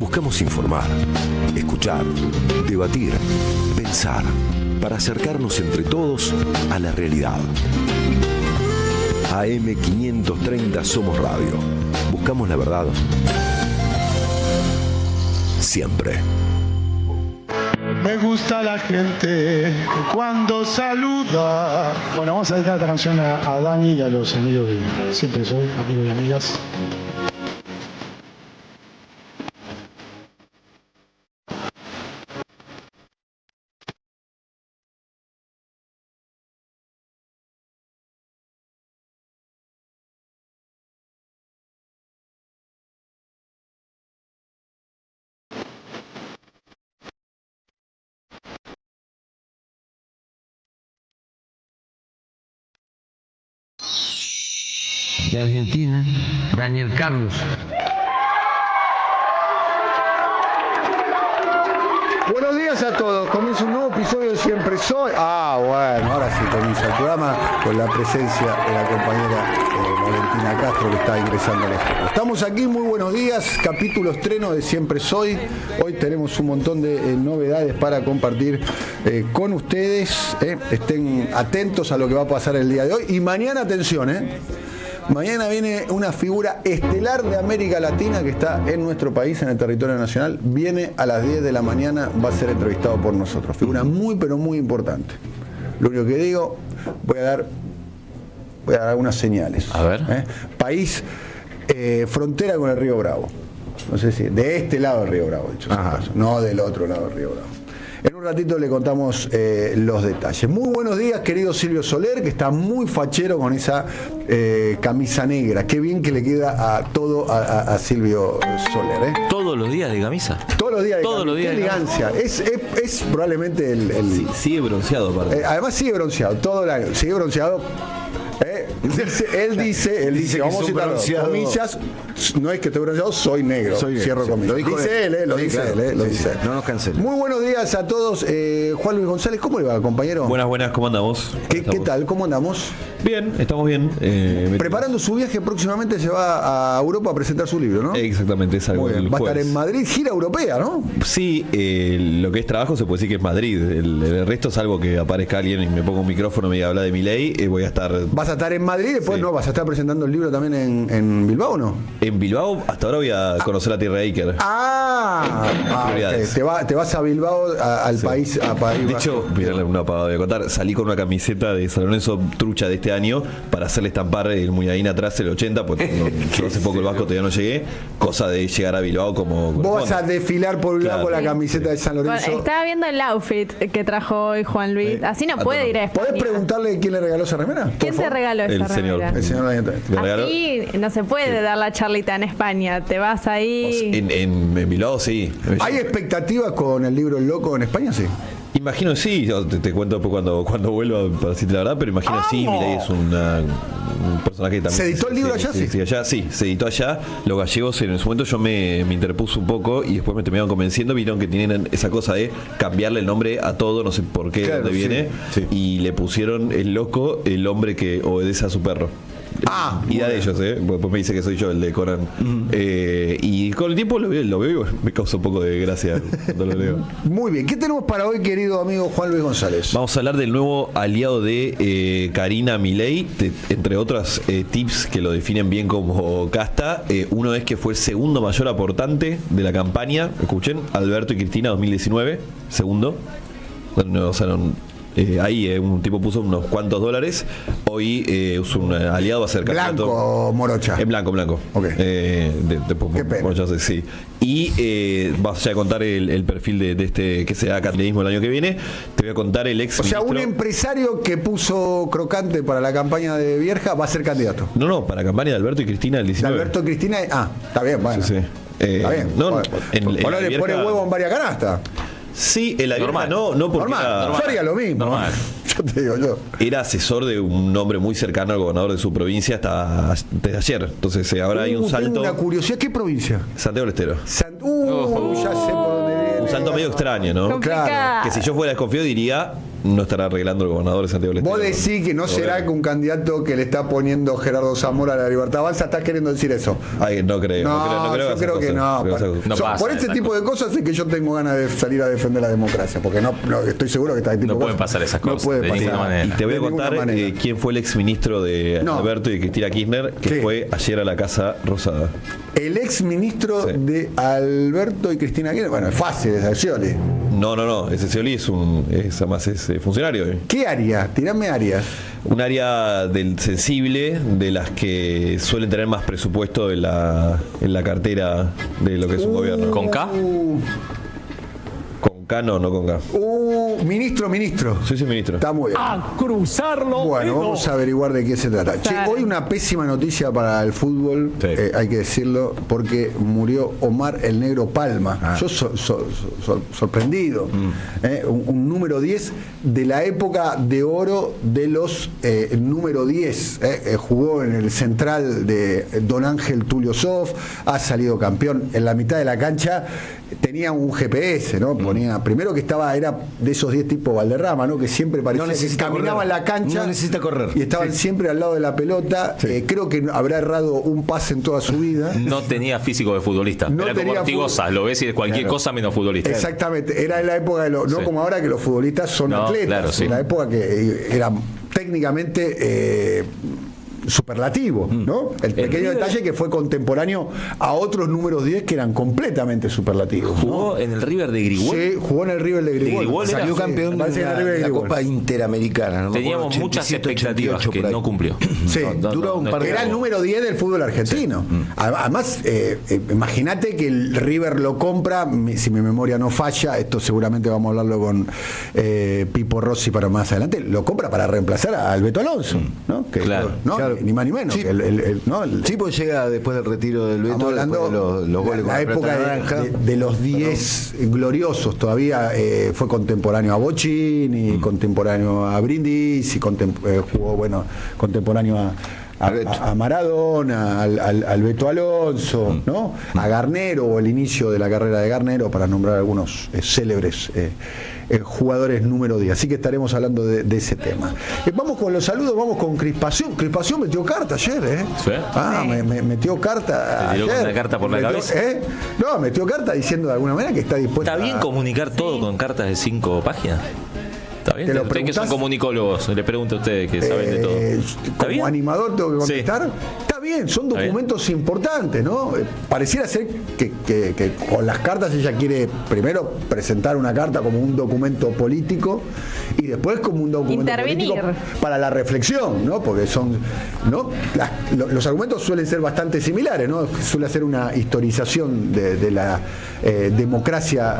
Buscamos informar, escuchar, debatir, pensar, para acercarnos entre todos a la realidad. AM530 Somos Radio. Buscamos la verdad. Siempre. Me gusta la gente cuando saluda. Bueno, vamos a dedicar esta canción a Dani y a los amigos de Siempre Soy, amigos y amigas. De Argentina, Daniel Carlos. Buenos días a todos, comienza un nuevo episodio de Siempre Soy. Bueno, ahora sí comienza el programa con la presencia de la compañera Valentina Castro, que está ingresando al estudio. Estamos aquí, muy buenos días, capítulo estreno de Siempre Soy. Hoy tenemos un montón de novedades para compartir con ustedes. Estén atentos a lo que va a pasar el día de hoy. Y mañana, atención, mañana viene una figura estelar de América Latina que está en nuestro país, en el territorio nacional. Viene a las 10 de la mañana, va a ser entrevistado por nosotros. Figura muy, pero muy importante. Lo único que digo, voy a dar algunas señales. A ver. País, frontera con el Río Bravo. No sé si, de este lado del Río Bravo, dicho sea paso, no del otro lado del Río Bravo. En un ratito le contamos los detalles. Muy buenos días, querido Silvio Soler, que está muy fachero con esa camisa negra. Qué bien que le queda a Silvio Soler. ¿Todos los días de camisa? Todos los días de Todos camisa. los días. Qué elegancia. Es probablemente el... Sí, sigue bronceado, aparte. Además sigue bronceado, todo el año. Sigue bronceado. Él dice que vamos a citar comillas, no es que esté bronceado, soy negro. Cierro comillas. Lo dice él. No nos cancelen. Muy buenos días a todos. Juan Luis González, ¿cómo le va, compañero? Buenas, ¿cómo andamos? ¿Qué tal? ¿Cómo andamos? Bien, estamos bien. Preparando su viaje, próximamente se va a Europa a presentar su libro, ¿no? Exactamente, es algo del Va a jueves. estar en Madrid, gira europea, ¿no? Sí, lo que es trabajo se puede decir que es Madrid. El resto es algo que aparezca alguien y me ponga un micrófono y me habla de Milei, voy a estar... ¿Vas a estar en Madrid? Después Sí. no, ¿vas a estar presentando el libro también en Bilbao o no? En Bilbao, hasta ahora voy a conocer la tierra de Iker. Ok. Te vas a Bilbao, al país. De hecho, mirá, una pavada voy a contar. Salí con una camiseta de San Lorenzo trucha de este año para hacerle estampar el Muñaín atrás el 80, porque yo hace poco el Vasco todavía no llegué. Cosa de llegar a Bilbao como... Vos vas a desfilar por un lado con la Sí. camiseta de San Lorenzo. Bueno, estaba viendo el outfit que trajo hoy Juan Luis. Así no puede ir a España. ¿Podés preguntarle quién le regaló esa remera? ¿Quién te regaló esa El señor. remera? El señor Daniel. Me regaló- Así no se puede dar la charlita en España. Te vas ahí. En Bilbao sí. ¿Hay expectativas con el libro El Loco en España? Sí. Imagino sí, yo te cuento después cuando vuelva para decirte la verdad, pero imagino sí, Milei es un personaje que también... ¿Se editó el libro allá? Sí, allá, sí, se editó allá. Los gallegos en su momento yo me interpuse un poco y después me terminaron convenciendo, vieron que tienen esa cosa de cambiarle el nombre a todo, no sé por qué, Claro, dónde viene, sí. y le pusieron el loco, el hombre que obedece a su perro. Idea de ellos, después me dice que soy yo el de Conan. Y con el tiempo lo veo y me causa un poco de gracia cuando lo leo. Muy bien. ¿Qué tenemos para hoy, querido amigo Juan Luis González? Vamos a hablar del nuevo aliado de Karina Milei, entre otros tips que lo definen bien como casta. Uno es que fue el segundo mayor aportante de la campaña. Escuchen, Alberto y Cristina 2019, segundo. O sea, ahí un tipo puso unos cuantos dólares. Hoy es un aliado, va a ser candidato. Blanco, morocha. En blanco. Ok. Qué pena. Sí. Y vas a contar el perfil de este que será candidatismo el año que viene. Te voy a contar el ex O sea, ministro. un empresario que puso crocante para la campaña de Vierja va a ser candidato. No, para la campaña de Alberto y Cristina del De 19. Alberto Cristina. Está bien, bueno. Sí. Está bien. No, Bueno, en la le pone Vierja- huevo en varias canastas. Sí, en la Vierja Normal. no porque Normal. Yo haría lo mismo. Normal. Yo te digo yo. era asesor de un hombre muy cercano al gobernador de su provincia hasta desde ayer. Entonces ahora hay un Tengo salto. una curiosidad. ¿Qué provincia? Santiago del Estero. Ya sé por dónde viene. Un salto medio extraño, ¿no? Complicada. Que si yo fuera desconfiado diría no estará arreglando el gobernador de Santiago del Estero. Vos decís que no será que un candidato que le está poniendo Gerardo Zamora a la Libertad Avanza, ¿estás queriendo decir eso? Ay, no creo. No, yo creo que no. No pasa Por este esas tipo de cosas es que yo tengo ganas de salir a defender la democracia, porque no estoy seguro que está tipo No de pueden cosas pasar esas cosas, No puede de pasar. ninguna manera. Y te voy a De ninguna contar manera. quién fue el exministro de No. Alberto y de Cristina Kirchner, que Sí. fue ayer a la Casa Rosada. El ex ministro Sí. de Alberto y Cristina Kirchner, bueno, es fácil, es Scioli. No, ese Scioli además es funcionario. ¿Qué área? Tirame áreas. Un área del sensible, de las que suelen tener más presupuesto en la cartera de lo que es un gobierno. ¿Con K? Con K no con K. Ministro. Sí, ministro. Está muy bien. A cruzarlo. Bueno, vamos a averiguar de qué se trata. Che, Claro. hoy una pésima noticia para el fútbol, Sí. hay que decirlo, porque murió Omar el Negro Palma. Yo sorprendido. Un número 10 de la época de oro de los número 10. Jugó en el central de Don Ángel Tulio Sof, ha salido campeón en la mitad de la cancha. Tenía un GPS, ¿no? Ponía, primero que era de esos 10 tipo Valderrama, ¿no? Que siempre parecía que necesita caminaba correr. en la cancha. No necesita correr. Y estaban siempre al lado de la pelota. Creo que habrá errado un pase en toda su vida. No tenía físico de futbolista. No Era como tenía Ortigosa, lo ves y es cualquier Claro. cosa menos futbolista. Exactamente, era en la época de no Sí. como ahora que los futbolistas son No, atletas, claro, sí. en la época que era técnicamente superlativo, ¿no? El pequeño detalle que fue contemporáneo a otros números 10 que eran completamente superlativos, ¿no? Jugó en el River de Grigol. Sí, jugó en el River de Grigol. Grigol era- Salió campeón de parece que en el River de la Grigol. Copa Interamericana. ¿no? Teníamos muchas expectativas que no cumplió. Sí, duró un par de era el número 10 del fútbol argentino. Además, imagínate que el River lo compra, si mi memoria no falla, esto seguramente vamos a hablarlo con Pipo Rossi para más adelante, lo compra para reemplazar al Beto Alonso, ¿no? Que, Claro, ¿no? claro. Ni más ni menos. Sí. que ¿no? Sí, pues llega después del retiro del Beto, Estamos hablando después de los goles la con época pelota naranja. de los 10 gloriosos. Todavía fue contemporáneo a Bocini, contemporáneo a Brindis, y jugó, contemporáneo a Maradona, al Beto Alonso, ¿no? A Garnero, o el inicio de la carrera de Garnero, para nombrar algunos célebres jugadores número 10. Así que estaremos hablando de ese tema. Vamos con los saludos, vamos con Crispación. Crispación metió carta ayer, ¿eh? ¿Sí? Me metió carta ¿Te tiró ayer. con una carta por la cabeza? No, metió carta diciendo de alguna manera que está dispuesta. ¿Está bien comunicar todo con cartas de 5 páginas? ¿Está bien? ¿Te lo Ustedes que son preguntás? comunicólogos, le pregunto a ustedes que saben de todo. ¿Está Como bien? animador tengo que contestar. Sí. Está bien, son Está bien. documentos importantes, ¿no? Pareciera ser que con las cartas ella quiere primero presentar una carta como un documento político y después como un documento Intervenir. político para la reflexión, ¿no? Porque son, ¿no? Los argumentos suelen ser bastante similares, ¿no? Suele hacer una historización de la democracia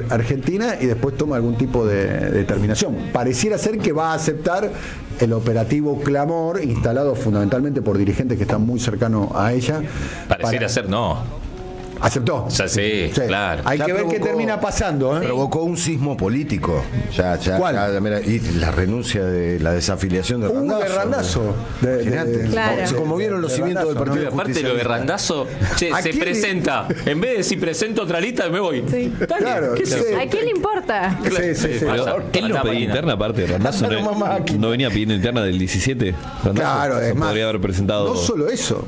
argentina y después toma algún tipo de determinación. Pareciera ser que va a aceptar el operativo Clamor, instalado fundamentalmente por dirigentes que están muy cercanos a ella. Pareciera ser, no. ¿Aceptó? Ya sí, claro. Hay Ya que ver qué provocó- termina pasando, ¿eh? Provocó un sismo político. ¿Cuál? Mira, y la renuncia de la desafiliación de Randazzo. De Randazo. Imagínate. Claro. Se conmovieron los De cimientos del Randazzo, Partido Aparte lo de Justicialista. Randazo, ¿A se quién le- presenta. En vez de decir presento otra lista, me voy. Sí. Dale, Claro, ¿qué sí. sé? ¿A quién le importa? Sí. Pasa. Él no Anda, pedía Marina. interna aparte de Randazzo, no venía pidiendo interna del 17. Randazzo. Claro, es más. Podría haber presentado. No solo eso,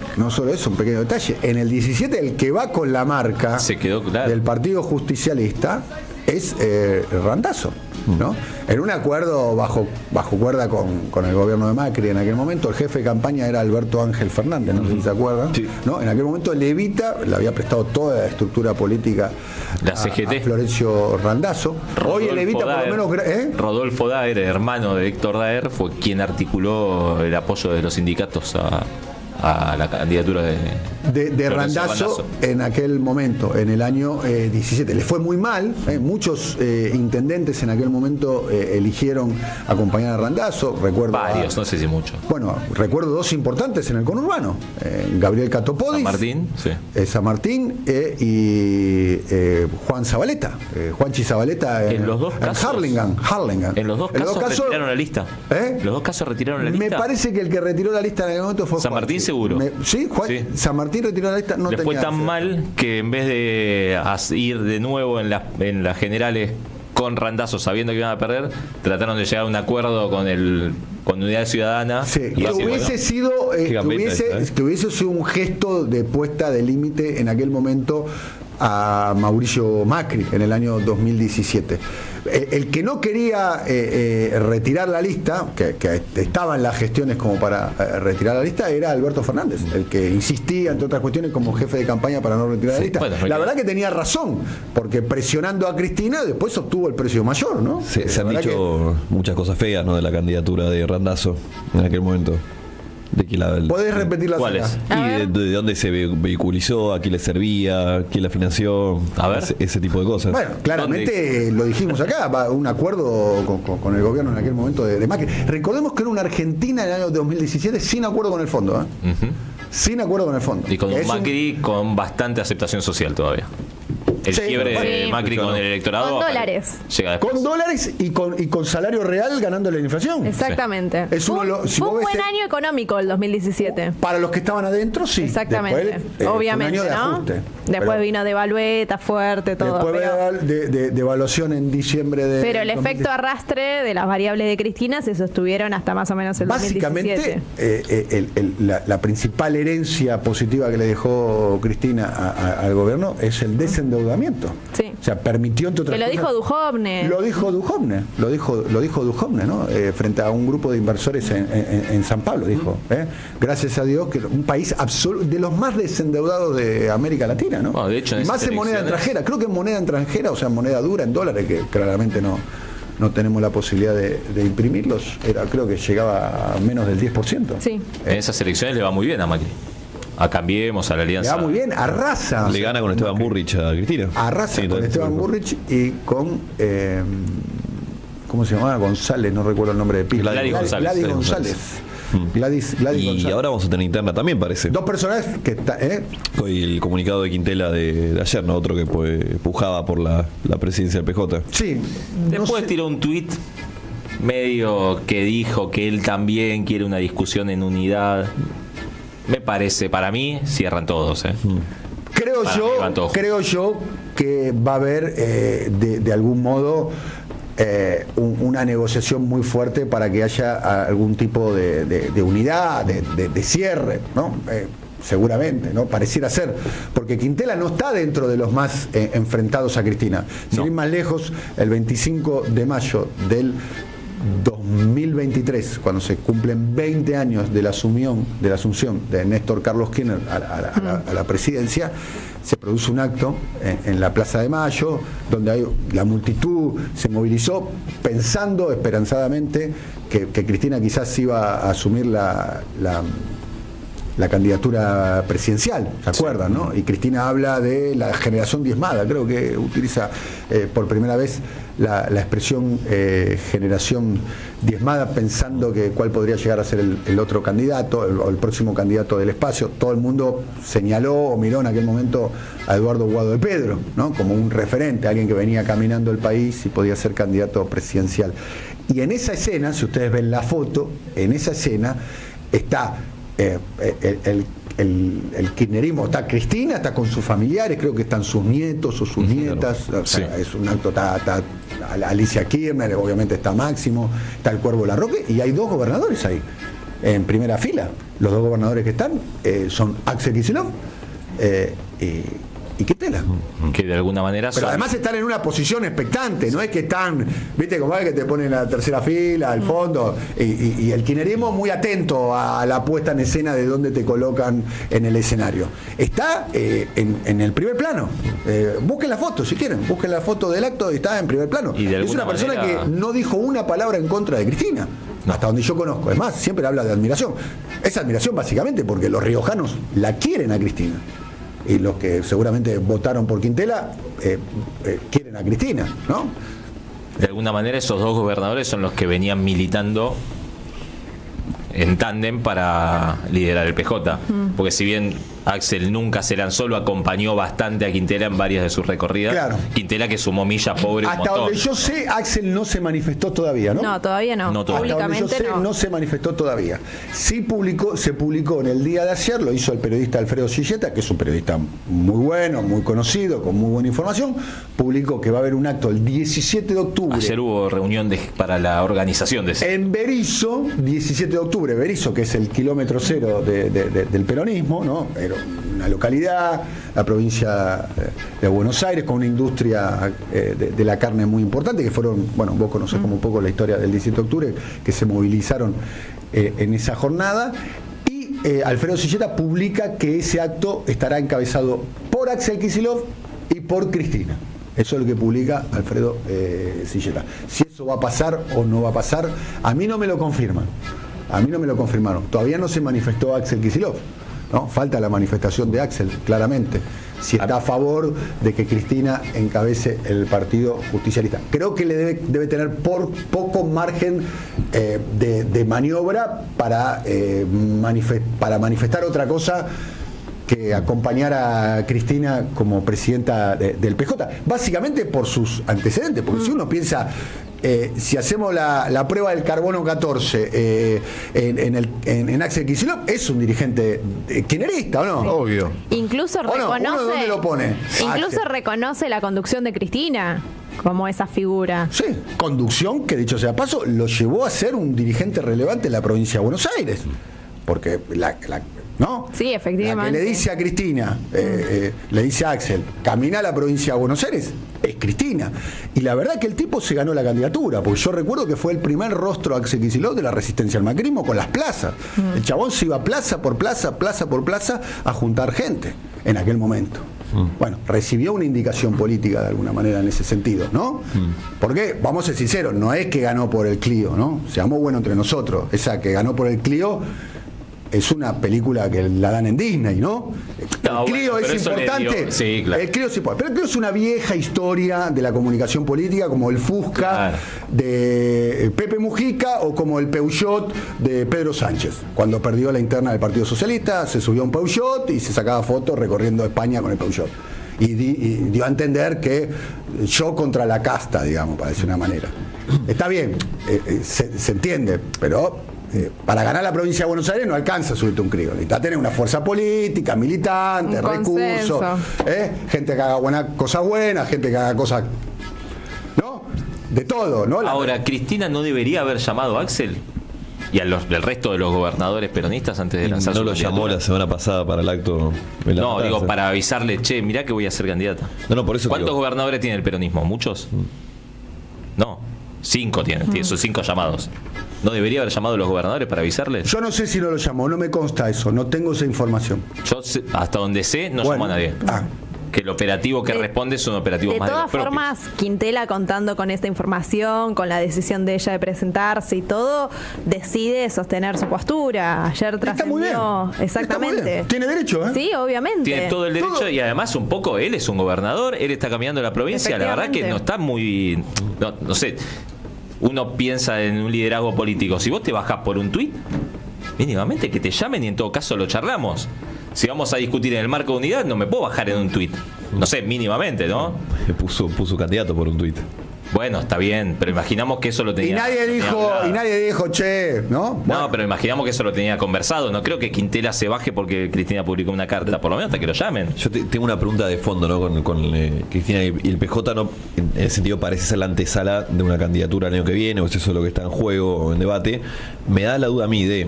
un pequeño detalle. En el 17, el que va con la marca Se quedó claro. del Partido Justicialista es Randazzo, ¿no? En un acuerdo bajo cuerda con el gobierno de Macri en aquel momento, el jefe de campaña era Alberto Ángel Fernández, no sé si se acuerdan. Sí. ¿No? En aquel momento Levita le había prestado toda la estructura política La a CGT. Florencio Randazzo. Hoy el Levita por lo menos... Rodolfo Daer, hermano de Héctor Daer, fue quien articuló el apoyo de los sindicatos a la candidatura de Florencio Randazzo en aquel momento, en el año 17. Le fue muy mal, muchos intendentes en aquel momento eligieron acompañar a Randazzo. Recuerdo varios, no sé si muchos. Bueno, recuerdo dos importantes en el conurbano, Gabriel Catopodis, San Martín, sí. San Martín y Juan Zabaleta, Juanchi Zabaleta En los dos casos- Harlingen. En los dos casos retiraron la lista. ¿Eh? Los dos casos retiraron la lista. Me parece que el que retiró la lista en aquel momento fue San Juanchi. Martín seguro. Sí, Sí. San Martín retiró la lista. No Le fue tenía tan mal que en vez de ir de nuevo en las generales con Randazzo, sabiendo que iban a perder, trataron de llegar a un acuerdo con Unidad Ciudadana. Sí, que hubiese sido que hubiese sido un gesto de puesta de límite en aquel momento a Mauricio Macri en el año 2017. El que no quería retirar la lista, que estaba en las gestiones como para retirar la lista, era Alberto Fernández, el que insistía, entre otras cuestiones, como jefe de campaña para no retirar la lista. Bueno, la verdad que tenía razón, porque presionando a Cristina después obtuvo el precio mayor, ¿no? Se han dicho muchas cosas feas, ¿no?, de la candidatura de Randazzo en aquel momento. ¿Podés repetir la ¿Cuál es? Y de dónde se vehiculizó, a quién le servía, quién la financió, a ver, ese tipo de cosas. Bueno, claramente lo dijimos acá, un acuerdo con el gobierno en aquel momento de Macri. Recordemos que era una Argentina en el año 2017 sin acuerdo con el fondo, ¿eh? Sin acuerdo con el fondo. Y con un Macri con bastante aceptación social todavía. El quiebre de Macri con el electorado. Con dólares. Con dólares y con salario real ganándole la inflación. Exactamente. Es fue un buen año económico el 2017. Para los que estaban adentro, sí. Exactamente. Después, obviamente, un año de ¿no? ajuste. Después vino devalueta, fuerte, todo. Después de evaluación en diciembre de. Pero el efecto arrastre de las variables de Cristina se sostuvieron hasta más o menos el 2017. Básicamente, la principal herencia positiva que le dejó Cristina al gobierno es el desendeudamiento. Sí. O sea, permitió, entre otras cosas. Que lo dijo Duhovne. Lo dijo Duhovne, ¿no? Frente a un grupo de inversores en San Pablo, dijo. Gracias a Dios, que un país de los más desendeudados de América Latina, ¿no? Bueno, de hecho, y más en moneda extranjera. Creo que en moneda extranjera, o sea, moneda dura, en dólares, que claramente no tenemos la posibilidad de imprimirlos. Creo que llegaba a menos del 10%. Sí. En esas elecciones le va muy bien a Macri. A Cambiemos, a la Alianza. Le va muy bien, arrasa. Le gana con Esteban Burrich a Cristina. Arrasa con Esteban Burrich y con ¿cómo se llamaba? González, no recuerdo el nombre de pila. Gladys González. Gladys González. Ahora vamos a tener interna también, parece. Dos personajes que está, Hoy el comunicado de Quintela de ayer, ¿no? Otro que pujaba por la presidencia del PJ. Sí. Después tiró un tuit medio que dijo que él también quiere una discusión en unidad. Me parece, para mí, cierran todos. Creo yo que va a haber, de algún modo, una negociación muy fuerte para que haya algún tipo de unidad, de cierre, ¿no? Seguramente, ¿no? Pareciera ser, porque Quintela no está dentro de los más enfrentados a Cristina. Sin ir más lejos, el 25 de mayo del 2023, cuando se cumplen 20 años de la asunción de Néstor Carlos Kirchner a la presidencia, se produce un acto en la Plaza de Mayo, donde la multitud se movilizó pensando esperanzadamente que Cristina quizás iba a asumir la candidatura presidencial, ¿se acuerdan? ¿No? Y Cristina habla de la generación diezmada, creo que utiliza por primera vez la expresión generación diezmada, pensando que cuál podría llegar a ser el otro candidato o el próximo candidato del espacio. Todo el mundo señaló o miró en aquel momento a Eduardo Guado de Pedro, ¿no? Como un referente, alguien que venía caminando el país y podía ser candidato presidencial. Y en esa escena, si ustedes ven la foto, en esa escena está el kirchnerismo, está Cristina, está con sus familiares, creo que están sus nietos o sus nietas, o sea, es un acto, está Alicia Kirchner, obviamente está Máximo, está el Cuervo Larroque, y hay dos gobernadores ahí, en primera fila. Los dos gobernadores que están son Axel Kicillof y Quintela. Que de alguna manera pero además están en una posición expectante, no es que están, viste, como es que te ponen en la tercera fila, al fondo, y el kirchnerismo muy atento a la puesta en escena de dónde te colocan en el escenario. Está en el primer plano. Busquen la foto, si quieren, busquen la foto del acto y está en primer plano. Es una persona que no dijo una palabra en contra de Cristina. No. Hasta donde yo conozco. Es más, siempre habla de admiración. Es admiración básicamente porque los riojanos la quieren a Cristina. Y los que seguramente votaron por Quintela quieren a Cristina, ¿no? De alguna manera esos dos gobernadores son los que venían militando en tándem para liderar el PJ. Porque si bien Axel nunca se lanzó, lo acompañó bastante a Quintela en varias de sus recorridas. Claro. Quintela que sumó millas pobre un Hasta montón. donde yo sé, Axel no se manifestó todavía, ¿no? No, todavía no. No todavía. Hasta donde yo Públicamente sé, no se manifestó todavía. Sí se publicó en el día de ayer, lo hizo el periodista Alfredo Silleta, que es un periodista muy bueno, muy conocido, con muy buena información. Publicó que va a haber un acto el 17 de octubre. Ayer hubo reunión para la organización de ese. En Berisso, 17 de octubre, Berisso, que es el kilómetro cero del peronismo, ¿no? Era una localidad, la provincia de Buenos Aires, con una industria de la carne muy importante, que fueron, bueno, vos conocés como un poco la historia del 17 de octubre, que se movilizaron en esa jornada. Y Alfredo Silleta publica que ese acto estará encabezado por Axel Kicillof y por Cristina. Eso es lo que publica Alfredo Silleta. Si eso va a pasar o no va a pasar, a mí no me lo confirman. A mí no me lo confirmaron. Todavía no se manifestó Axel Kicillof, ¿no? Falta la manifestación de Axel, claramente. Si está a favor de que Cristina encabece el partido justicialista. Creo que le debe tener por poco margen de maniobra para manifestar otra cosa que acompañar a Cristina como presidenta del PJ, básicamente por sus antecedentes, porque si uno piensa, si hacemos la prueba del carbono 14 en Axel Kicillof, es un dirigente kirchnerista, ¿o no? Obvio. Incluso ¿O no? reconoce. ¿Uno dónde lo pone? Incluso Axel. reconoce la conducción de Cristina como esa figura. Sí, conducción que, dicho sea paso, lo llevó a ser un dirigente relevante en la provincia de Buenos Aires, porque ¿no? Sí, efectivamente. La que le dice a Cristina, le dice a Axel, camina a la provincia de Buenos Aires, es Cristina. Y la verdad que el tipo se ganó la candidatura, porque yo recuerdo que fue el primer rostro Axel Kicillof de la resistencia al macrismo con las plazas. El chabón se iba plaza por plaza, plaza por plaza, a juntar gente en aquel momento. Bueno, recibió una indicación política de alguna manera en ese sentido, ¿no? Porque, vamos a ser sinceros, no es que ganó por el Clio, ¿no? Seamos buenos entre nosotros. Esa que ganó por el Clio es una película que la dan en Disney, ¿no? No, el Clio bueno, pero es eso le importante. dio- sí, claro. El Clio sí puede. Pero el Clio es una vieja historia de la comunicación política, como el Fusca Claro. de Pepe Mujica o como el Peugeot de Pedro Sánchez. Cuando perdió la interna del Partido Socialista, se subió a un Peugeot y se sacaba fotos recorriendo España con el Peugeot. Y dio a entender que yo contra la casta, digamos, para decir una manera. Está bien, se entiende, pero para ganar la provincia de Buenos Aires no alcanza a subirte un Clio. Necesitas tener una fuerza política, militante, Un recursos, consenso. gente que haga cosas buenas, gente que haga cosas, ¿no? De todo, ¿no? Ahora, ¿Cristina no debería haber llamado a Axel? Y del resto de los gobernadores peronistas antes de Y lanzar no su lo llamó candidatura. la semana pasada para el acto de la No, matanza. digo, para avisarle, che, mirá que voy a ser candidata. No, por eso ¿Cuántos digo. gobernadores tiene el peronismo? ¿Muchos? No, 5 tiene sus 5 llamados. ¿No debería haber llamado a los gobernadores para avisarles? Yo no sé si no lo llamó, no me consta eso, no tengo esa información. Yo hasta donde sé, no Bueno, llamó a nadie. Que el operativo que De- responde es un operativo De más todas los propios. formas, Quintela, contando con esta información, con la decisión de ella de presentarse y todo, decide sostener su postura. Ayer Está muy bien. trascendió. Está muy bien. Exactamente. Tiene derecho, ¿eh? Sí, obviamente. Tiene todo el derecho Todo. y además un poco él es un gobernador, él está caminando la provincia, la verdad que Efectivamente. no está muy, no sé, uno piensa en un liderazgo político, si vos te bajás por un tuit, mínimamente que te llamen y en todo caso lo charlamos. Si vamos a discutir en el marco de unidad, no me puedo bajar en un tuit. No sé, mínimamente, ¿no? Puso candidato por un tuit. Bueno, está bien, pero imaginamos que eso lo tenía. Y nadie lo tenía hablado. dijo, che, ¿no? No, pero imaginamos que eso lo tenía conversado. No creo que Quintela se baje porque Cristina publicó una carta, por lo menos hasta que lo llamen. Yo tengo una pregunta de fondo, ¿no? Con Cristina y el PJ, ¿no? En el sentido parece ser la antesala de una candidatura el año que viene, o es eso lo que está en juego o en debate. Me da la duda a mí de,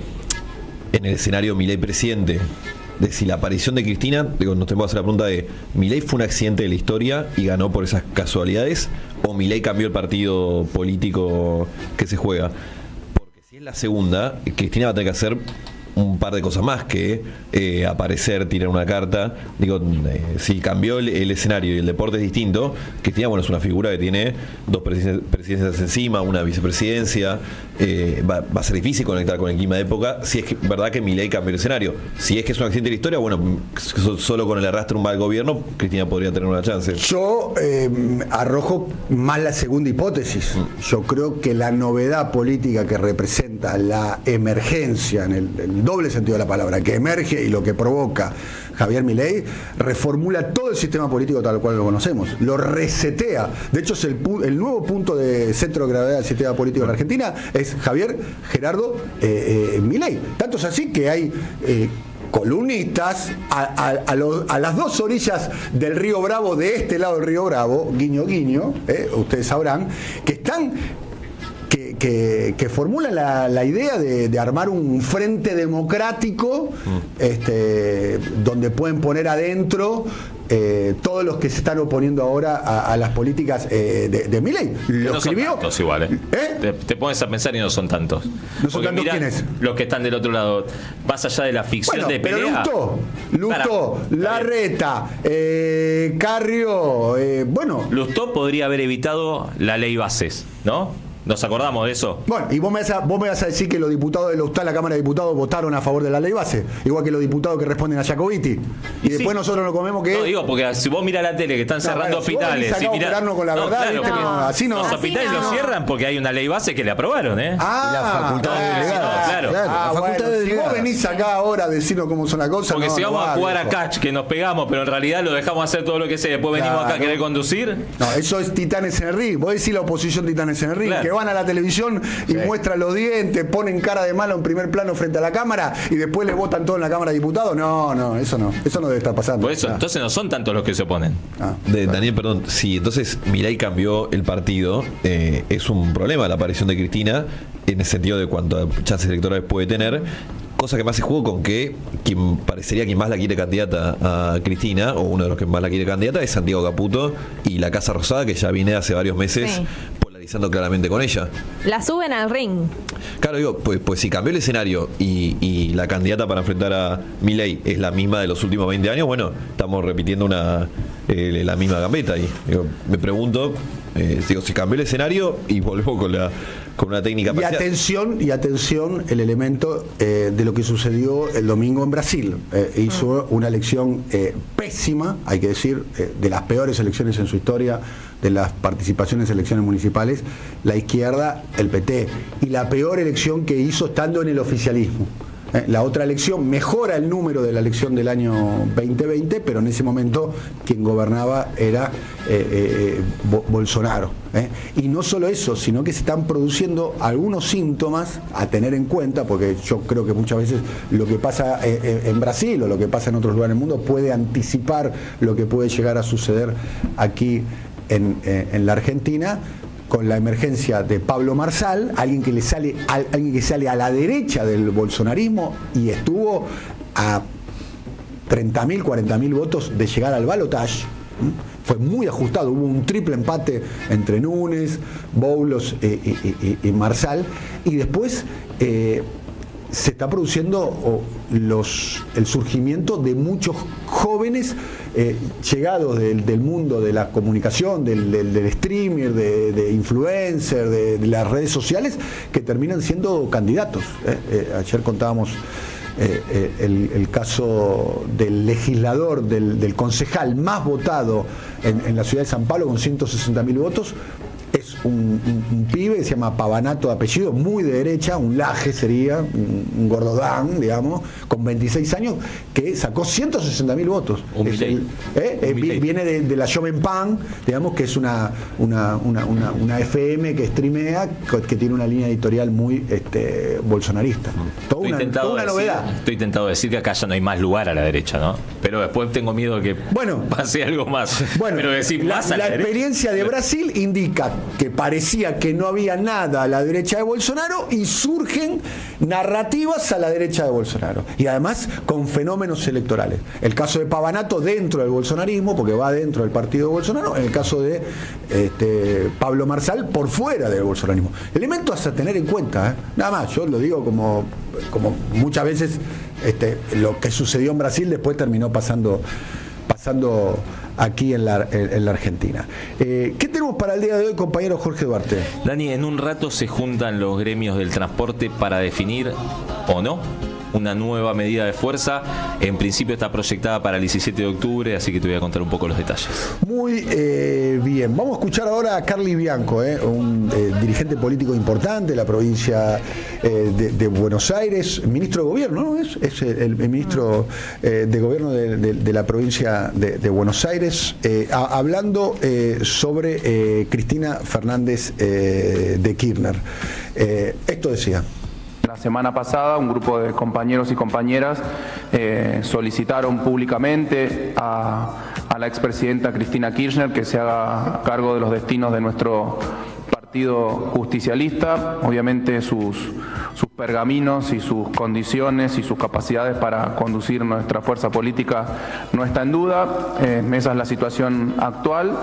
en el escenario Milei presidente, de si la aparición de Cristina, digo, nos tenemos que hacer la pregunta de, ¿Milei fue un accidente de la historia y ganó por esas casualidades? ¿O Milei cambió el partido político que se juega? Porque si es la segunda, Cristina va a tener que hacer un par de cosas más que aparecer, tirar una carta. Digo, si cambió el escenario y el deporte es distinto, Cristina, bueno, es una figura que tiene 2 presidencias encima, una vicepresidencia. Va a ser difícil conectar con el clima de época si es que, verdad que Milei cambió el escenario. Si es que es un accidente de la historia, bueno, solo con el arrastre de un mal gobierno, Cristina podría tener una chance. Yo arrojo más la segunda hipótesis. Yo creo que la novedad política que representa cuenta la emergencia, en el doble sentido de la palabra, que emerge y lo que provoca Javier Milei, reformula todo el sistema político tal cual lo conocemos, lo resetea. De hecho, es el nuevo punto de centro de gravedad del sistema político de la Argentina, es Javier Gerardo Milei. Tanto es así que hay columnistas a las dos orillas del río Bravo, de este lado del río Bravo, guiño guiño, ustedes sabrán, que están que formulan la idea de armar un frente democrático donde pueden poner adentro todos los que se están oponiendo ahora a las políticas de Milei. Lo no escribió. Son tantos igual, Te pones a pensar y no son tantos. ¿No son tantos quiénes? Los que están del otro lado, más allá de la ficción de pelea. Pero Lustó, Larreta, Carrió, Lustó podría haber evitado la ley Bases, ¿no? ¿Nos acordamos de eso? Bueno, y vos me vas a decir que los diputados de la Cámara de Diputados votaron a favor de la ley base, igual que los diputados que responden a Jacobiti. Y después nosotros nos comemos que... No, digo, porque si vos mirás la tele que están cerrando hospitales... Si vos con la verdad, así no. Los hospitales los cierran porque hay una ley base que le aprobaron, ¿eh? Y la facultad delegada. Claro. La facultad delegada. Si vos venís acá ahora a decirnos cómo son las cosas... Porque si vamos a jugar a catch, que nos pegamos, pero en realidad lo dejamos hacer todo lo que sea, después venimos acá a querer conducir... No, eso es Titanes en el ring. Vos decís la oposición Titanes en el ring, que van a la televisión y muestran los dientes, ponen cara de malo en primer plano frente a la cámara y después le votan todo en la Cámara de Diputados. No, eso no debe estar pasando. Por eso, entonces no son tantos los que se oponen. Daniel, perdón, si entonces Milei cambió el partido, es un problema la aparición de Cristina en el sentido de cuántas chances electorales puede tener. Cosa que más se jugó con que quien parecería quien más la quiere candidata a Cristina, o uno de los que más la quiere candidata, es Santiago Caputo y la Casa Rosada, que ya viene hace varios meses polarizando claramente con ella. La suben al ring. Claro, digo, pues si cambió el escenario y la candidata para enfrentar a Milei es la misma de los últimos 20 años, bueno, estamos repitiendo la misma gambeta. Y digo, me pregunto, si cambió el escenario y volvemos con una técnica parcial. Y atención el elemento de lo que sucedió el domingo en Brasil. Hizo una elección pésima, hay que decir, de las peores elecciones en su historia, de las participaciones en elecciones municipales, la izquierda, el PT, y la peor elección que hizo estando en el oficialismo. La otra elección mejora el número de la elección del año 2020, pero en ese momento quien gobernaba era Bolsonaro. Y no solo eso, sino que se están produciendo algunos síntomas a tener en cuenta, porque yo creo que muchas veces lo que pasa en Brasil o lo que pasa en otros lugares del mundo puede anticipar lo que puede llegar a suceder aquí en la Argentina, con la emergencia de Pablo Marsal, alguien que sale a la derecha del bolsonarismo y estuvo a 30.000, 40.000 votos de llegar al balotaje. Fue muy ajustado, hubo un triple empate entre Núñez, Boulos y Marsal, y después se está produciendo el surgimiento de muchos jóvenes llegados del mundo de la comunicación, del streamer, de influencer, de las redes sociales, que terminan siendo candidatos. Ayer contábamos el caso del legislador, del concejal más votado en la ciudad de San Pablo, con 160.000 votos. Es un pibe, se llama Pavanato de apellido, muy de derecha, un laje sería, un gordodán, digamos, con 26 años, que sacó 160.000 votos. Viene de la Joven Pan, digamos, que es una FM que streamea, que tiene una línea editorial muy bolsonarista. Toda una novedad. Estoy tentado de decir que acá ya no hay más lugar a la derecha, ¿no? Pero después tengo miedo que pase algo más. Pero decir, la experiencia de Brasil indica que parecía que no había nada a la derecha de Bolsonaro y surgen narrativas a la derecha de Bolsonaro, y además con fenómenos electorales. El caso de Pavanato dentro del bolsonarismo, porque va dentro del partido de Bolsonaro; en el caso de Pablo Marsal, por fuera del bolsonarismo. Elementos a tener en cuenta, nada más. Yo lo digo como muchas veces lo que sucedió en Brasil después terminó pasando aquí en la Argentina. ¿Qué tenemos para el día de hoy, compañero Jorge Duarte? Dani, en un rato se juntan los gremios del transporte para definir o no una nueva medida de fuerza. En principio está proyectada para el 17 de octubre, así que te voy a contar un poco los detalles. Muy bien. Vamos a escuchar ahora a Carly Bianco, un dirigente político importante de la provincia de Buenos Aires, ministro de gobierno, ¿no? Es el ministro de gobierno de la provincia de Buenos Aires, hablando sobre Cristina Fernández de Kirchner. Esto decía. La semana pasada un grupo de compañeros y compañeras solicitaron públicamente a la expresidenta Cristina Kirchner que se haga cargo de los destinos de nuestro partido justicialista. Obviamente sus pergaminos y sus condiciones y sus capacidades para conducir nuestra fuerza política no está en duda. Esa es la situación actual.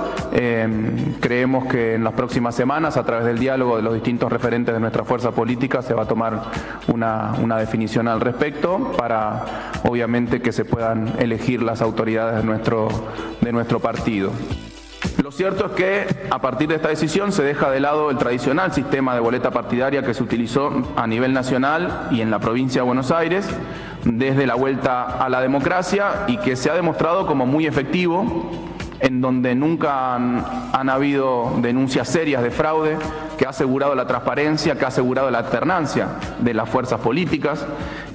Creemos que en las próximas semanas, a través del diálogo de los distintos referentes de nuestra fuerza política, se va a tomar una definición al respecto para, obviamente, que se puedan elegir las autoridades de nuestro partido. Lo cierto es que a partir de esta decisión se deja de lado el tradicional sistema de boleta partidaria que se utilizó a nivel nacional y en la provincia de Buenos Aires desde la vuelta a la democracia y que se ha demostrado como muy efectivo, en donde nunca han habido denuncias serias de fraude, que ha asegurado la transparencia, que ha asegurado la alternancia de las fuerzas políticas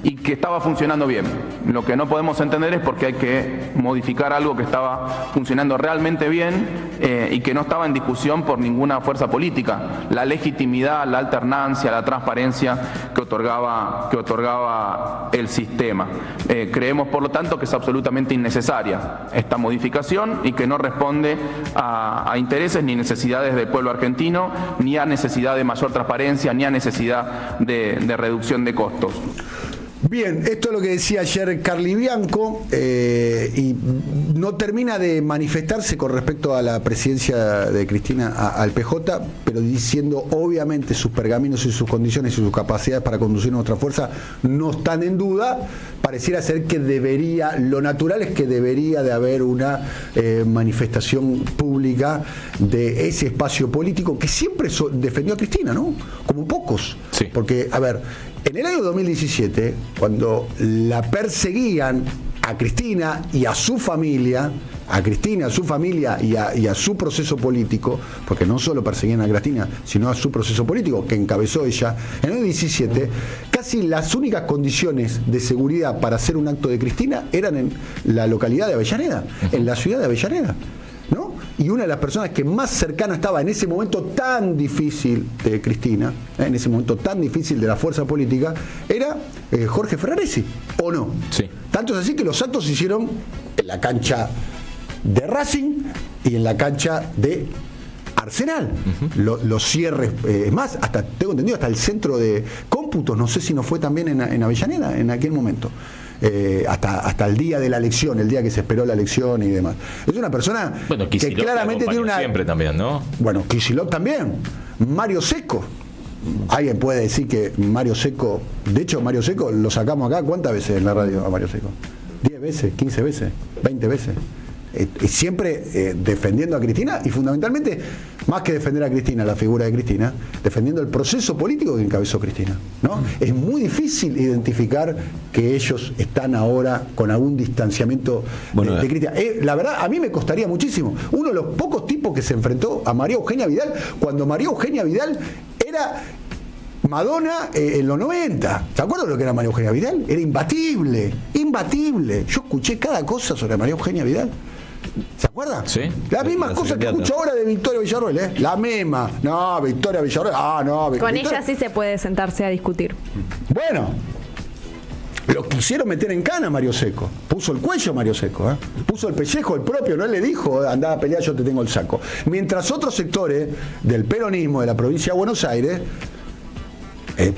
y que estaba funcionando bien. Lo que no podemos entender es por qué hay que modificar algo que estaba funcionando realmente bien y que no estaba en discusión por ninguna fuerza política. La legitimidad, la alternancia, la transparencia que otorgaba el sistema. Creemos, por lo tanto, que es absolutamente innecesaria esta modificación y que no responde a intereses ni necesidades del pueblo argentino, ni a necesidad de mayor transparencia, ni a necesidad de reducción de costos. Bien, esto es lo que decía ayer Carly Bianco y no termina de manifestarse con respecto a la presidencia de Cristina al PJ, pero diciendo obviamente sus pergaminos y sus condiciones y sus capacidades para conducir nuestra fuerza no están en duda. Pareciera ser que lo natural es que debería de haber una manifestación pública de ese espacio político que siempre defendió a Cristina, ¿no? Como pocos. Sí. Porque, a ver, en el año 2017, cuando la perseguían a Cristina y a su familia, y a su proceso político, porque no solo perseguían a Cristina, sino a su proceso político que encabezó ella, en el 2017, casi las únicas condiciones de seguridad para hacer un acto de Cristina eran en la localidad de Avellaneda, en la ciudad de Avellaneda, ¿no? Y una de las personas que más cercana estaba en ese momento tan difícil de Cristina, en ese momento tan difícil de la fuerza política, era Jorge Ferraresi, ¿o no? Sí. Tanto es así que los actos se hicieron en la cancha de Racing y en la cancha de Arsenal. Los cierres, más, hasta tengo entendido, hasta el centro de cómputos, no sé si no fue también en Avellaneda en aquel momento. Hasta el día de la elección, el día que se esperó la elección y demás. Es una persona que claramente tiene una... Siempre también, ¿no? Bueno, Kicillof también. Mario Secco. Alguien puede decir que Mario Secco... De hecho, Mario Secco lo sacamos acá, ¿cuántas veces en la radio a Mario Secco? 10 veces, 15 veces, 20 veces. Siempre defendiendo a Cristina y fundamentalmente, más que defender a Cristina, la figura de Cristina, defendiendo el proceso político que encabezó Cristina, ¿no? Es muy difícil identificar que ellos están ahora con algún distanciamiento de Cristina. La verdad, a mí me costaría muchísimo. Uno de los pocos tipos que se enfrentó a María Eugenia Vidal, cuando María Eugenia Vidal era Madonna en los 90. ¿Se acuerdan de lo que era María Eugenia Vidal? Era imbatible. Yo escuché cada cosa sobre María Eugenia Vidal. ¿Se acuerdan? Sí. Las mismas cosas que escucho ahora de Victoria Villarroel, ¿eh? La misma. No, Victoria Villarroel. No, Con ella sí se puede sentarse a discutir. Bueno. Lo quisieron meter en cana a Mario Secco. Puso el cuello Mario Secco, ¿eh? Puso el pellejo, el propio, no le dijo, andá a pelear, yo te tengo el saco. Mientras otros sectores del peronismo de la provincia de Buenos Aires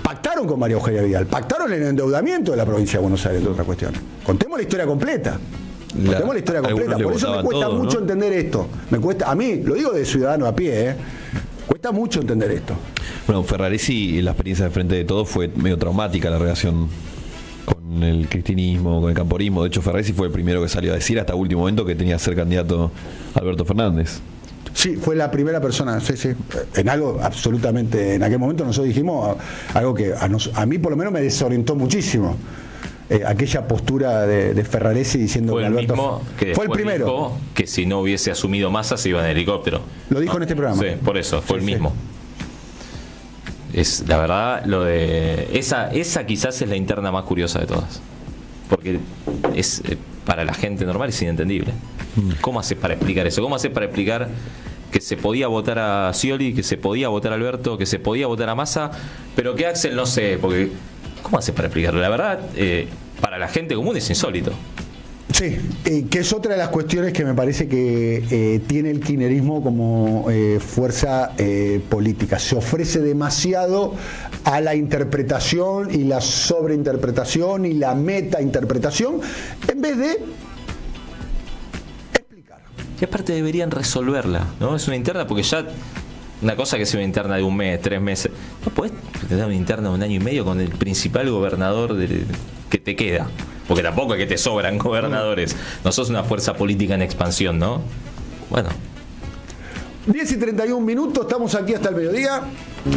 pactaron con María Eugenia Vidal, pactaron el endeudamiento de la provincia de Buenos Aires, entre otras cuestiones. Contemos la historia completa. Contemos la historia completa. Por eso me cuesta mucho entender esto. A mí, lo digo de ciudadano a pie, cuesta mucho entender esto. Bueno, Ferraresi, la experiencia de Frente de Todos fue medio traumática, la relación con el cristinismo, con el camporismo. De hecho, Ferraresi fue el primero que salió a decir hasta último momento que tenía que ser candidato Alberto Fernández. Sí, fue la primera persona, sí. En algo absolutamente, en aquel momento nosotros dijimos algo que a mí por lo menos me desorientó muchísimo. aquella postura de Ferraresi diciendo Fue que el Alberto mismo que fue el después primero. dijo que si no hubiese asumido Massa se iba en helicóptero. Lo dijo en este programa. Sí, por eso, fue Sí, el sí. mismo. Es la verdad, lo de esa quizás es la interna más curiosa de todas. Porque es para la gente normal es inentendible. ¿Cómo haces para explicar eso? ¿Cómo haces para explicar que se podía votar a Scioli, que se podía votar a Alberto, que se podía votar a Massa, pero que Axel no sé? Porque ¿cómo haces para explicarlo? La verdad, para la gente común es insólito. Sí, que es otra de las cuestiones que me parece que tiene el kirchnerismo como fuerza política. Se ofrece demasiado a la interpretación y la sobreinterpretación y la metainterpretación en vez de explicar. Y aparte deberían resolverla, ¿no? Es una interna porque ya una cosa que es una interna de un mes, 3 meses. No podés tener una interna de 1 año y medio con el principal gobernador que te queda. Porque tampoco es que te sobran gobernadores. No sos una fuerza política en expansión, ¿no? Bueno. 10:31, estamos aquí hasta el mediodía.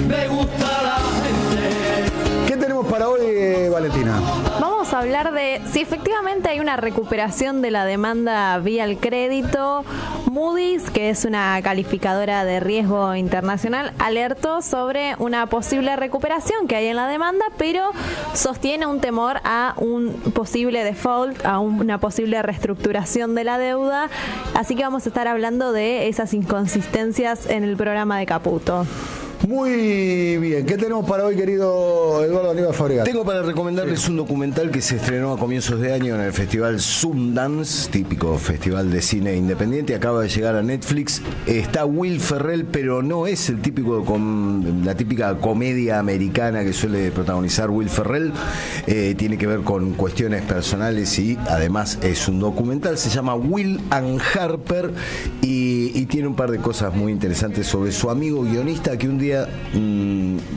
Me gusta la gente. ¿Qué tenemos para hoy, Valentina? Vamos a hablar de si efectivamente hay una recuperación de la demanda vía el crédito. Moody's, que es una calificadora de riesgo internacional, alertó sobre una posible recuperación que hay en la demanda, pero sostiene un temor a un posible default, a una posible reestructuración de la deuda. Así que vamos a estar hablando de esas inconsistencias en el programa de Caputo. Muy bien, ¿qué tenemos para hoy, querido Eduardo Aníbal Fabregat? Tengo para recomendarles un documental que se estrenó a comienzos de año en el Festival Sundance, típico festival de cine independiente, acaba de llegar a Netflix. Está Will Ferrell, pero no es el típico la típica comedia americana que suele protagonizar Will Ferrell. Tiene que ver con cuestiones personales y además es un documental, se llama Will and Harper y tiene un par de cosas muy interesantes sobre su amigo guionista que un día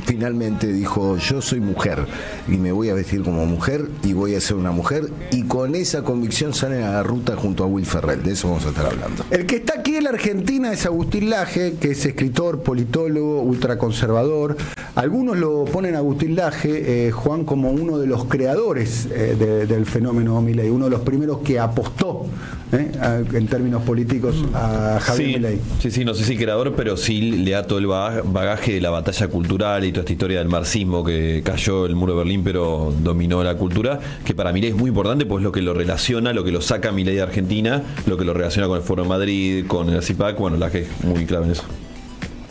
finalmente dijo: yo soy mujer y me voy a vestir como mujer y voy a ser una mujer, y con esa convicción salen a la ruta junto a Will Ferrell. De eso vamos a estar hablando. El que está aquí en la Argentina es Agustín Laje, que es escritor, politólogo, ultraconservador. Algunos lo ponen a Agustín Laje, Juan, como uno de los creadores del fenómeno Milei, uno de los primeros que apostó en términos políticos a Javier Milei. Sí, no sé si creador, pero sí le da todo el bagaje de la batalla cultural y toda esta historia del marxismo, que cayó el muro de Berlín pero dominó la cultura, que para Milei es muy importante, pues lo que lo relaciona, lo que lo saca a Milei de Argentina, lo que lo relaciona con el Foro de Madrid, con el CIPAC. Bueno, Laje es muy clave en eso.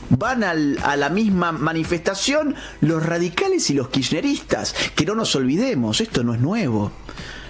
Van a la misma manifestación los radicales y los kirchneristas, que no nos olvidemos, esto no es nuevo.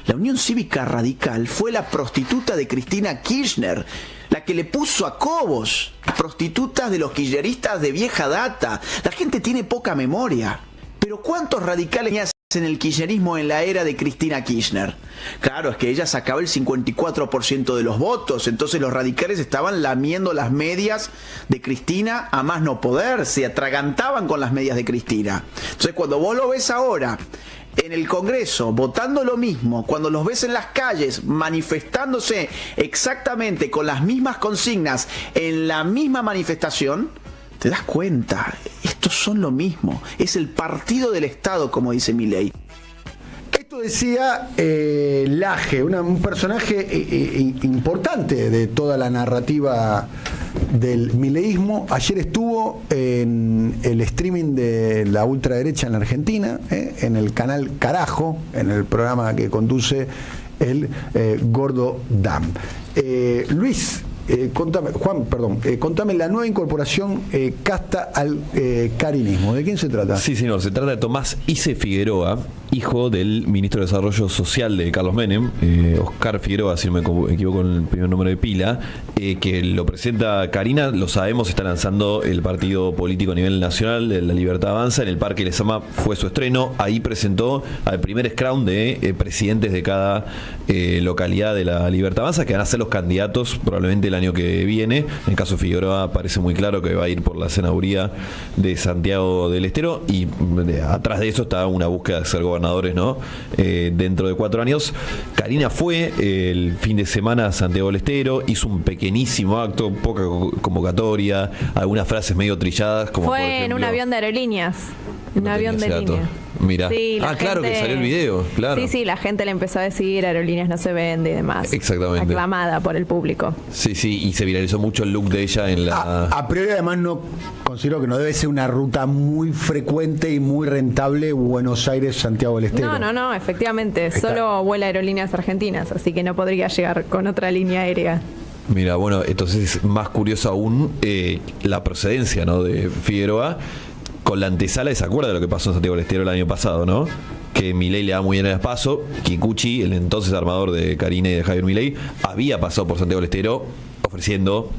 La Unión Cívica Radical fue la prostituta de Cristina Kirchner, la que le puso a cobos, prostitutas de los kirchneristas de vieja data. La gente tiene poca memoria. Pero ¿cuántos radicales en el kirchnerismo en la era de Cristina Kirchner? Claro, es que ella sacaba el 54% de los votos, entonces los radicales estaban lamiendo las medias de Cristina a más no poder, se atragantaban con las medias de Cristina. Entonces cuando vos lo ves ahora en el Congreso votando lo mismo, cuando los ves en las calles manifestándose exactamente con las mismas consignas en la misma manifestación, te das cuenta, estos son lo mismo, es el partido del Estado, como dice Milei. Esto decía Laje, un personaje importante de toda la narrativa del mileísmo. Ayer estuvo en el streaming de la ultraderecha en la Argentina, en el canal Carajo, en el programa que conduce el Gordo Dam. Luis, contame la nueva incorporación casta al carinismo. ¿De quién se trata? Sí, señor, se trata de Tomás Ise Figueroa, hijo del ministro de Desarrollo Social de Carlos Menem, Oscar Figueroa, si no me equivoco en el primer nombre de pila, que lo presenta Karina, lo sabemos, está lanzando el partido político a nivel nacional, de La Libertad Avanza, en el Parque Lezama fue su estreno, ahí presentó al primer scrum de presidentes de cada localidad de La Libertad Avanza, que van a ser los candidatos probablemente el año que viene. En el caso de Figueroa parece muy claro que va a ir por la senaduría de Santiago del Estero, y atrás de eso está una búsqueda de ser gobernadores, ¿no? Dentro de 4 años. Karina fue el fin de semana a Santiago del Estero, hizo un pequeñísimo acto, poca convocatoria, algunas frases medio trilladas, como fue por ejemplo, en un avión de aerolíneas. Un avión de línea. Mira. Sí, la claro gente- que salió el video, claro. Sí, la gente le empezó a decir Aerolíneas no se vende y demás. Exactamente. Aclamada por el público. Sí, y se viralizó mucho el look de ella en la... A priori además no considero que no debe ser una ruta muy frecuente y muy rentable Buenos Aires-Santiago del Estero. No, efectivamente. Solo vuela Aerolíneas Argentinas, así que no podría llegar con otra línea aérea. Mira, bueno, entonces es más curioso aún la procedencia, ¿no? De Figueroa, con la antesala, ¿se acuerda de lo que pasó en Santiago del Estero el año pasado, no? Que Milei le da muy bien el paso. Kikuchi, el entonces armador de Karina y de Javier Milei, había pasado por Santiago del Estero ofreciendo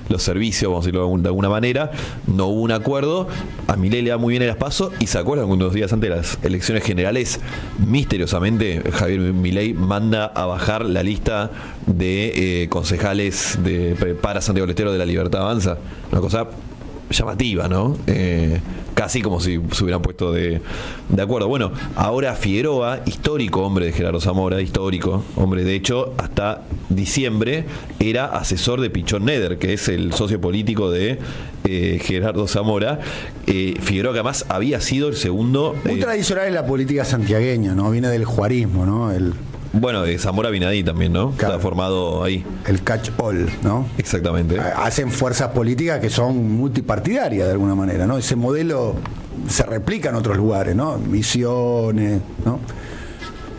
los servicios, vamos a decirlo de alguna manera. No hubo un acuerdo. A Milei le da muy bien el paso. Y se acuerdan, unos días antes de las elecciones generales, misteriosamente Javier Milei manda a bajar la lista de concejales para Santiago del Estero de La Libertad Avanza. Una cosa llamativa, ¿no? Casi como si se hubieran puesto de acuerdo. Bueno, ahora Figueroa, histórico hombre de Gerardo Zamora, histórico hombre, de hecho, hasta diciembre era asesor de Pichón Neder, que es el socio político de Gerardo Zamora. Figueroa, que además había sido el segundo... Muy tradicional en la política santiagueña, ¿no? Viene del juarismo, ¿no? Bueno, de Zamora vino ahí también, ¿no? Claro. Está formado ahí. El catch-all, ¿no? Exactamente. Hacen fuerzas políticas que son multipartidarias de alguna manera, ¿no? Ese modelo se replica en otros lugares, ¿no? Misiones, ¿no?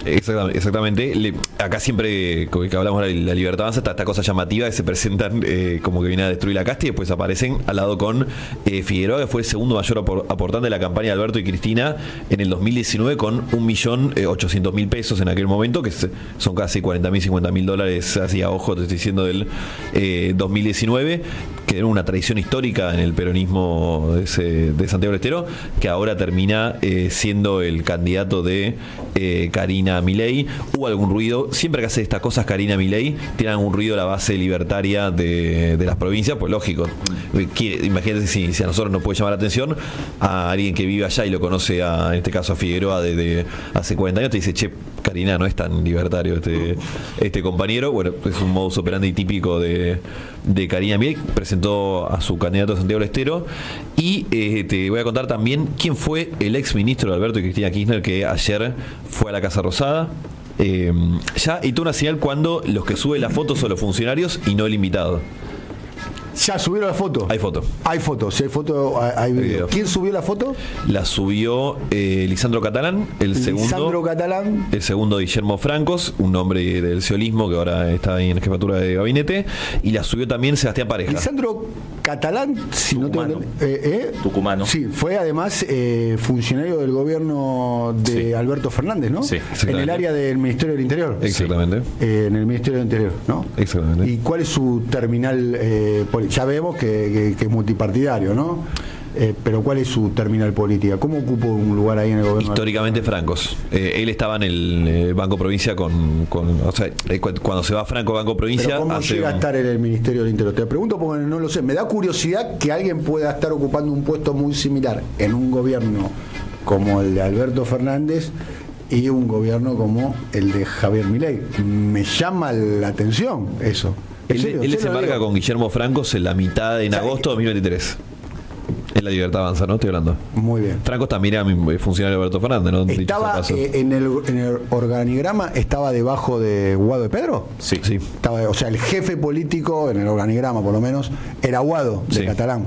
Exactamente. Acá siempre que hablamos de la Libertad Avanza, esta cosa llamativa que se presentan como que viene a destruir la casta y después aparecen al lado con Figueroa, que fue el segundo mayor aportante de la campaña de Alberto y Cristina en el 2019 con 1.800.000 pesos en aquel momento, que son casi $40.000, $50.000 así a ojo, te estoy diciendo, del 2019, que era una tradición histórica en el peronismo de Santiago del Estero, que ahora termina siendo el candidato de Karina Milei. Hubo algún ruido, siempre que hace estas cosas Karina Milei, tiene algún ruido la base libertaria de las provincias, pues lógico. Imagínate si a nosotros nos puede llamar la atención a alguien que vive allá y lo conoce en este caso a Figueroa desde hace 40 años, te dice, che, Karina no es tan libertario este compañero. Bueno, es un modus operandi típico de Karina Milei. Presentó a su candidato a Santiago del Estero y te voy a contar también quién fue el ex ministro de Alberto y Cristina Kirchner que ayer fue a la Casa Rosada. Ya y toda una señal cuando los que suben las fotos son los funcionarios y no el invitado. ¿Ya subieron la foto? Hay foto. Hay foto, si hay foto, hay video. ¿Quién subió la foto? La subió Lisandro Catalán, el segundo Guillermo Francos, un hombre del ciolismo que ahora está ahí en la jefatura de gabinete, y la subió también Sebastián Pareja. Lisandro Catalán, si Tucumano. no te Tucumano. Sí, fue además funcionario del gobierno de Alberto Fernández, ¿no? Sí, en el área del Ministerio del Interior. Exactamente. En el Ministerio del Interior, ¿no? Exactamente. ¿Y cuál es su terminal? Ya vemos que es multipartidario, ¿no? Pero ¿cuál es su terminal política? ¿Cómo ocupó un lugar ahí en el gobierno? Históricamente Francos. Él estaba en el Banco Provincia o sea, cuando se va Franco Banco Provincia... ¿Pero cómo llega a estar en el Ministerio del Interior? Te pregunto porque no lo sé. Me da curiosidad que alguien pueda estar ocupando un puesto muy similar en un gobierno como el de Alberto Fernández y un gobierno como el de Javier Milei. Me llama la atención eso. Él desembarca con Guillermo Francos en la mitad de agosto de 2023. En la Libertad Avanza, ¿no? Estoy hablando. Muy bien. Francos también era funcionario de Alberto Fernández, ¿no? Estaba en el organigrama, ¿estaba debajo de Guado de Pedro? Sí. Estaba, o sea, el jefe político, en el organigrama por lo menos, era Guado de Catalán.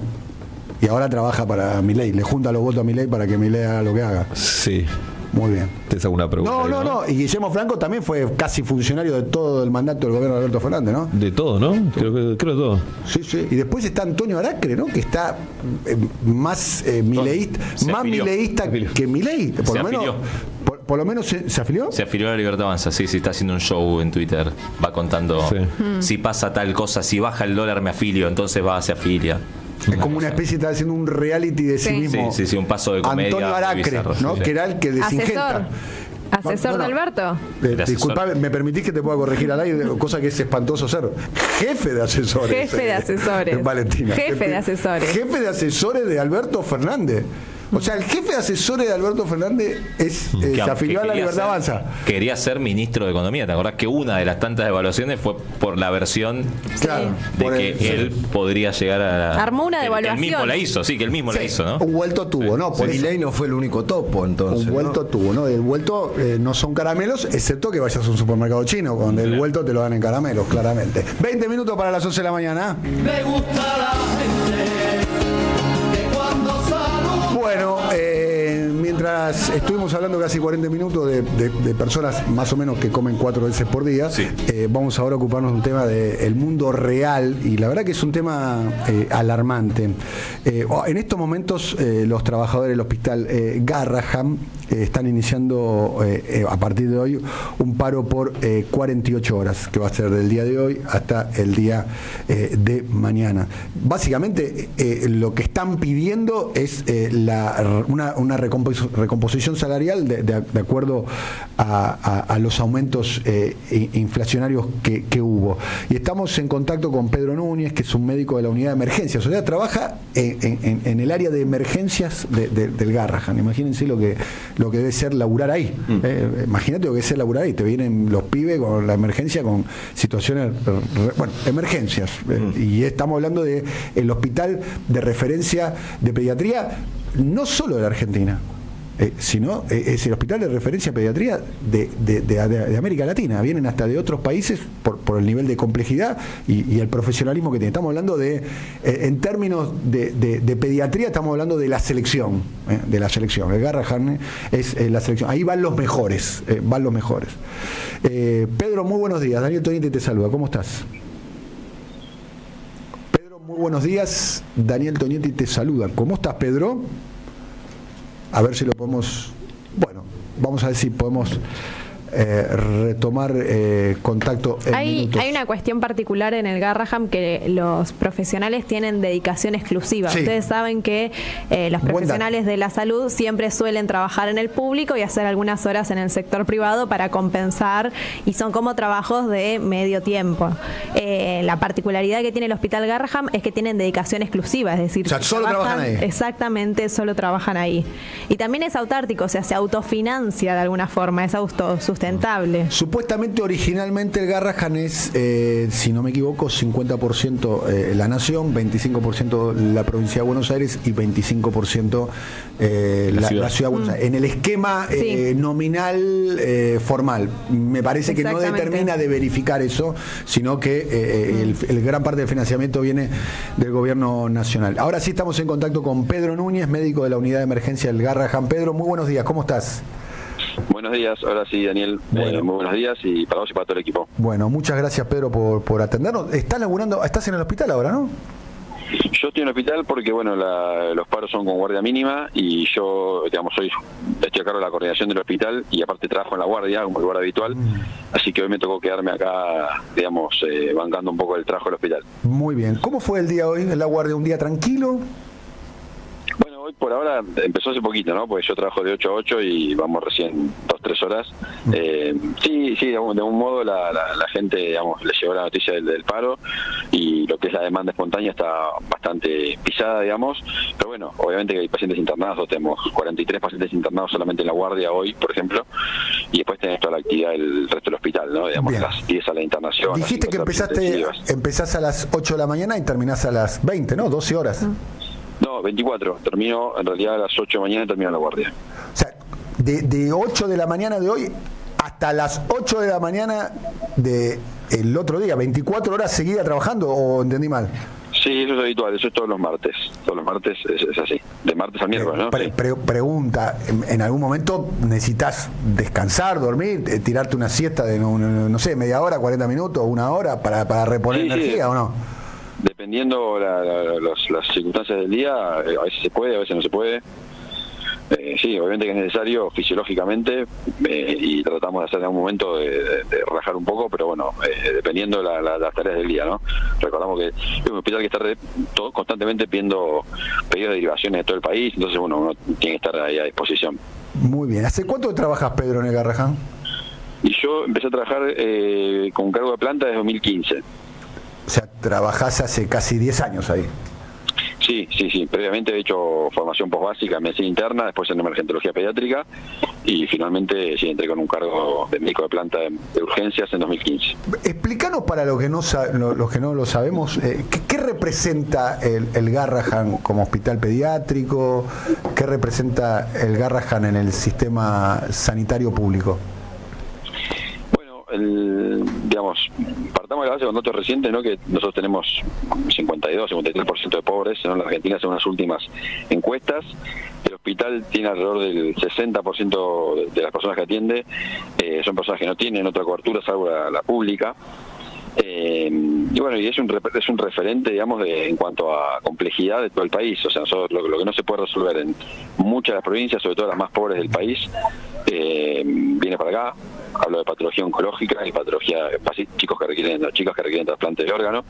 Y ahora trabaja para Milei. Le junta los votos a Milei para que Milei haga lo que haga. Sí. Muy bien. ¿Tienes alguna pregunta? No. Y Guillermo Franco también fue casi funcionario de todo el mandato del gobierno de Alberto Fernández, ¿no? De todo, ¿no? Creo de todo. Sí. Y después está Antonio Aracre, ¿no? Que está más mileísta que Milei. Por lo menos se afilió. Se afilió a la Libertad Avanza, sí, está haciendo un show en Twitter. Va contando si pasa tal cosa, si baja el dólar me afilio, entonces se afilia. Es como una especie, está haciendo un reality de sí mismo. Sí, un paso de comedia. Antonio Aracre, ¿no? Que era el que desingenta. Asesor de Alberto. Disculpame, ¿me permitís que te pueda corregir al aire? Cosa que es espantoso ser. Jefe de asesores. Valentina. Jefe de asesores de Alberto Fernández. O sea, el jefe de asesores de Alberto Fernández se afilió a La Libertad Avanza. Quería ser ministro de Economía. ¿Te acordás que una de las tantas evaluaciones fue por la versión de que él podría llegar a... Armó una devaluación. Que él mismo la hizo, que él mismo la hizo, ¿no? Un vuelto tuvo, ¿no? Por Milei no fue el único topo, entonces. Un vuelto tuvo, ¿no? El vuelto no son caramelos, excepto que vayas a un supermercado chino, donde el vuelto te lo dan en caramelos, claramente. 20 minutos para las 11 de la mañana. Me gusta la gente que cuando saluda. Bueno, mientras estuvimos hablando casi 40 minutos de personas más o menos que comen 4 veces por día, vamos ahora a ocuparnos de un tema del mundo real, y la verdad que es un tema alarmante. En estos momentos los trabajadores del hospital Garrahan están iniciando a partir de hoy un paro por 48 horas, que va a ser del día de hoy hasta el día de mañana. Básicamente lo que están pidiendo es una recomposición salarial de acuerdo a los aumentos inflacionarios que hubo. Y estamos en contacto con Pedro Núñez, que es un médico de la unidad de emergencias. O sea, trabaja en el área de emergencias del Garrahan. Imagínense lo que debe ser laburar ahí. Imagínate lo que debe ser laburar ahí. Te vienen los pibes con la emergencia, con situaciones, emergencias. Y estamos hablando del hospital de referencia de pediatría, no solo de la Argentina, sino es el hospital de referencia de pediatría de América Latina. Vienen hasta de otros países por el nivel de complejidad y el profesionalismo que tiene. Estamos hablando en términos de pediatría, estamos hablando de la selección, El Garrahan es la selección. Ahí van los mejores, Pedro, muy buenos días. Daniel Toñetti te saluda. ¿Cómo estás? Pedro, muy buenos días. Daniel Toñetti te saluda. ¿Cómo estás, Pedro? A ver si lo podemos... Bueno, vamos a ver si podemos retomar contacto en minutos. Hay una cuestión particular en el Garrahan, que los profesionales tienen dedicación exclusiva. Sí. Ustedes saben que los profesionales de la salud siempre suelen trabajar en el público y hacer algunas horas en el sector privado para compensar, y son como trabajos de medio tiempo. La particularidad que tiene el Hospital Garrahan es que tienen dedicación exclusiva, es decir, o sea, solo trabajan ahí. Exactamente, solo trabajan ahí. Y también es autártico, o sea, se autofinancia de alguna forma, es autosustentable. Supuestamente, originalmente el Garrahan es, si no me equivoco, 50% la Nación, 25% la provincia de Buenos Aires y 25% la ciudad de Buenos Aires. En el esquema nominal formal. Me parece que no determina de verificar eso, sino que el gran parte del financiamiento viene del gobierno nacional. Ahora sí estamos en contacto con Pedro Núñez, médico de la unidad de emergencia del Garrahan. Pedro, muy buenos días, ¿cómo estás? Buenos días, ahora sí, Daniel. Muy buenos días, y para vos y para todo el equipo. Bueno, muchas gracias, Pedro, por atendernos. Estás en el hospital ahora, ¿no? Yo estoy en el hospital porque, bueno, los paros son con guardia mínima, y yo, digamos, estoy a cargo de la coordinación del hospital, y aparte trabajo en la guardia, como el guardia habitual, así que hoy me tocó quedarme acá, digamos, bancando un poco el trabajo del hospital. Muy bien. ¿Cómo fue el día hoy en la guardia? ¿Un día tranquilo? Bueno, hoy por ahora empezó hace poquito, ¿no? Porque yo trabajo de 8 a 8 y vamos recién 2-3 horas. Sí, de algún modo la gente, digamos, le llegó la noticia del paro, y lo que es la demanda espontánea está bastante pisada, digamos. Pero bueno, obviamente que hay pacientes internados. Tenemos 43 pacientes internados solamente en la guardia hoy, por ejemplo, y después tenés toda la actividad del resto del hospital, ¿no? Digamos, bien. Las 10 a la internación. Dijiste que empezás a las 8 de la mañana y terminás a las 20, ¿no? 12 horas. No, 24. Termino, en realidad, a las 8 de la mañana termino la guardia. O sea, de 8 de la mañana de hoy hasta las 8 de la mañana del otro día, 24 horas seguidas trabajando, ¿o entendí mal? Sí, eso es habitual, eso es todos los martes. Todos los martes es así, de martes a miércoles, ¿no? Pregunta, ¿en algún momento necesitas descansar, dormir, tirarte una siesta de, no sé, media hora, 40 minutos, una hora para reponer energía, o no? Dependiendo las circunstancias del día, a veces se puede, a veces no se puede. Sí, obviamente que es necesario fisiológicamente, y tratamos de hacer en algún momento de relajar un poco, pero bueno, dependiendo las tareas del día, ¿no? Recordamos que es un hospital que está constantemente pidiendo pedidos de derivaciones de todo el país, entonces uno tiene que estar ahí a disposición. Muy bien. ¿Hace cuánto trabajas, Pedro, en el Garrahan? Y yo empecé a trabajar con cargo de planta desde 2015. O sea, trabajás hace casi 10 años ahí. Sí. Previamente he hecho formación posbásica en medicina interna, después en emergentología pediátrica y finalmente sí entré con un cargo de médico de planta de urgencias en 2015. Explícanos para los que no lo sabemos, ¿qué representa el Garrahan como hospital pediátrico? ¿Qué representa el Garrahan en el sistema sanitario público? Digamos, partamos de la base con datos recientes, ¿no? Que nosotros tenemos 53% de pobres, ¿no? En la Argentina, según las últimas encuestas. El hospital tiene alrededor del 60% de las personas que atiende, son personas que no tienen otra cobertura salvo la pública. Y bueno, y es un referente, digamos, en cuanto a complejidad de todo el país. O sea, nosotros, lo que no se puede resolver en muchas de las provincias, sobre todo las más pobres del país, viene para acá. Hablo de patología oncológica y patología, chicas que requieren trasplante de órgano,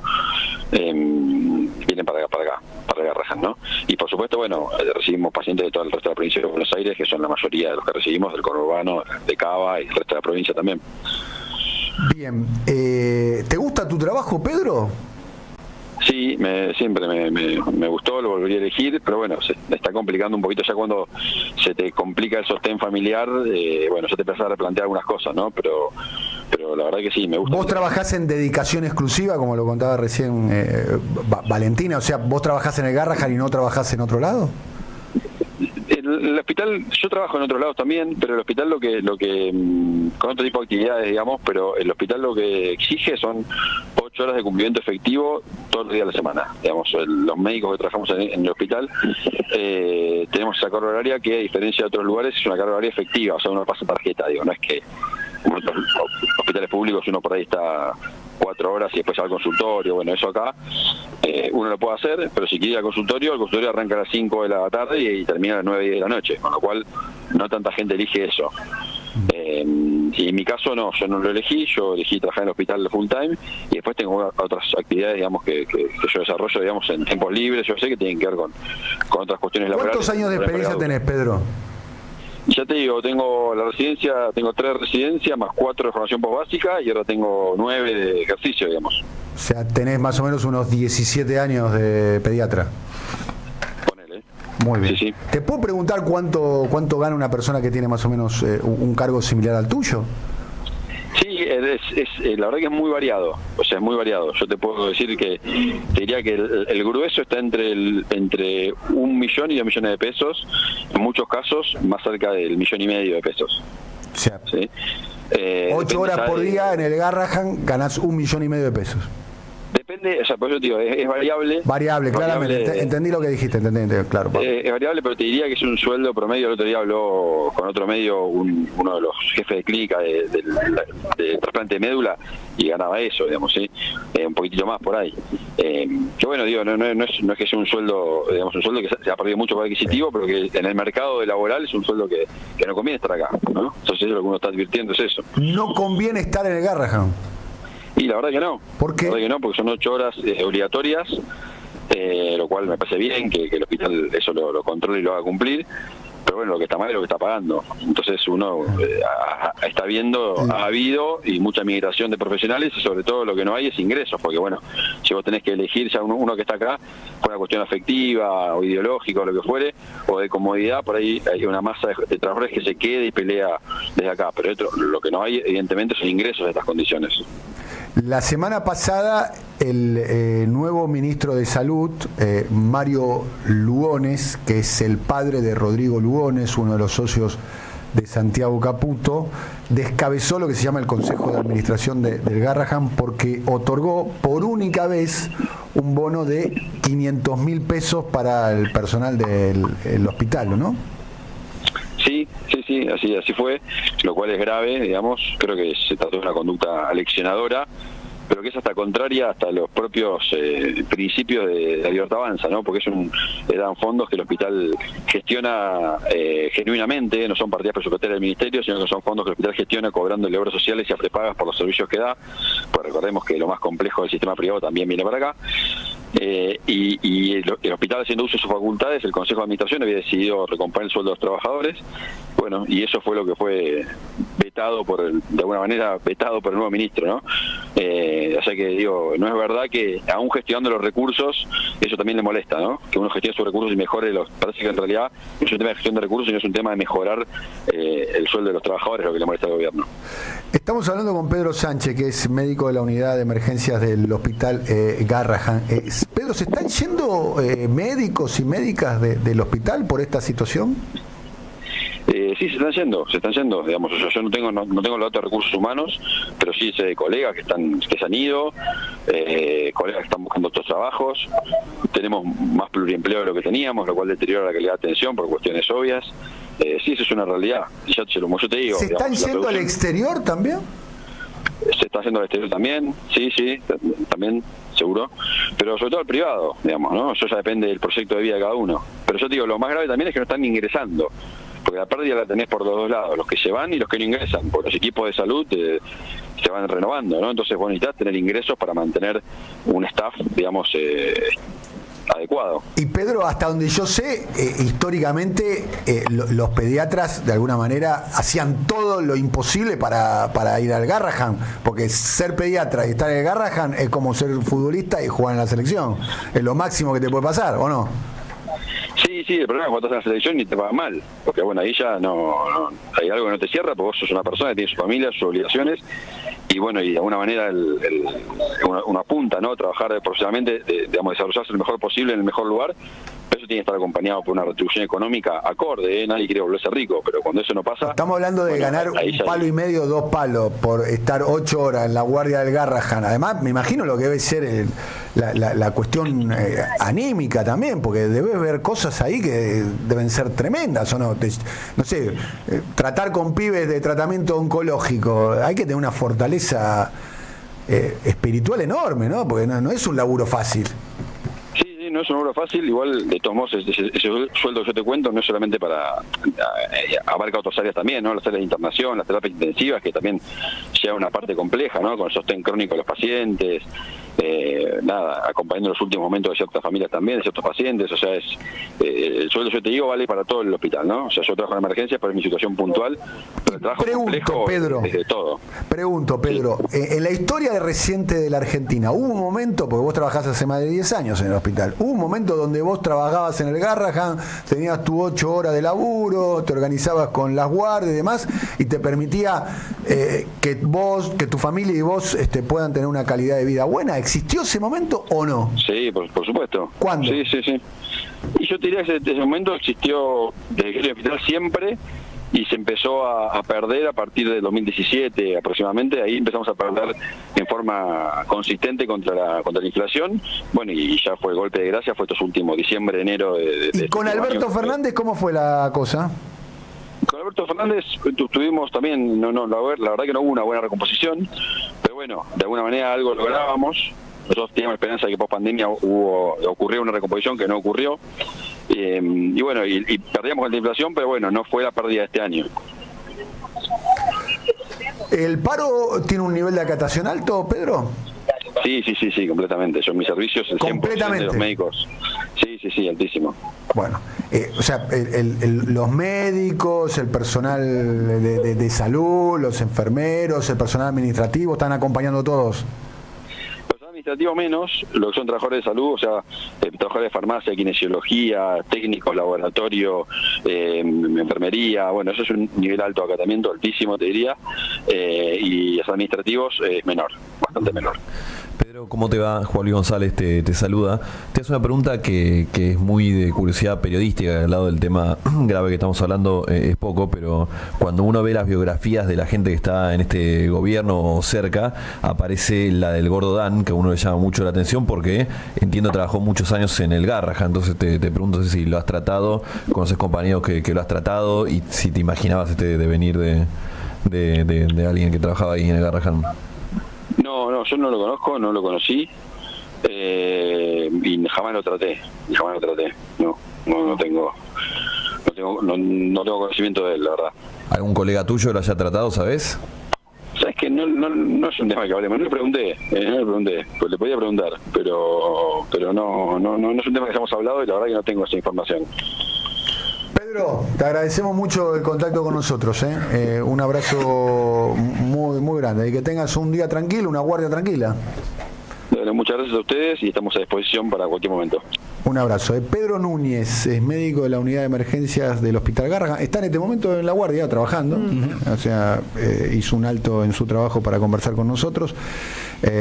vienen para Garrahan, ¿no? Y por supuesto, bueno, recibimos pacientes de todo el resto de la provincia de Buenos Aires, que son la mayoría de los que recibimos, del conurbano, de Cava y el resto de la provincia también. Bien, ¿te gusta tu trabajo, Pedro? Sí, siempre me gustó, lo volvería a elegir, pero bueno, se está complicando un poquito ya cuando se te complica el sostén familiar, bueno, ya te empezás a replantear algunas cosas, ¿no? Pero la verdad que sí, me gusta. ¿Vos trabajás en dedicación exclusiva, como lo contaba recién Valentina? O sea, ¿vos trabajás en el Garrahan y no trabajás en otro lado? El hospital, yo trabajo en otros lados también, pero el hospital lo que con otro tipo de actividades, digamos, pero el hospital lo que exige son 8 horas de cumplimiento efectivo todos los días de la semana. Digamos, los médicos que trabajamos en el hospital tenemos esa carga horaria que, a diferencia de otros lugares, es una carga horaria efectiva, o sea, uno pasa tarjeta, digo, no es que como en otros hospitales públicos uno por ahí está 4 horas y después va al consultorio. Bueno, eso acá uno lo puede hacer, pero si quiere ir al consultorio, el consultorio arranca a las 5 de la tarde y termina a las 9 de la noche, con lo cual no tanta gente elige eso. Y en mi caso no, yo no lo elegí, yo elegí trabajar en el hospital full time y después tengo otras actividades, digamos, que yo desarrollo, digamos, en tiempos libres, yo sé que tienen que ver con otras cuestiones laborales. ¿Cuántos años de experiencia tenés, Pedro? Ya te digo, tengo la residencia, tengo 3 residencias, más 4 de formación posbásica y ahora tengo 9 de ejercicio, digamos. O sea, tenés más o menos unos 17 años de pediatra. Ponele. Muy bien. Sí. ¿Te puedo preguntar cuánto gana una persona que tiene más o menos un cargo similar al tuyo? Sí, la verdad que es muy variado, o sea, es muy variado. Yo te puedo decir que, te diría que el grueso está entre 1 millón y 2 millones de pesos, en muchos casos más cerca del 1,5 millones de pesos. O sea, ¿sí? 8 horas por día en el Garrahan ganás 1,5 millones de pesos. Depende, o sea, por eso te digo, es variable. Variable, claramente. Entendí lo que dijiste, entendí, claro. Es variable, pero te diría que es un sueldo promedio. El otro día habló con otro medio uno de los jefes de clínica de trasplante de médula y ganaba eso, digamos, ¿sí? Un poquitito más por ahí. Que bueno, digo, no es que sea un sueldo, digamos, un sueldo que se ha perdido mucho por adquisitivo, pero que en el mercado laboral es un sueldo que no conviene estar acá, ¿no? Entonces lo que uno está advirtiendo es eso. No conviene estar en el Garrahan. Y la verdad que no. ¿Por qué? La verdad que no, porque son 8 horas obligatorias, lo cual me parece bien que el hospital eso lo controle y lo haga cumplir, pero bueno, lo que está mal es lo que está pagando. Entonces uno está viendo, ha habido y mucha migración de profesionales y sobre todo lo que no hay es ingresos, porque bueno, si vos tenés que elegir ya uno que está acá por una cuestión afectiva o ideológica o lo que fuere, o de comodidad, por ahí hay una masa de trabajadores que se queda y pelea desde acá, pero lo que no hay evidentemente son ingresos de estas condiciones. La semana pasada el nuevo ministro de Salud, Mario Lugones, que es el padre de Rodrigo Lugones, uno de los socios de Santiago Caputo, descabezó lo que se llama el Consejo de Administración del Garrahan porque otorgó por única vez un bono de 500.000 pesos para el personal del hospital, ¿no? Sí, así fue, lo cual es grave, digamos. Creo que se trató de una conducta aleccionadora, pero que es hasta contraria hasta los propios principios de la libertad avanza, ¿no? Porque eran fondos que el hospital gestiona genuinamente, no son partidas presupuestarias del ministerio, sino que son fondos que el hospital gestiona cobrándole obras sociales y a prepagas por los servicios que da, pues recordemos que lo más complejo del sistema privado también viene para acá. Y el hospital, haciendo uso de sus facultades, el Consejo de Administración había decidido recomponer el sueldo de los trabajadores, bueno, y eso fue lo que fue de alguna manera vetado por el nuevo ministro, ¿no? O sea que digo, no es verdad que aún gestionando los recursos, eso también le molesta, ¿no? Que uno gestione sus recursos y mejore los. Parece que en realidad no es un tema de gestión de recursos, sino es un tema de mejorar el sueldo de los trabajadores, lo que le molesta al gobierno. Estamos hablando con Pedro Sánchez, que es médico de la unidad de emergencias del hospital Garrahan. Pedro, ¿se están yendo médicos y médicas del hospital por esta situación? Sí, se están yendo, digamos. Yo no tengo los datos de recursos humanos, pero sí sé de colegas que se han ido, colegas que están buscando otros trabajos. Tenemos más pluriempleo de lo que teníamos, lo cual deteriora la calidad de atención por cuestiones obvias. Sí, eso es una realidad. Como yo te digo, ¿se están yendo al exterior también? Se está haciendo al exterior también, sí, también, seguro, pero sobre todo al privado, digamos, ¿no? Eso ya depende del proyecto de vida de cada uno. Pero yo te digo, lo más grave también es que no están ingresando, porque la pérdida la tenés por los dos lados, los que se van y los que no ingresan, porque los equipos de salud se van renovando, ¿no? Entonces vos necesitas tener ingresos para mantener un staff, digamos, adecuado. Y Pedro, hasta donde yo sé, históricamente los pediatras de alguna manera hacían todo lo imposible para ir al Garrahan, porque ser pediatra y estar en el Garrahan es como ser futbolista y jugar en la selección, es lo máximo que te puede pasar, ¿o no? Sí, el problema es cuando estás en la selección y te va mal, porque bueno, ahí ya no hay algo que no te cierra, porque vos sos una persona que tiene su familia, sus obligaciones, y bueno, y de alguna manera uno apunta, ¿no? Trabajar profesionalmente, digamos, desarrollarse lo mejor posible en el mejor lugar. Eso tiene que estar acompañado por una retribución económica acorde, nadie quiere volverse rico, pero cuando eso no pasa... Estamos hablando de ganar un palo y medio, 2 palos, por estar 8 horas en la guardia del Garrahan. Además, me imagino lo que debe ser la cuestión anímica también, porque debes ver cosas ahí que deben ser tremendas, ¿o no? No sé, tratar con pibes de tratamiento oncológico, hay que tener una fortaleza espiritual enorme, ¿no? Porque no es un laburo fácil. No es un obra fácil, igual de todos modos ese sueldo que yo te cuento no es solamente para abarca otras áreas también, ¿no? Las áreas de internación, las terapias intensivas, que también lleva una parte compleja, ¿no? Con el sostén crónico de los pacientes, acompañando los últimos momentos de ciertas familias también, de ciertos pacientes, o sea, el sueldo, yo te digo, vale para todo el hospital, ¿no? O sea, yo trabajo en emergencias, pero es mi situación puntual, pero el trabajo complejo es de todo. Pregunto, Pedro, en la historia reciente de la Argentina, ¿hubo un momento, porque vos trabajás hace más de 10 años en el hospital, hubo un momento donde vos trabajabas en el Garrahan, tenías tus 8 horas de laburo, te organizabas con las guardias y demás, y te permitía que tu familia y vos puedan tener una calidad de vida buena? ¿Existió ese momento o no? Sí, por supuesto. ¿Cuándo? Sí. Y yo te diría que ese momento existió desde que el hospital siempre, y se empezó a perder a partir del 2017 aproximadamente. Ahí empezamos a perder en forma consistente contra la inflación. Bueno, y ya fue el golpe de gracia, fue estos últimos diciembre, enero ¿Y con Alberto Fernández cómo fue la cosa? Con Alberto Fernández tuvimos también, la verdad que no hubo una buena recomposición, pero bueno, de alguna manera algo lográbamos. Nosotros teníamos esperanza de que post pandemia ocurrió una recomposición que no ocurrió. Y bueno, y perdíamos con la inflación, pero bueno, no fue la pérdida de este año. ¿El paro tiene un nivel de acatación alto, Pedro? Sí, completamente. Yo en mis servicios, el 100% de los médicos. Sí, altísimo. Bueno, o sea, los médicos, el personal de salud, los enfermeros, el personal administrativo, ¿están acompañando todos? Administrativo menos, lo que son trabajadores de salud, o sea, trabajadores de farmacia, kinesiología, técnicos, laboratorio, enfermería, bueno, eso es un nivel alto de acatamiento, altísimo te diría, y los administrativos menor, bastante menor. Pedro, ¿cómo te va? Juan Luis González te saluda. Te hace una pregunta que es muy de curiosidad periodística, al lado del tema grave que estamos hablando es poco, pero cuando uno ve las biografías de la gente que está en este gobierno o cerca, aparece la del Gordo Dan, que a uno le llama mucho la atención porque, entiendo, trabajó muchos años en el Garrahan. Entonces te pregunto si lo has tratado, conoces compañeros que lo has tratado y si te imaginabas este devenir de alguien que trabajaba ahí en el Garrahan. No, yo no lo conozco, no lo conocí, y jamás lo traté. No tengo conocimiento de él, la verdad. ¿¿Algún colega tuyo lo haya tratado, sabes? Sabes que no es un tema que hablemos, no le pregunté, pues le podía preguntar, pero no es un tema que hayamos hablado y la verdad que no tengo esa información. Pedro, te agradecemos mucho el contacto con nosotros. Un abrazo muy, muy grande y que tengas un día tranquilo, una guardia tranquila. Bueno, muchas gracias a ustedes y estamos a disposición para cualquier momento. Un abrazo. Pedro Núñez es médico de la unidad de emergencias del Hospital Garrahan. Está en este momento en la guardia trabajando. O sea, hizo un alto en su trabajo para conversar con nosotros.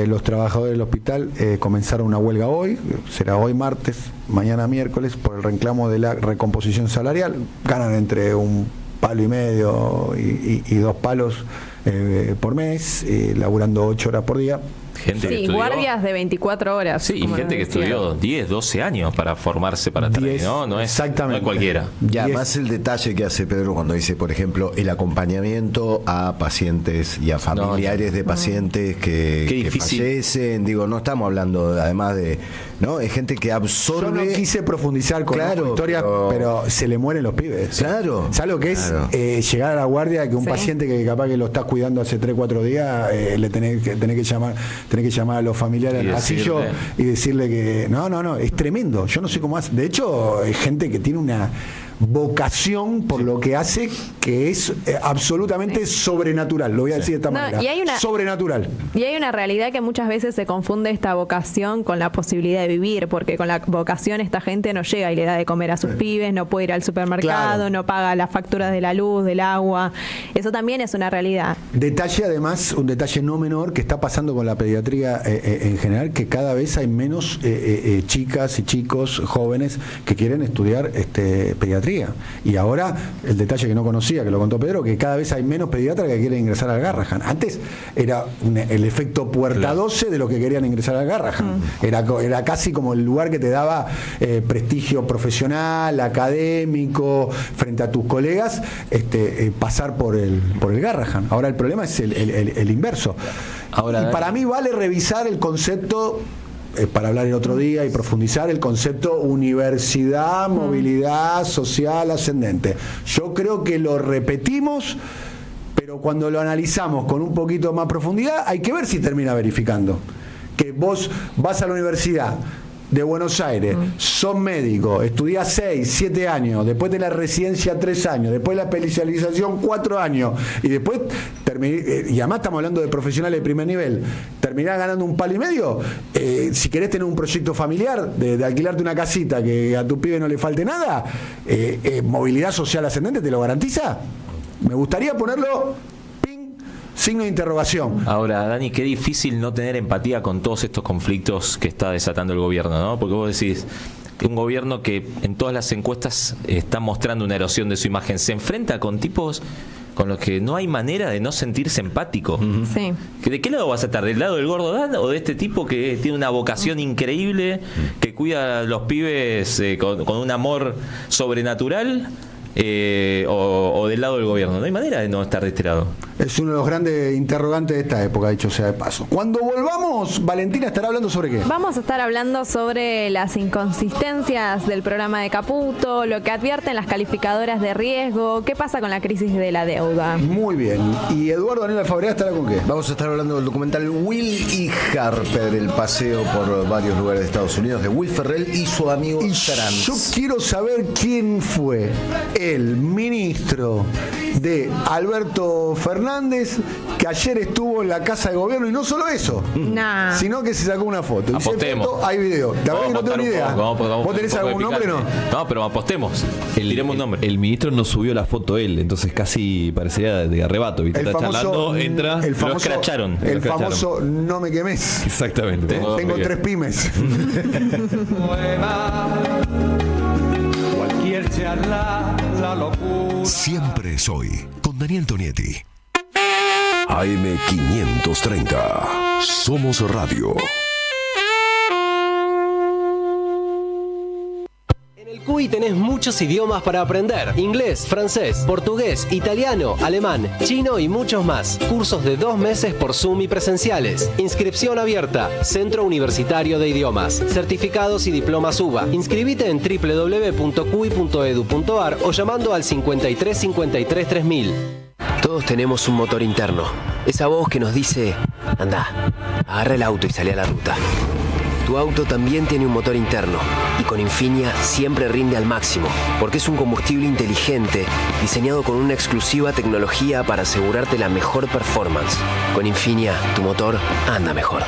Los trabajadores del hospital comenzaron una huelga hoy. Será hoy martes, mañana miércoles, por el reclamo de la recomposición salarial. Ganan entre un palo y medio y 2 palos por mes, laburando 8 horas por día. Gente que estudió, guardias de 24 horas. Sí, y gente que estudió 10, 12 años para formarse para estar ahí, ¿no? No es cualquiera. Y además el detalle que hace Pedro cuando dice, por ejemplo, el acompañamiento a pacientes y a familiares de pacientes que fallecen. Digo, no estamos hablando además de... ¿no? Es gente que absorbe... Yo no quise profundizar con historias, pero se le mueren los pibes. Claro. ¿Sabes lo que es llegar a la guardia que un paciente que capaz que lo estás cuidando hace 3, 4 días, le tenés que llamar a los familiares al pasillo y decirle que no, es tremendo. Yo no sé cómo hace. De hecho, hay gente que tiene una vocación por lo que hace que es absolutamente sobrenatural, lo voy a decir de esta manera, sobrenatural. Y hay una realidad que muchas veces se confunde esta vocación con la posibilidad de vivir, porque con la vocación esta gente no llega y le da de comer a sus pibes, no puede ir al supermercado, no paga las facturas de la luz, del agua. Eso también es una realidad. Detalle además, un detalle no menor que está pasando con la pediatría en general, que cada vez hay menos chicas y chicos jóvenes que quieren estudiar pediatría. Y ahora, el detalle que no conocía, que lo contó Pedro, que cada vez hay menos pediatras que quieren ingresar al Garrahan. Antes era el efecto puerta 12 de lo que querían ingresar al Garrahan. Era casi como el lugar que te daba prestigio profesional, académico, frente a tus colegas, pasar por el Garrahan. Ahora el problema es el inverso. Y para mí vale revisar el concepto, para hablar el otro día y profundizar el concepto universidad, movilidad social ascendente. Yo creo que lo repetimos, pero cuando lo analizamos con un poquito más profundidad, hay que ver si termina verificando. Que vos vas a la universidad de Buenos Aires, sos médico, estudiás 6, 7 años, después de la residencia 3 años, después la especialización 4 años, y después y además estamos hablando de profesionales de primer nivel, terminás ganando un palo y medio. Si querés tener un proyecto familiar de alquilarte una casita que a tu pibe no le falte nada, movilidad social ascendente te lo garantiza. Me gustaría ponerlo signo de interrogación. Ahora, Dani, qué difícil no tener empatía con todos estos conflictos que está desatando el gobierno, ¿no? Porque vos decís, un gobierno que en todas las encuestas está mostrando una erosión de su imagen, se enfrenta con tipos con los que no hay manera de no sentirse empático. Sí. ¿De qué lado vas a estar? ¿Del lado del gordo Dan o de este tipo que tiene una vocación increíble, que cuida a los pibes con un amor sobrenatural? O del lado del gobierno. No hay manera de no estar de este lado. Es uno de los grandes interrogantes de esta época, dicho sea de paso. Cuando volvamos, Valentina estará hablando sobre qué. Vamos a estar hablando sobre las inconsistencias del programa de Caputo, lo que advierten las calificadoras de riesgo, qué pasa con la crisis de la deuda. Muy bien. ¿Y Eduardo Daniel Alfabrega estará con qué? Vamos a estar hablando del documental Will y Harper, el paseo por varios lugares de Estados Unidos de Will Ferrell y su amigo Trans. Yo quiero saber quién fue el ministro de Alberto Fernández que ayer estuvo en la Casa de Gobierno, y no solo eso, sino que se sacó una foto. Apostemos. Foto, hay video. La verdad que no tengo ni idea. ¿Vos tenés algún nombre o no? No, pero apostemos. Diremos un nombre. El ministro no subió la foto él, entonces casi parecería de arrebato. ¿Viste? Está charlando, entra. El famoso, lo escracharon. El famoso no me quemes. Exactamente. Tengo 3 pymes. Cualquier charla, la locura. Siempre soy con Daniel Tonietti. AM530. Somos Radio. CUI tenés muchos idiomas para aprender: inglés, francés, portugués, italiano, alemán, chino y muchos más. Cursos de 2 meses por Zoom y presenciales. Inscripción abierta. Centro Universitario de Idiomas. Certificados y diplomas UBA. Inscribite en www.cui.edu.ar o llamando al 53 53 3000. Todos tenemos un motor interno. Esa voz que nos dice: anda, agarra el auto y salí a la ruta. Tu auto también tiene un motor interno, y Y con Infinia siempre rinde al máximo, porque es un combustible inteligente diseñado con una exclusiva tecnología para asegurarte la mejor performance. Con Infinia, tu motor anda mejor.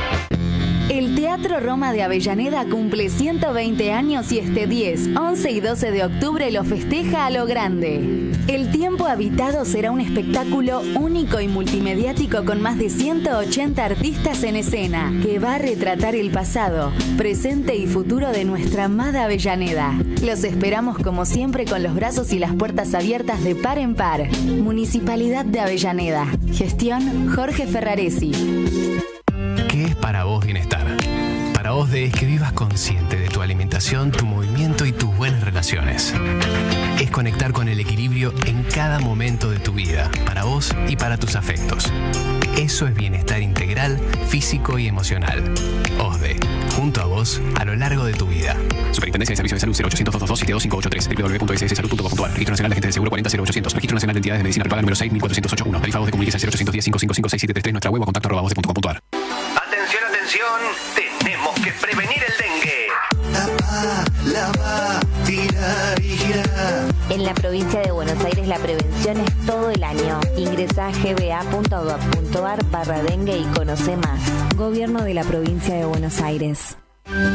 El Teatro Roma de Avellaneda cumple 120 años y este 10, 11 y 12 de octubre lo festeja a lo grande. El Tiempo Habitado será un espectáculo único y multimediático con más de 180 artistas en escena, que va a retratar el pasado, presente y futuro de nuestra amada Avellaneda. Los esperamos como siempre con los brazos y las puertas abiertas de par en par. Municipalidad de Avellaneda. Gestión Jorge Ferraresi. ¿Qué es para vos bienestar? Para vos es que vivas consciente de tu alimentación, tu movimiento y tus buenas relaciones. Es conectar con el equilibrio en cada momento de tu vida, para vos y para tus afectos. Eso es bienestar integral, físico y emocional. OSDE, junto a vos a lo largo de tu vida. Superintendencia de Servicios de Salud 0800-222-72583 www.sssalud.com.ar. Registro Nacional de Agentes de Seguro 40800. Registro Nacional de Entidades de Medicina Prepaga número 6481. Tarifa voz de comunicación 0810-555-6733. Nuestra web o contacto @voz.com.ar. Atención, atención, tenemos que prevenir el dengue. Lava, tirar y girar. En la provincia de Buenos Aires la prevención es todo el año. Ingresa a gba.gov.ar/dengue y conoce más. Gobierno de la provincia de Buenos Aires.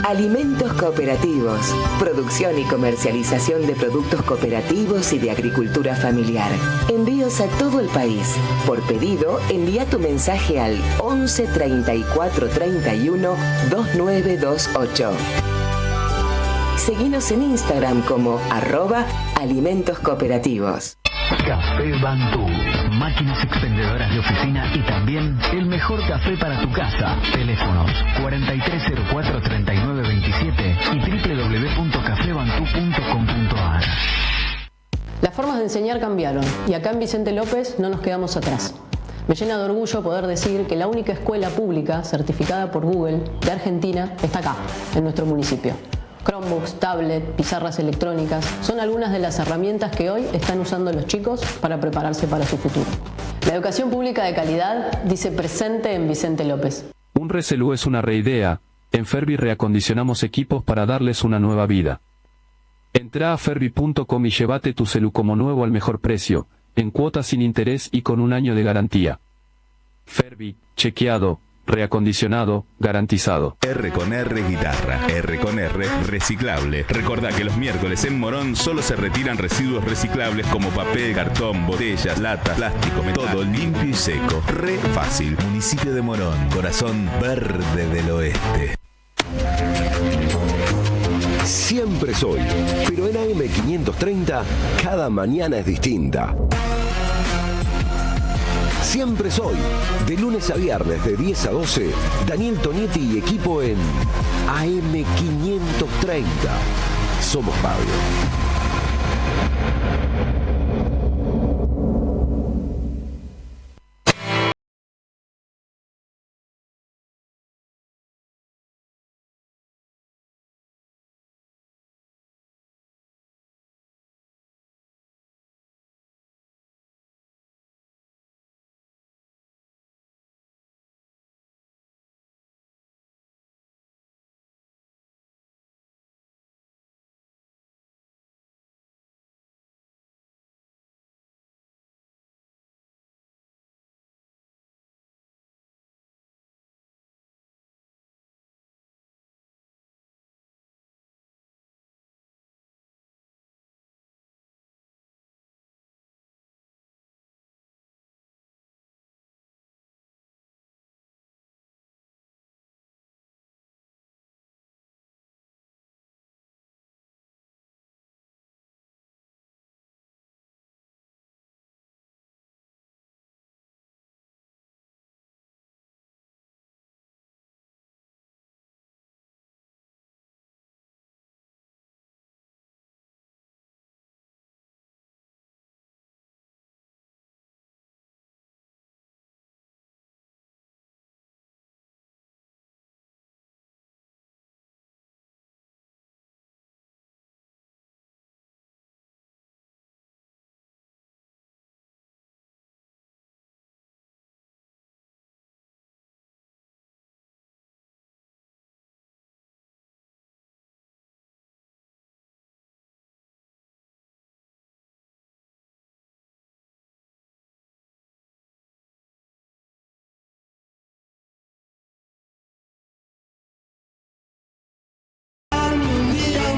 Alimentos cooperativos. Producción y comercialización de productos cooperativos y de agricultura familiar. Envíos a todo el país. Por pedido, envía tu mensaje al 11 34 31 2928. Seguinos en Instagram como @alimentoscooperativos. Café Bantú, máquinas expendedoras de oficina y también el mejor café para tu casa. Teléfonos 4304-3927 y www.cafebantú.com.ar. Las formas de enseñar cambiaron y acá en Vicente López no nos quedamos atrás. Me llena de orgullo poder decir que la única escuela pública certificada por Google de Argentina está acá, en nuestro municipio. Chromebooks, tablet, pizarras electrónicas son algunas de las herramientas que hoy están usando los chicos para prepararse para su futuro. La educación pública de calidad dice presente en Vicente López. Un recelú es una reidea. En Fervi reacondicionamos equipos para darles una nueva vida. Entrá a fervi.com y llévate tu celu como nuevo al mejor precio, en cuotas sin interés y con un año de garantía. Fervi, chequeado, reacondicionado, garantizado. R con R guitarra, R con R reciclable. Recordá que los miércoles en Morón solo se retiran residuos reciclables como papel, cartón, botellas, lata, plástico, todo limpio y seco. Re fácil. Municipio de Morón, corazón verde del oeste. Siempre soy, pero en AM530 cada mañana es distinta. Siempre soy, de lunes a viernes de 10 a 12, Daniel Tonietti y equipo en AM530. Somos Pablo.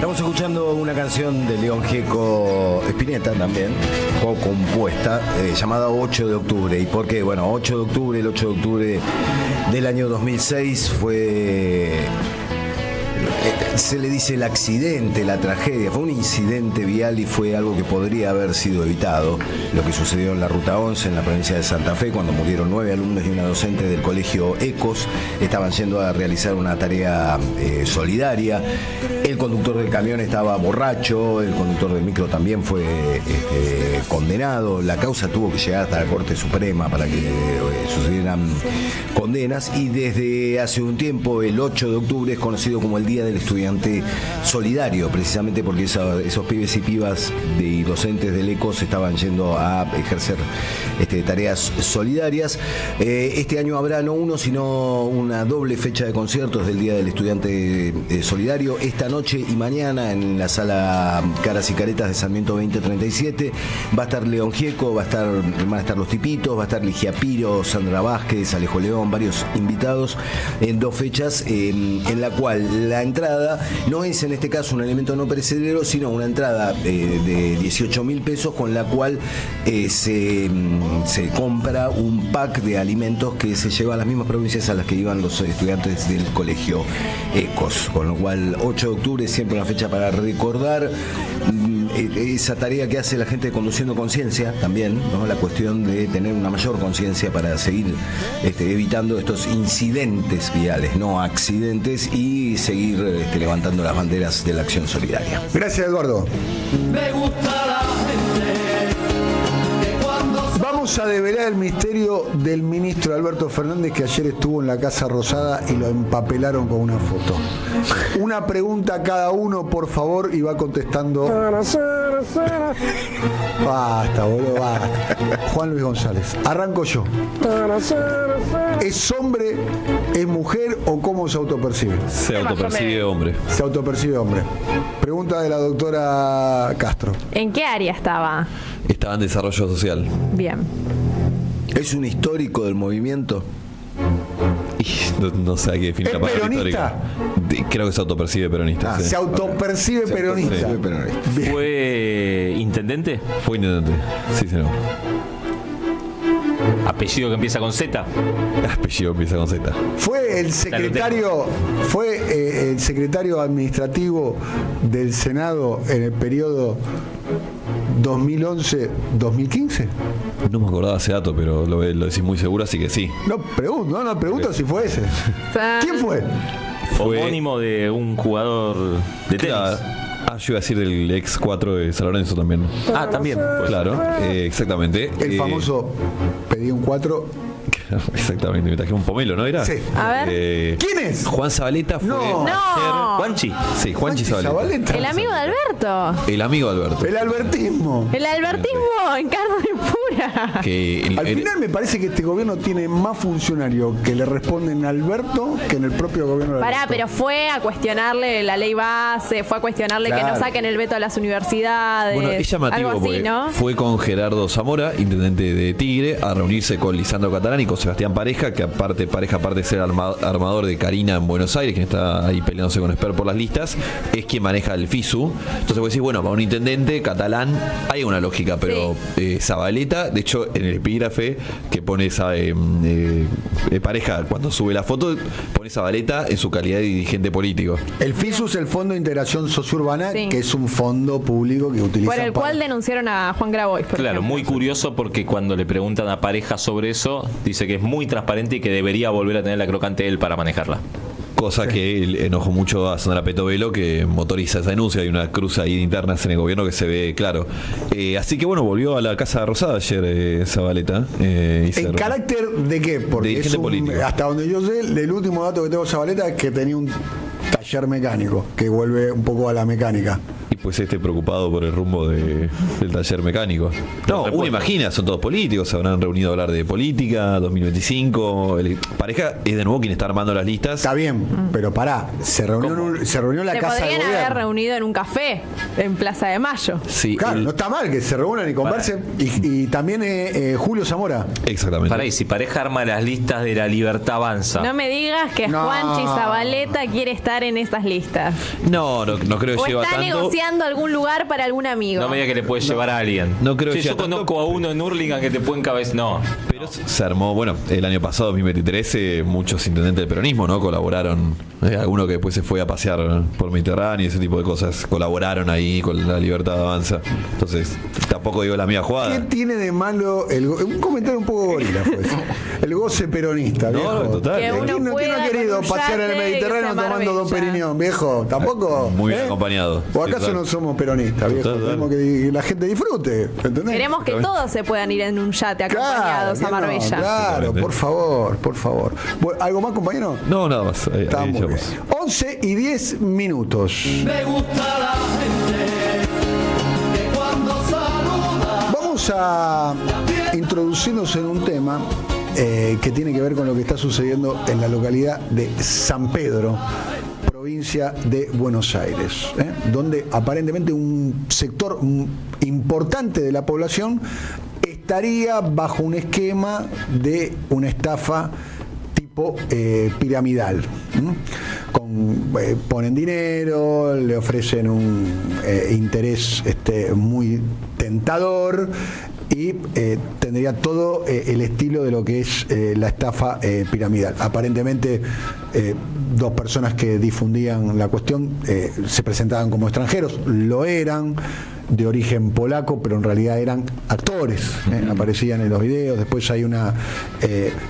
Estamos escuchando una canción de León Gieco Spinetta también, co-compuesta, llamada 8 de octubre. ¿Y por qué? Bueno, 8 de octubre, el 8 de octubre del año 2006 fue... se le dice el accidente, la tragedia, fue un incidente vial y fue algo que podría haber sido evitado, lo que sucedió en la Ruta 11 en la provincia de Santa Fe cuando murieron 9 alumnos y una docente del colegio Ecos. Estaban yendo a realizar una tarea solidaria. El conductor del camión estaba borracho, el conductor del micro también fue condenado. La causa tuvo que llegar hasta la Corte Suprema para que sucedieran condenas, y desde hace un tiempo el 8 de octubre es conocido como el Día del Estudiante Solidario, precisamente porque esos pibes y pibas y docentes del ECOS estaban yendo a ejercer tareas solidarias. Este año habrá no uno, sino una doble fecha de conciertos del Día del Estudiante Solidario, esta noche y mañana en la sala Caras y Caretas de Sarmiento 2037. Va a estar León Gieco, van a estar Los Tipitos, va a estar Ligia Piro, Sandra Vázquez, Alejo León, varios invitados en 2 fechas, en la cual la entrada no es en este caso un elemento no perecedero, sino una entrada de 18.000 pesos, con la cual se compra un pack de alimentos que se lleva a las mismas provincias a las que iban los estudiantes del colegio Ecos, con lo cual 8 de octubre es siempre una fecha para recordar esa tarea que hace la gente de Conduciendo Conciencia también, ¿no? La cuestión de tener una mayor conciencia para seguir evitando estos incidentes viales, no accidentes, y seguir levantando las banderas de la acción solidaria. Gracias, Eduardo. Me gusta la gente que cuando... Vamos a develar el misterio del ministro Alberto Fernández, que ayer estuvo en la Casa Rosada y lo empapelaron con una foto. Una pregunta a cada uno, por favor, y va contestando. Basta, boludo, basta. Juan Luis González. Arranco yo. ¿Es hombre, es mujer o cómo se autopercibe? Se autopercibe hombre. Se autopercibe hombre. Pregunta de la doctora Castro. ¿En qué área estaba? Estaba en desarrollo social. Bien. ¿Es un histórico del movimiento? No sé a qué definir ¿Es la palabra peronista? histórica. Creo que se autopercibe peronista. Se autopercibe peronista. ¿Fue intendente? Fue intendente, sí, señor. ¿Apellido que empieza con Z? Apellido que empieza con Z. Fue el secretario administrativo del Senado en el periodo 2011-2015. No me acordaba ese dato, pero lo decís muy seguro, así que sí. No pregunto si fue ese. ¿Quién fue? Homónimo de un jugador de tenis. Yo iba a decir del ex 4 de San Lorenzo también. También. Pues. Claro, exactamente. El famoso pedí un 4. Exactamente, me traje un pomelo, ¿no era? Sí. A ver. ¿Quién es? Juan Zabaleta fue No. Juanchi. Sí, Juanchi Zabaleta. El amigo de Alberto. El amigo de Alberto. El albertismo. El albertismo en carne pura. Al final me parece que este gobierno tiene más funcionarios que le responden a Alberto que en el propio gobierno de Alberto. Pará, pero fue a cuestionarle la ley base, fue a cuestionarle que no saquen el veto a las universidades. Bueno, es llamativo algo así, porque ¿no? fue con Gerardo Zamora, intendente de Tigre, a reunirse con Lisandro Catalán y con Sebastián Pareja, que aparte de ser armador de Karina en Buenos Aires, quien está ahí peleándose con Esper por las listas, es quien maneja el FISU. Entonces vos decís, bueno, para un intendente catalán hay una lógica, pero Zabaleta, de hecho, en el epígrafe que pone esa Pareja, cuando sube la foto, pone Zabaleta en su calidad de dirigente político. El FISU es el Fondo de Integración Sociourbana, que es un fondo público que utiliza por el cual denunciaron a Juan Grabois. Claro, muy curioso, porque cuando le preguntan a Pareja sobre eso, dice que es muy transparente y que debería volver a tener la crocante él para manejarla. Cosa que enojó mucho a Sandra Petovelo, que motoriza esa denuncia. Hay una cruz ahí de internas en el gobierno que se ve claro. Así que bueno, volvió a la Casa Rosada ayer Zabaleta. ¿En carácter de qué? Porque de dirigente político. Hasta donde yo sé, el último dato que tengo de Zabaleta es que tenía un taller mecánico, que vuelve un poco a la mecánica. después esté preocupado por el rumbo del taller mecánico. No, uno imagina, son todos políticos, se habrán reunido a hablar de política, 2025. Pareja es de nuevo quien está armando las listas. Está bien, pero pará, se reunió en la casa de podrían gobierno. haber reunido en un café en Plaza de Mayo. Sí, claro, no está mal que se reúnan y conversen. Y también Julio Zamora. Exactamente. Para ahí, si Pareja arma las listas de La Libertad Avanza. No me digas que Juanchi Zabaleta quiere estar en esas listas. No creo que O lleva está tanto. negociando algún lugar para algún amigo. No me diga que le puede llevar a alguien. No creo que yo lleva tanto. conozco a uno en Hurlingham que te puede encabezar. No. Pero se armó, bueno, el año pasado, 2023, muchos intendentes del peronismo, ¿no? Colaboraron. Alguno que después se fue a pasear por Mediterráneo y ese tipo de cosas. Colaboraron ahí con La Libertad Avanza. Entonces, tampoco digo la mía jugada. ¿Qué tiene de malo un comentario un poco gorila, pues? El goce peronista, viejo. No, total. Que uno ¿Quién no pueda ha querido con un pasear en el yate Mediterráneo irse a tomando Don Marbella. Periñón, viejo? Tampoco. Muy bien acompañado. ¿O acaso Sí, claro. no somos peronistas, viejo? Total. Queremos que la gente disfrute, ¿entendés? Queremos que todos se puedan ir en un yate acompañados Claro, a Marbella. claro, por favor, por favor. Bueno, ¿algo más, compañero? No, nada más. Ahí Está muy bien. llegamos. 11 y 10 minutos. Me gusta la gente que cuando saluda. Vamos a introducirnos en un tema que tiene que ver con lo que está sucediendo en la localidad de San Pedro, provincia de Buenos Aires, donde aparentemente un sector importante de la población estaría bajo un esquema de una estafa tipo piramidal. Ponen dinero, le ofrecen un interés muy tentador y tendría todo el estilo de lo que es la estafa piramidal. Aparentemente, dos personas que difundían la cuestión se presentaban como extranjeros, lo eran, de origen polaco, pero en realidad eran actores, aparecían en los videos. Después hay una,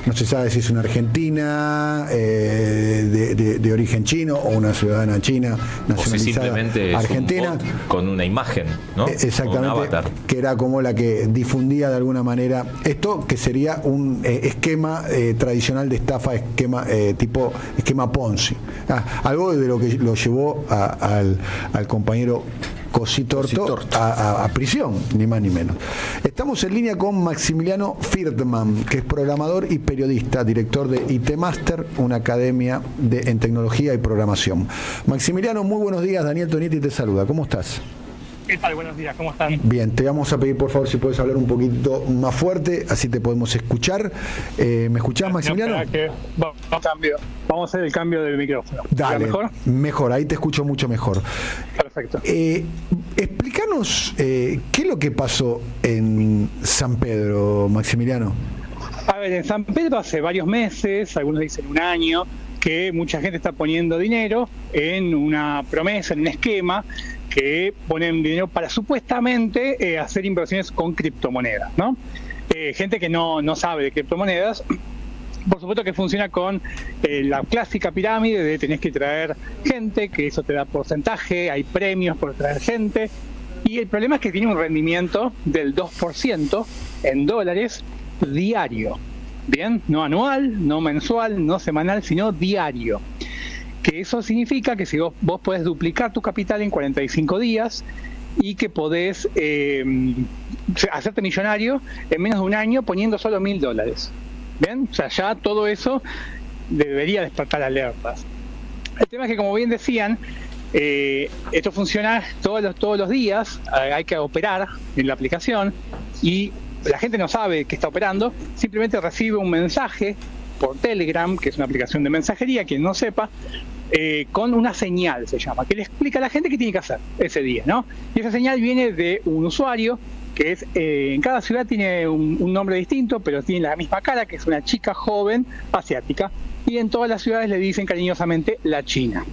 no se sabe si es una argentina de origen chino o una ciudadana china O si nacionalizada simplemente argentina. es un bot con una imagen, ¿no? Exactamente, Un avatar. que era como la que difundía de alguna manera esto, que sería un esquema tradicional de estafa, tipo esquema Ponzi. Algo de lo que lo llevó al compañero Cositorto a prisión, ni más ni menos. Estamos en línea con Maximiliano Firdman, que es programador y periodista, director de IT Master, una academia en tecnología y programación. Maximiliano, muy buenos días. Daniel Tonietti te saluda. ¿Cómo estás? ¿Qué tal? Buenos días, ¿cómo están? Bien, te vamos a pedir por favor si puedes hablar un poquito más fuerte, así te podemos escuchar. ¿Me escuchás, Maximiliano? Vamos a hacer el cambio del micrófono. Dale, ¿Mejor? mejor, ahí te escucho mucho mejor. Perfecto. Explícanos qué es lo que pasó en San Pedro, Maximiliano. A ver, en San Pedro hace varios meses, algunos dicen un año, que mucha gente está poniendo dinero en una promesa, en un esquema, que ponen dinero para supuestamente hacer inversiones con criptomonedas, ¿no? Gente que no sabe de criptomonedas. Por supuesto que funciona con la clásica pirámide de tenés que traer gente, que eso te da porcentaje, hay premios por traer gente, y el problema es que tiene un rendimiento del 2% en dólares diario, ¿bien? No anual, no mensual, no semanal, sino diario. Que eso significa que si vos podés duplicar tu capital en 45 días y que podés hacerte millonario en menos de un año poniendo solo $1.000. ¿Bien? O sea, ya todo eso debería despertar alertas. El tema es que, como bien decían, esto funciona todos los días, hay que operar en la aplicación y la gente no sabe que está operando, simplemente recibe un mensaje por Telegram, que es una aplicación de mensajería, quien no sepa, con una señal, se llama, que le explica a la gente qué tiene que hacer ese día, ¿no? Y esa señal viene de un usuario que es, en cada ciudad tiene un nombre distinto, pero tiene la misma cara, que es una chica joven asiática, y en todas las ciudades le dicen cariñosamente la China.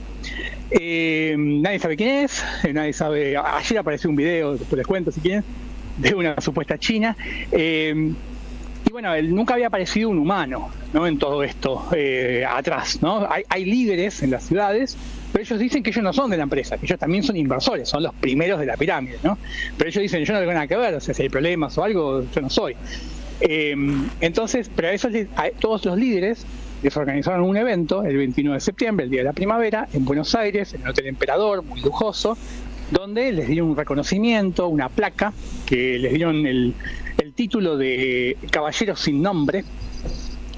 Nadie sabe quién es, nadie sabe. Ayer apareció un video, después les cuento si quieren, de una supuesta china. Y bueno, nunca había aparecido un humano, ¿no? En todo esto atrás, ¿no? Hay líderes en las ciudades, pero ellos dicen que ellos no son de la empresa, que ellos también son inversores, son los primeros de la pirámide, ¿no? Pero ellos dicen, yo no tengo nada que ver, o sea, si hay problemas o algo, yo no soy. Entonces, pero a todos los líderes les organizaron un evento el 29 de septiembre, el día de la primavera, en Buenos Aires, en el Hotel Emperador, muy lujoso, donde les dieron un reconocimiento, una placa, que les dieron el título de Caballeros sin Nombre.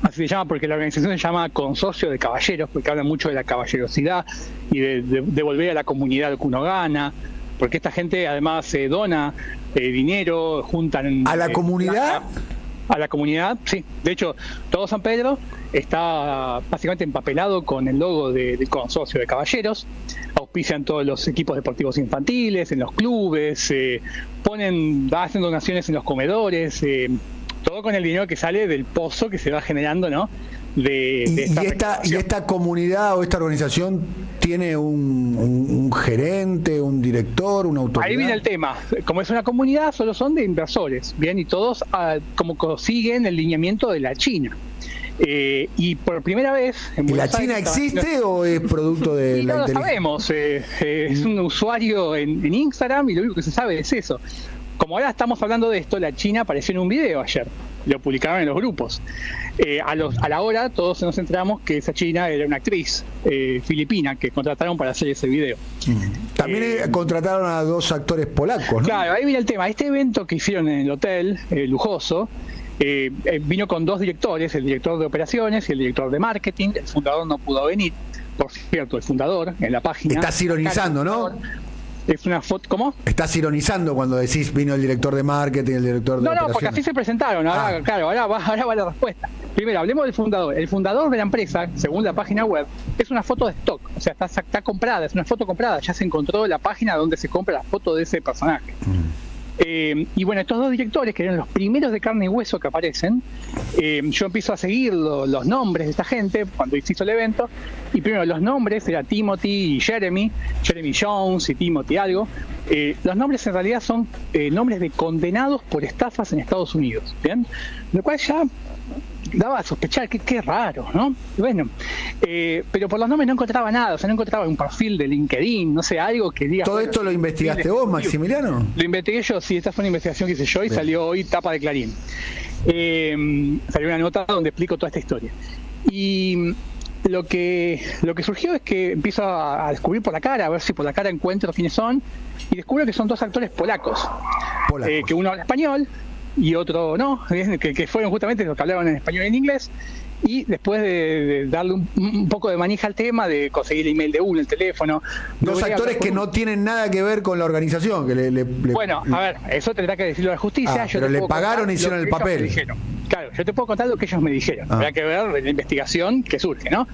Así se llama porque la organización se llama Consorcio de Caballeros, porque habla mucho de la caballerosidad y de devolver a la comunidad lo que uno gana, porque esta gente además dona dinero, juntan... ¿A la comunidad? A la comunidad, sí. De hecho, todo San Pedro está básicamente empapelado con el logo del Consorcio de Caballeros. Auspician todos los equipos deportivos infantiles, en los clubes, hacen donaciones en los comedores, todo con el dinero que sale del pozo que se va generando, ¿no? ¿Y esta comunidad o esta organización tiene un gerente, un director, una autoridad? Ahí viene el tema. Como es una comunidad, solo son de inversores, bien, y todos como consiguen el lineamiento de la China. Y por primera vez... ¿Y la China existe o es producto de la inteligencia? No lo sabemos. Es un usuario en Instagram y lo único que se sabe es eso. Como ahora estamos hablando de esto, la China apareció en un video ayer. Lo publicaron en los grupos. A la hora todos nos enteramos que esa china era una actriz filipina que contrataron para hacer ese video. También contrataron a 2 actores polacos, ¿no? Claro, ahí viene el tema. Este evento que hicieron en el hotel lujoso vino con 2 directores, el director de operaciones y el director de marketing. El fundador no pudo venir. Por cierto, el fundador en la página... Estás ironizando, ¿no? Es una foto, ¿cómo? Estás ironizando cuando decís vino el director de marketing, el director de operaciones. No, porque así se presentaron. Ahora, claro, ahora va la respuesta. Primero, hablemos del fundador. El fundador de la empresa, según la página web, es una foto de stock. O sea, está comprada, es una foto comprada. Ya se encontró la página donde se compra la foto de ese personaje. Y bueno, estos 2 directores, que eran los primeros de carne y hueso que aparecen, yo empiezo a seguir los nombres de esta gente cuando se hizo el evento. Y primero, los nombres era Timothy y Jeremy Jones y Timothy algo. Los nombres en realidad son nombres de condenados por estafas en Estados Unidos, ¿bien? Lo cual ya daba a sospechar que qué raro, ¿no? Bueno, pero por los nombres no encontraba nada, o sea, no encontraba un perfil de LinkedIn, no sé, algo que diga... ¿Todo esto lo investigaste vos, Maximiliano? Lo investigué yo, sí, esta fue una investigación que hice yo y salió hoy tapa de Clarín. Salió una nota donde explico toda esta historia. Y lo que surgió es que empiezo a descubrir por la cara, a ver si por la cara encuentro quiénes son, y descubro que son 2 actores polacos. Que uno habla español y otro no, que fueron justamente los que hablaban en español y en inglés. Y después de darle un poco de manija al tema, de conseguir el email de uno, el teléfono... 2 actores que no tienen nada que ver con la organización. Bueno, a ver, eso tendrá que decirlo a la justicia. Pero le pagaron y hicieron el papel. Claro, yo te puedo contar lo que ellos me dijeron. Habrá que ver la investigación que surge, ¿no?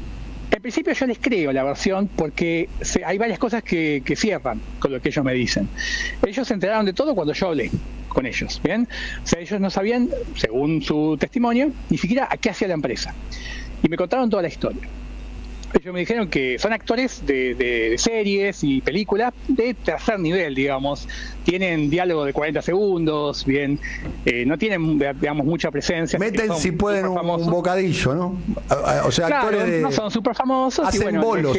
En principio yo les creo la versión porque hay varias cosas que cierran con lo que ellos me dicen. Ellos se enteraron de todo cuando yo hablé con ellos, ¿bien? O sea, ellos no sabían, según su testimonio, ni siquiera a qué hacía la empresa. Y me contaron toda la historia. Ellos me dijeron que son actores de series y películas de tercer nivel, digamos. Tienen diálogo de 40 segundos, bien, no tienen, digamos, mucha presencia. Meten, si pueden, un bocadillo, ¿no? O sea, claro, actores de... no son súper famosos. Hacen y bueno,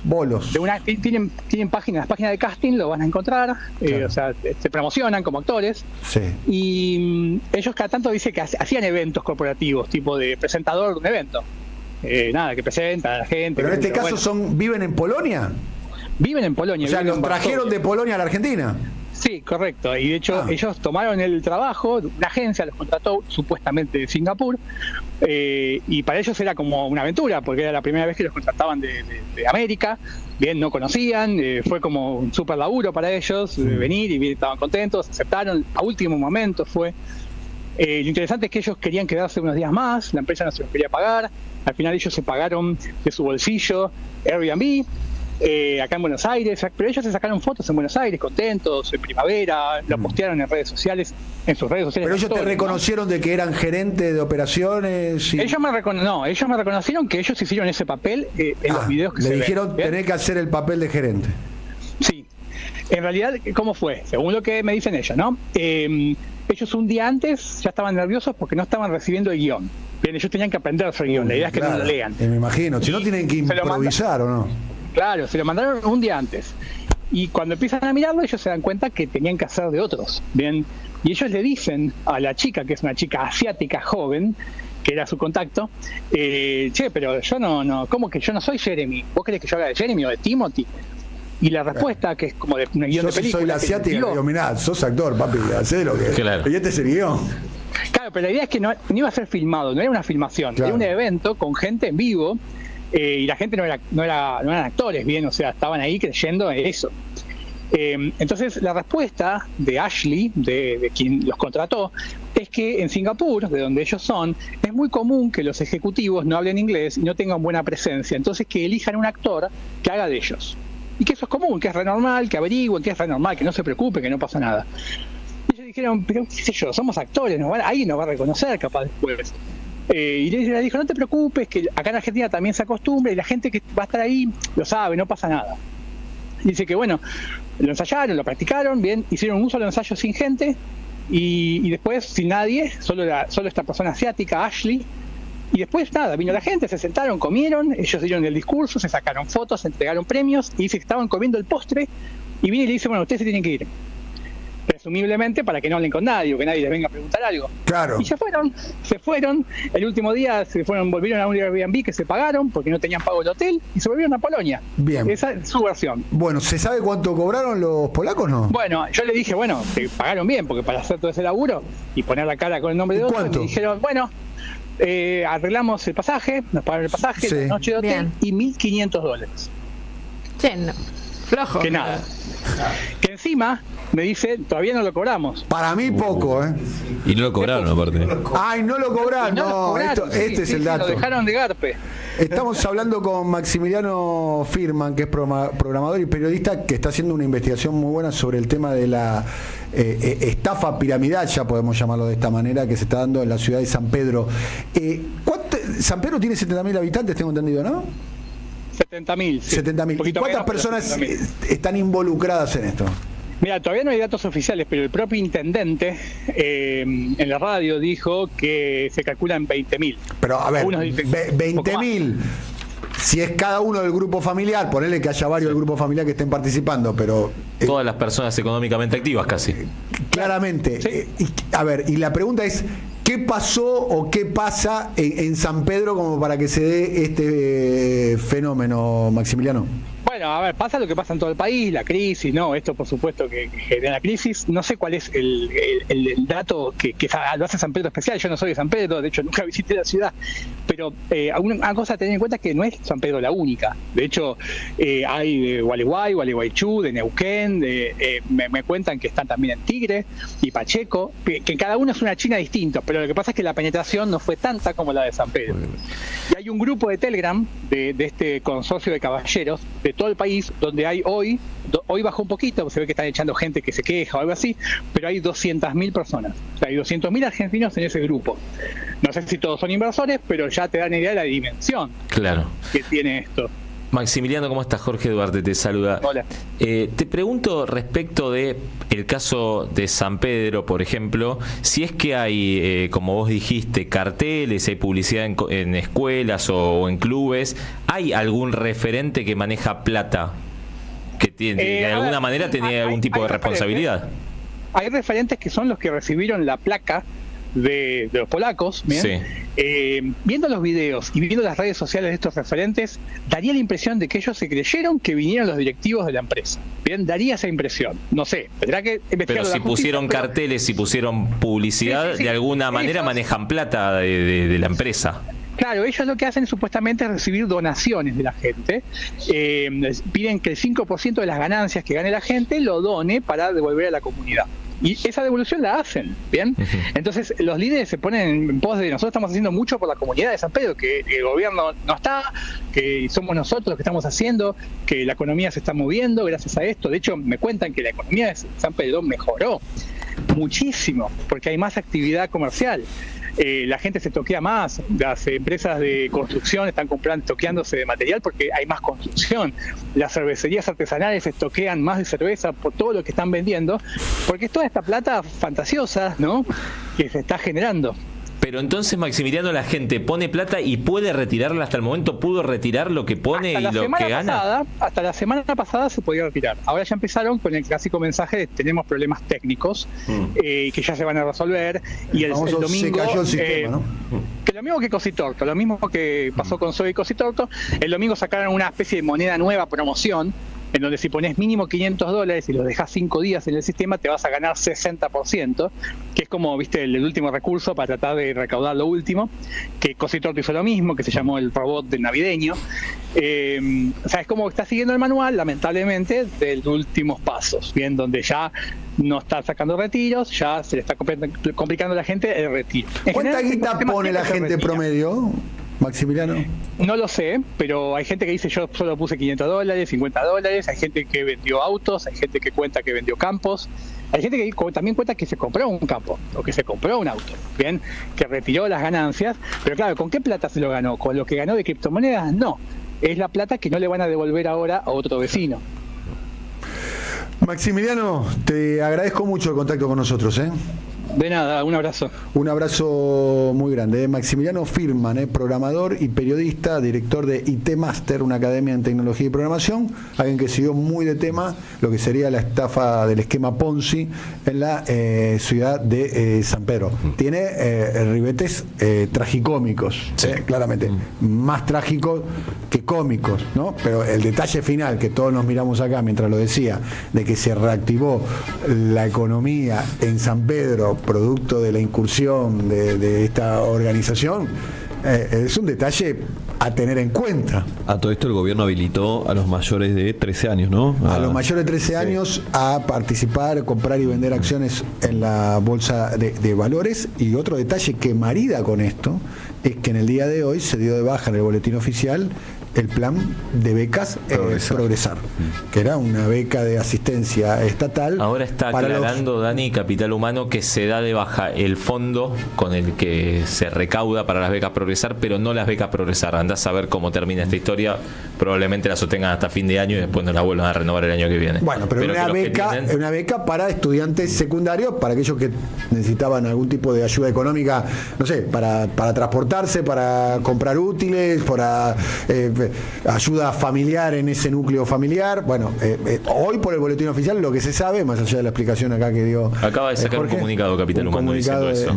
bolos. Tienen páginas de casting, lo van a encontrar. Claro. O sea, se promocionan como actores. Sí. Y ellos cada tanto dicen que hacían eventos corporativos, tipo de presentador de un evento. Nada, que presentan a la gente. Pero en este caso ¿viven en Polonia? Viven en Polonia. O sea, los trajeron de Polonia a la Argentina. Sí, correcto. Y de hecho ellos tomaron el trabajo, una agencia los contrató supuestamente de Singapur, y para ellos era como una aventura, porque era la primera vez que los contrataban de América. Bien, no conocían, fue como un súper laburo para ellos venir y estaban contentos, aceptaron, a último momento fue. Lo interesante es que ellos querían quedarse unos días más, la empresa no se los quería pagar, al final ellos se pagaron de su bolsillo Airbnb, acá en Buenos Aires, pero ellos se sacaron fotos en Buenos Aires, contentos, en primavera, lo postearon en redes sociales, en sus redes sociales. Pero ellos te reconocieron de que eran gerentes de operaciones. Y... ellos me reconocieron que ellos hicieron ese papel en los videos que se ven. Le dijeron tenés que hacer el papel de gerente. Sí. En realidad, ¿cómo fue? Según lo que me dicen ellos, ¿no? Ellos un día antes ya estaban nerviosos porque no estaban recibiendo el guión. Bien, ellos tenían que aprenderse el guión, la idea es que no lo lean. Me imagino, si no tienen que improvisar o no. Claro, se lo mandaron un día antes. Y cuando empiezan a mirarlo, ellos se dan cuenta que tenían que hacer de otros. Bien, y ellos le dicen a la chica, que es una chica asiática joven, que era su contacto, che, pero yo no, ¿cómo que yo no soy Jeremy? ¿Vos querés que yo haga de Jeremy o de Timothy? Y la respuesta, que es como de una guión de película. Soy la asiática, digo, mirá, sos actor, papi, hacé lo que. Claro. Y este es el guión. Claro, pero la idea es que no iba a ser filmado, no era una filmación, Claro. era un evento con gente en vivo, y la gente no eran actores, bien, o sea, estaban ahí creyendo en eso. Entonces, la respuesta de Ashley, de quien los contrató, es que en Singapur, de donde ellos son, es muy común que los ejecutivos no hablen inglés y no tengan buena presencia, entonces que elijan un actor que haga de ellos. Y que eso es común, que es re normal, que averigüen, que es re normal, que no se preocupe, que no pasa nada. Y ellos dijeron, pero qué sé yo, somos actores, alguien nos va a reconocer capaz después. Y le dijo, no te preocupes, que acá en Argentina también se acostumbra y la gente que va a estar ahí lo sabe, no pasa nada. Dice que bueno, lo ensayaron, lo practicaron, bien, hicieron un solo ensayo sin gente y después sin nadie, solo esta persona asiática, Ashley. Y después nada, vino la gente, se sentaron, comieron, ellos dieron el discurso, se sacaron fotos, se entregaron premios y dice que estaban comiendo el postre y viene y le dice, bueno, ustedes se tienen que ir. Presumiblemente para que no hablen con nadie o que nadie les venga a preguntar algo. Claro. Y se fueron, el último día volvieron a un Airbnb que se pagaron porque no tenían pago el hotel y se volvieron a Polonia. Bien. Esa es su versión. Bueno, ¿se sabe cuánto cobraron los polacos, no? Bueno, yo le dije, bueno, te pagaron bien porque para hacer todo ese laburo y poner la cara con el nombre de otro, me dijeron, bueno, arreglamos el pasaje, nos pagaron el pasaje, Sí. la noche de hotel Bien. y $1.500. Che, no. Flojo. Que nada. Que encima me dice, todavía no lo cobramos. Para mí poco, ¿eh? Y no lo cobraron, aparte. Ay, no lo cobraron. No lo No, cobraron, este es el dato. Lo dejaron de garpe. Estamos hablando con Maximiliano Firman, que es programador y periodista, que está haciendo una investigación muy buena sobre el tema de la estafa piramidal, ya podemos llamarlo de esta manera, que se está dando en la ciudad de San Pedro. San Pedro tiene 70.000 habitantes, tengo entendido, ¿no? 70.000. Sí. 70.000. ¿Y Poquito cuántas menos, pero personas 70.000. están involucradas en esto? Mira, todavía no hay datos oficiales, pero el propio intendente en la radio dijo que se calculan 20.000. Pero a ver, Algunos dicen un poco 20.000, si es cada uno del grupo familiar, ponele que haya varios del grupo familiar que estén participando, pero Todas las personas económicamente activas casi. claramente, a ver, y la pregunta es, ¿qué pasó o qué pasa en San Pedro como para que se dé este fenómeno, Maximiliano? Bueno, a ver, pasa lo que pasa en todo el país, la crisis, ¿no? Esto por supuesto que genera la crisis. No sé cuál es el dato que lo hace San Pedro especial. Yo no soy de San Pedro, de hecho nunca visité la ciudad. Pero una cosa a tener en cuenta es que no es San Pedro la única. De hecho, hay de Gualeguay, Gualeguaychú, de Neuquén, me cuentan que están también en Tigre y Pacheco, que cada uno es una China distinta, pero lo que pasa es que la penetración no fue tanta como la de San Pedro. Y hay un grupo de Telegram de este consorcio de caballeros de todo el país, donde hay hoy bajó un poquito, se ve que están echando gente que se queja o algo así, pero hay 200.000 personas. O sea, hay 200.000 argentinos en ese grupo. No sé si todos son inversores, pero ya te dan idea de la dimensión Claro. que tiene esto. Maximiliano, ¿cómo estás? Jorge Duarte te saluda. Hola. Te pregunto respecto de el caso de San Pedro, por ejemplo, si es que hay, como vos dijiste, carteles, hay publicidad en escuelas o en clubes, ¿hay algún referente que maneja plata? Que tiene, de alguna manera tenía algún tipo de responsabilidad. Hay referentes que son los que recibieron la placa de los polacos, ¿bien? Sí. Viendo los videos y viendo las redes sociales de estos referentes, daría la impresión de que ellos se creyeron que vinieron los directivos de la empresa. Bien, daría esa impresión. No sé, tendrá que investigar. Pero si pusieron carteles, si pusieron publicidad, Sí. de alguna manera manejan plata de la empresa. Claro, ellos lo que hacen supuestamente es recibir donaciones de la gente. Piden que el 5% de las ganancias que gane la gente lo done para devolver a la comunidad. Y esa devolución la hacen, ¿bien? Entonces los líderes se ponen en pos de nosotros estamos haciendo mucho por la comunidad de San Pedro, que el gobierno no está, que somos nosotros los que estamos haciendo, que la economía se está moviendo gracias a esto. De hecho, me cuentan que la economía de San Pedro mejoró muchísimo, porque hay más actividad comercial. La gente se toquea más, las empresas de construcción están toqueándose de material porque hay más construcción, las cervecerías artesanales se toquean más de cerveza por todo lo que están vendiendo, porque es toda esta plata fantasiosa, ¿no?, que se está generando. Pero entonces, Maximiliano, la gente pone plata y puede retirarla. Hasta el momento pudo retirar lo que pone y lo que gana. Hasta la semana pasada se podía retirar. Ahora ya empezaron con el clásico mensaje de tenemos problemas técnicos que ya se van a resolver. Y el domingo se cayó el sistema, ¿no? Que lo mismo que Cositorto, lo mismo que pasó con Zoe y Cositorto. El domingo sacaron una especie de moneda nueva, promoción, en donde si pones mínimo $500 y los dejas 5 días en el sistema, te vas a ganar 60%, que es como, viste, el último recurso para tratar de recaudar lo último, que Cositorto hizo lo mismo, que se llamó el robot del navideño. O sea, es como que está siguiendo el manual, lamentablemente, de los últimos pasos, bien, donde ya no está sacando retiros, ya se le está complicando a la gente el retiro. ¿Cuánta guita pone la gente promedio, Maximiliano? No lo sé, pero hay gente que dice yo solo puse $500, $50, hay gente que vendió autos, hay gente que cuenta que vendió campos, hay gente que también cuenta que se compró un campo o que se compró un auto, bien, que retiró las ganancias, pero claro, ¿con qué plata se lo ganó? ¿Con lo que ganó de criptomonedas? No, es la plata que no le van a devolver ahora a otro vecino. Maximiliano, te agradezco mucho el contacto con nosotros, ¿eh? De nada, un abrazo. Un abrazo muy grande. Maximiliano Firman, programador y periodista, director de IT Master, una academia en tecnología y programación, alguien que siguió muy de tema lo que sería la estafa del esquema Ponzi en la ciudad de San Pedro. Tiene ribetes tragicómicos, sí, claramente. Más trágicos que cómicos, ¿no? Pero el detalle final que todos nos miramos acá mientras lo decía, de que se reactivó la economía en San Pedro producto de la incursión de esta organización, es un detalle a tener en cuenta. A todo esto el gobierno habilitó a los mayores de 13 años, ¿no? A los mayores de 13 años a participar, comprar y vender acciones en la bolsa de valores. Y otro detalle que marida con esto es que en el día de hoy se dio de baja en el boletín oficial el plan de becas Progresar, que era una beca de asistencia estatal. Ahora está aclarando Dani Capital Humano que se da de baja el fondo con el que se recauda para las becas Progresar, pero no las becas Progresar. Andás a ver cómo termina esta historia. Probablemente la sostengan hasta fin de año y después no la vuelvan a renovar el año que viene. Bueno, pero una beca para estudiantes secundarios, para aquellos que necesitaban algún tipo de ayuda económica, no sé, para transportarse, para comprar útiles, para ayuda familiar en ese núcleo familiar. Bueno, hoy por el boletín oficial lo que se sabe, más allá de la explicación acá que dio acaba de sacar Jorge, un comunicado Capital Humano diciendo eso.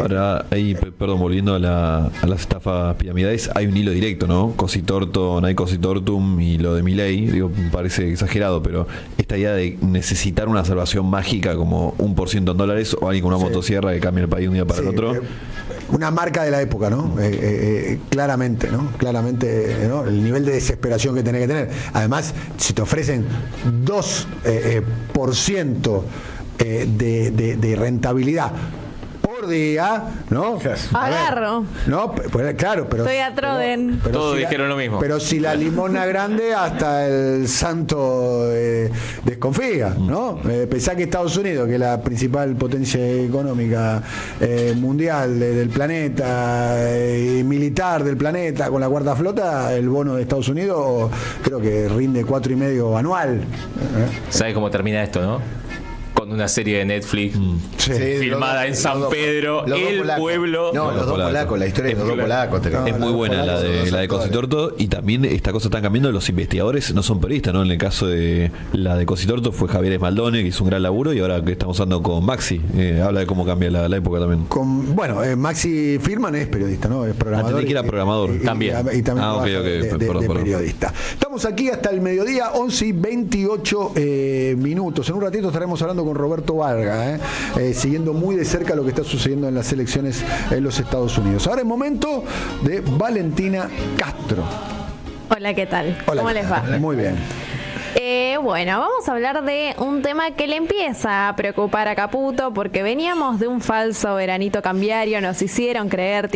Ahora, ahí, perdón, volviendo a las estafas piramidales, hay un hilo directo, ¿no? Cositorto, Nike Cositortum y lo de Milei, digo, parece exagerado, pero esta idea de necesitar una salvación mágica como 1% en dólares o alguien con una motosierra que cambia el país de un día para el otro. Una marca de la época, ¿no? Claramente, ¿no? Claramente, ¿no? El nivel de desesperación que tenés que tener. Además, si te ofrecen 2% de rentabilidad por día, ¿no? Agarro. No, pues, claro, pero estoy a Troden. Pero todos si dijeron lo mismo. Pero si la limona grande, hasta el santo desconfía, ¿no? Pensá que Estados Unidos, que es la principal potencia económica mundial del planeta y militar del planeta, con la cuarta flota, el bono de Estados Unidos creo que rinde 4,5 anual. ¿Sabes cómo termina esto, no? Con una serie de Netflix filmada en San Pedro, el pueblo. No, los dos polacos, la historia de los dos polacos. Es muy buena la de Cositorto, y también esta cosa están cambiando. Los investigadores no son periodistas, ¿no? En el caso de la de Cositorto fue Javier Esmaldone, que hizo un gran laburo, y ahora que estamos andando con Maxi, habla de cómo cambia la época también. Bueno, Maxi Firman es periodista, ¿no? Es programador. Antes que era programador. También. Y también de periodista. Estamos aquí hasta el mediodía, 11:28 minutos. En un ratito estaremos hablando con Roberto Varga, siguiendo muy de cerca lo que está sucediendo en las elecciones en los Estados Unidos. Ahora es momento de Valentina Castro. Hola, ¿qué tal? Hola, ¿Cómo les va? Muy bien. Bueno, vamos a hablar de un tema que le empieza a preocupar a Caputo, porque veníamos de un falso veranito cambiario, te hicieron creer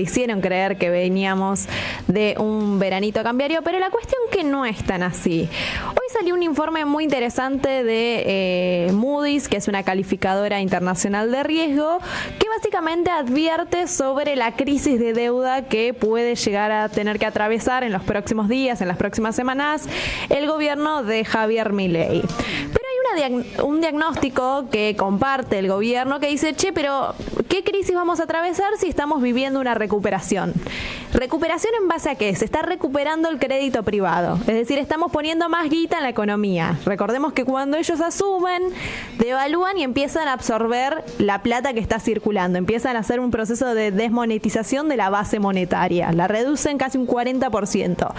que veníamos de un veranito cambiario, pero la cuestión que no es tan así. Hoy salió un informe muy interesante de Moody's, que es una calificadora internacional de riesgo, que básicamente advierte sobre la crisis de deuda que puede llegar a tener que atravesar en los próximos días, en las próximas semanas, el gobierno de Javier Milei. Pero hay un diagnóstico que comparte el gobierno que dice, pero ¿qué ¿qué crisis vamos a atravesar si estamos viviendo una recuperación? ¿Recuperación en base a qué? Se está recuperando el crédito privado, es decir, estamos poniendo más guita en la economía. Recordemos que cuando ellos asumen, devalúan y empiezan a absorber la plata que está circulando, empiezan a hacer un proceso de desmonetización de la base monetaria, la reducen casi un 40%.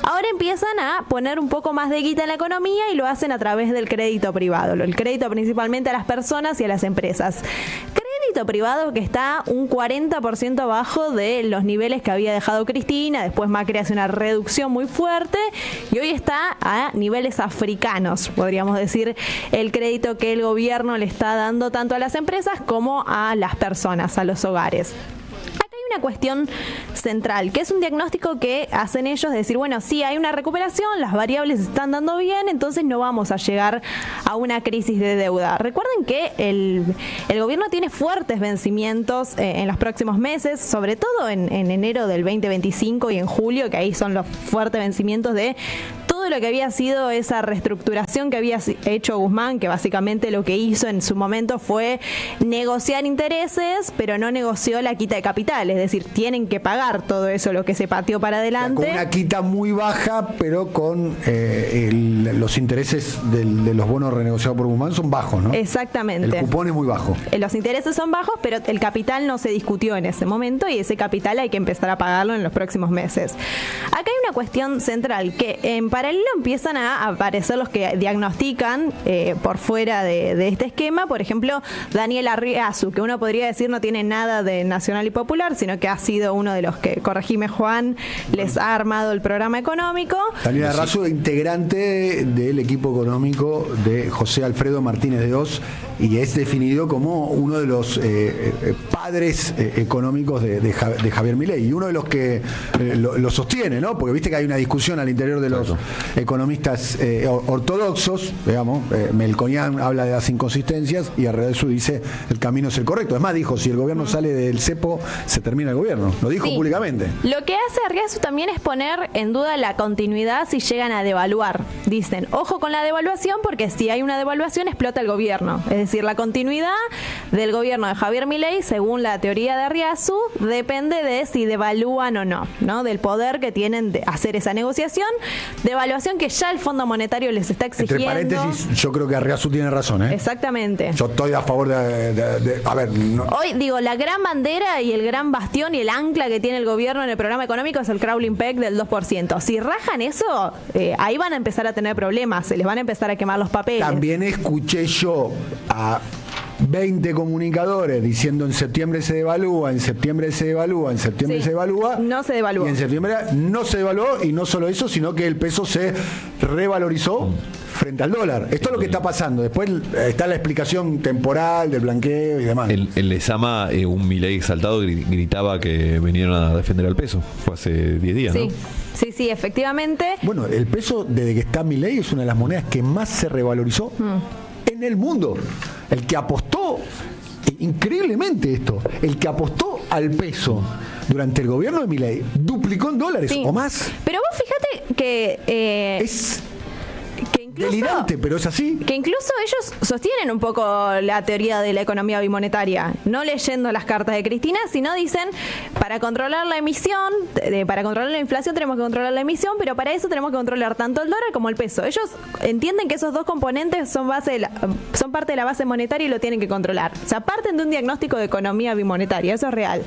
Ahora empiezan a poner un poco más de guita en la economía y lo hacen a través del crédito privado, el crédito principalmente a las personas y a las empresas. Crédito privado que está un 40% abajo de los niveles que había dejado Cristina, después Macri hace una reducción muy fuerte y hoy está a niveles africanos, podríamos decir, el crédito que el gobierno le está dando tanto a las empresas como a las personas, a los hogares. Una cuestión central, que es un diagnóstico que hacen ellos de decir, bueno, sí hay una recuperación, las variables se están dando bien, entonces no vamos a llegar a una crisis de deuda. Recuerden que el gobierno tiene fuertes vencimientos en los próximos meses, sobre todo en enero del 2025 y en julio, que ahí son los fuertes vencimientos de todo lo que había sido esa reestructuración que había hecho Guzmán, que básicamente lo que hizo en su momento fue negociar intereses, pero no negoció la quita de capital, es decir, tienen que pagar todo eso, lo que se pateó para adelante. Con una quita muy baja, pero con los intereses de los bonos renegociados por Guzmán son bajos, ¿no? Exactamente. El cupón es muy bajo. Los intereses son bajos, pero el capital no se discutió en ese momento y ese capital hay que empezar a pagarlo en los próximos meses. Acá hay una cuestión central, que en paralelo empiezan a aparecer los que diagnostican por fuera de este esquema. Por ejemplo, Daniel Arriazu, que uno podría decir no tiene nada de nacional y popular, sino que ha sido uno de los que, corregime Juan, les ha armado el programa económico. Daniel Arriazu, integrante del equipo económico de José Alfredo Martínez de Oz, y es definido como uno de los padres económicos de Javier Milei, y uno de los que lo sostiene, ¿no? Porque viste que hay una discusión al interior de los economistas ortodoxos, digamos, Melconian habla de las inconsistencias y Arriazu dice el camino es el correcto. Es más, dijo, si el gobierno sale del cepo, se termina el gobierno. Lo dijo públicamente. Lo que hace Arriazu también es poner en duda la continuidad si llegan a devaluar. Dicen, ojo con la devaluación, porque si hay una devaluación explota el gobierno. Es decir, la continuidad del gobierno de Javier Milei, según la teoría de Arriazu, depende de si devalúan o no, ¿no? Del poder que tienen de hacer esa negociación. Devaluación que ya el Fondo Monetario les está exigiendo. Entre paréntesis, yo creo que Arriazu tiene razón, ¿eh? Exactamente. Yo estoy a favor de a ver, no. Hoy digo, la gran bandera y el gran bastión y el ancla que tiene el gobierno en el programa económico es el crawling peg del 2%. Si rajan eso, ahí van a empezar a tener problemas, se les van a empezar a quemar los papeles. También escuché yo a 20 comunicadores diciendo en septiembre se devalúa, en septiembre se devalúa, en septiembre se devalúa. No se devaluó. Y en septiembre no se devaluó, y no solo eso, sino que el peso se revalorizó frente al dólar. Esto es lo que está pasando. Después está la explicación temporal del blanqueo y demás. En Lezama, un Milei exaltado gritaba que vinieron a defender al peso. Fue hace 10 días, sí. ¿no? Sí, efectivamente. Bueno, el peso, desde que está Milei, es una de las monedas que más se revalorizó en el mundo. El que apostó, increíblemente esto, el que apostó al peso durante el gobierno de Milei duplicó en dólares o más. Pero vos fíjate que es delirante, pero es así. Que incluso ellos sostienen un poco la teoría de la economía bimonetaria, no leyendo las cartas de Cristina, sino dicen, para controlar la emisión, para controlar la inflación tenemos que controlar la emisión, pero para eso tenemos que controlar tanto el dólar como el peso. Ellos entienden que esos dos componentes son parte de la base monetaria y lo tienen que controlar. O sea, parten de un diagnóstico de economía bimonetaria, eso es real.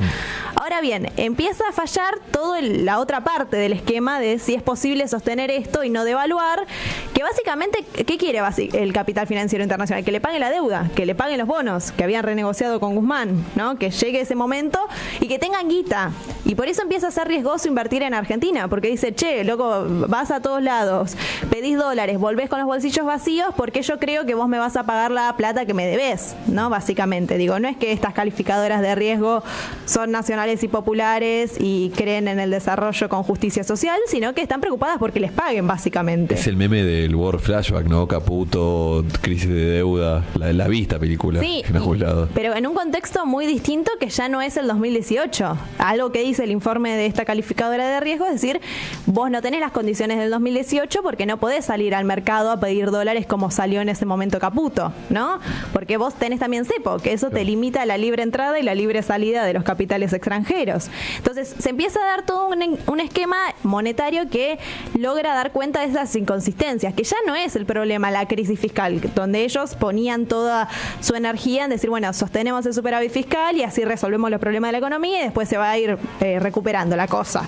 Ahora bien, empieza a fallar toda la otra parte del esquema de si es posible sostener esto y no devaluar, que básicamente, ¿qué quiere el capital financiero internacional? Que le paguen la deuda, que le paguen los bonos que habían renegociado con Guzmán, ¿no? Que llegue ese momento y que tengan guita. Y por eso empieza a ser riesgoso invertir en Argentina, porque dice, che, loco, vas a todos lados, pedís dólares, volvés con los bolsillos vacíos, porque yo creo que vos me vas a pagar la plata que me debés, ¿no? Básicamente, digo, no es que estas calificadoras de riesgo son nacionales y populares y creen en el desarrollo con justicia social, sino que están preocupadas porque les paguen, básicamente. Es el meme del World Flashback, ¿no? Caputo, crisis de deuda, la vista película. Sí, en algún lado. Pero en un contexto muy distinto que ya no es el 2018. Algo que dice dice el informe de esta calificadora de riesgo, es decir, vos no tenés las condiciones del 2018 porque no podés salir al mercado a pedir dólares como salió en ese momento Caputo, ¿no? Porque vos tenés también cepo, que eso te limita la libre entrada y la libre salida de los capitales extranjeros. Entonces se empieza a dar todo un esquema monetario que logra dar cuenta de esas inconsistencias, que ya no es el problema la crisis fiscal, donde ellos ponían toda su energía en decir, bueno, sostenemos el superávit fiscal y así resolvemos los problemas de la economía y después se va a ir recuperando la cosa.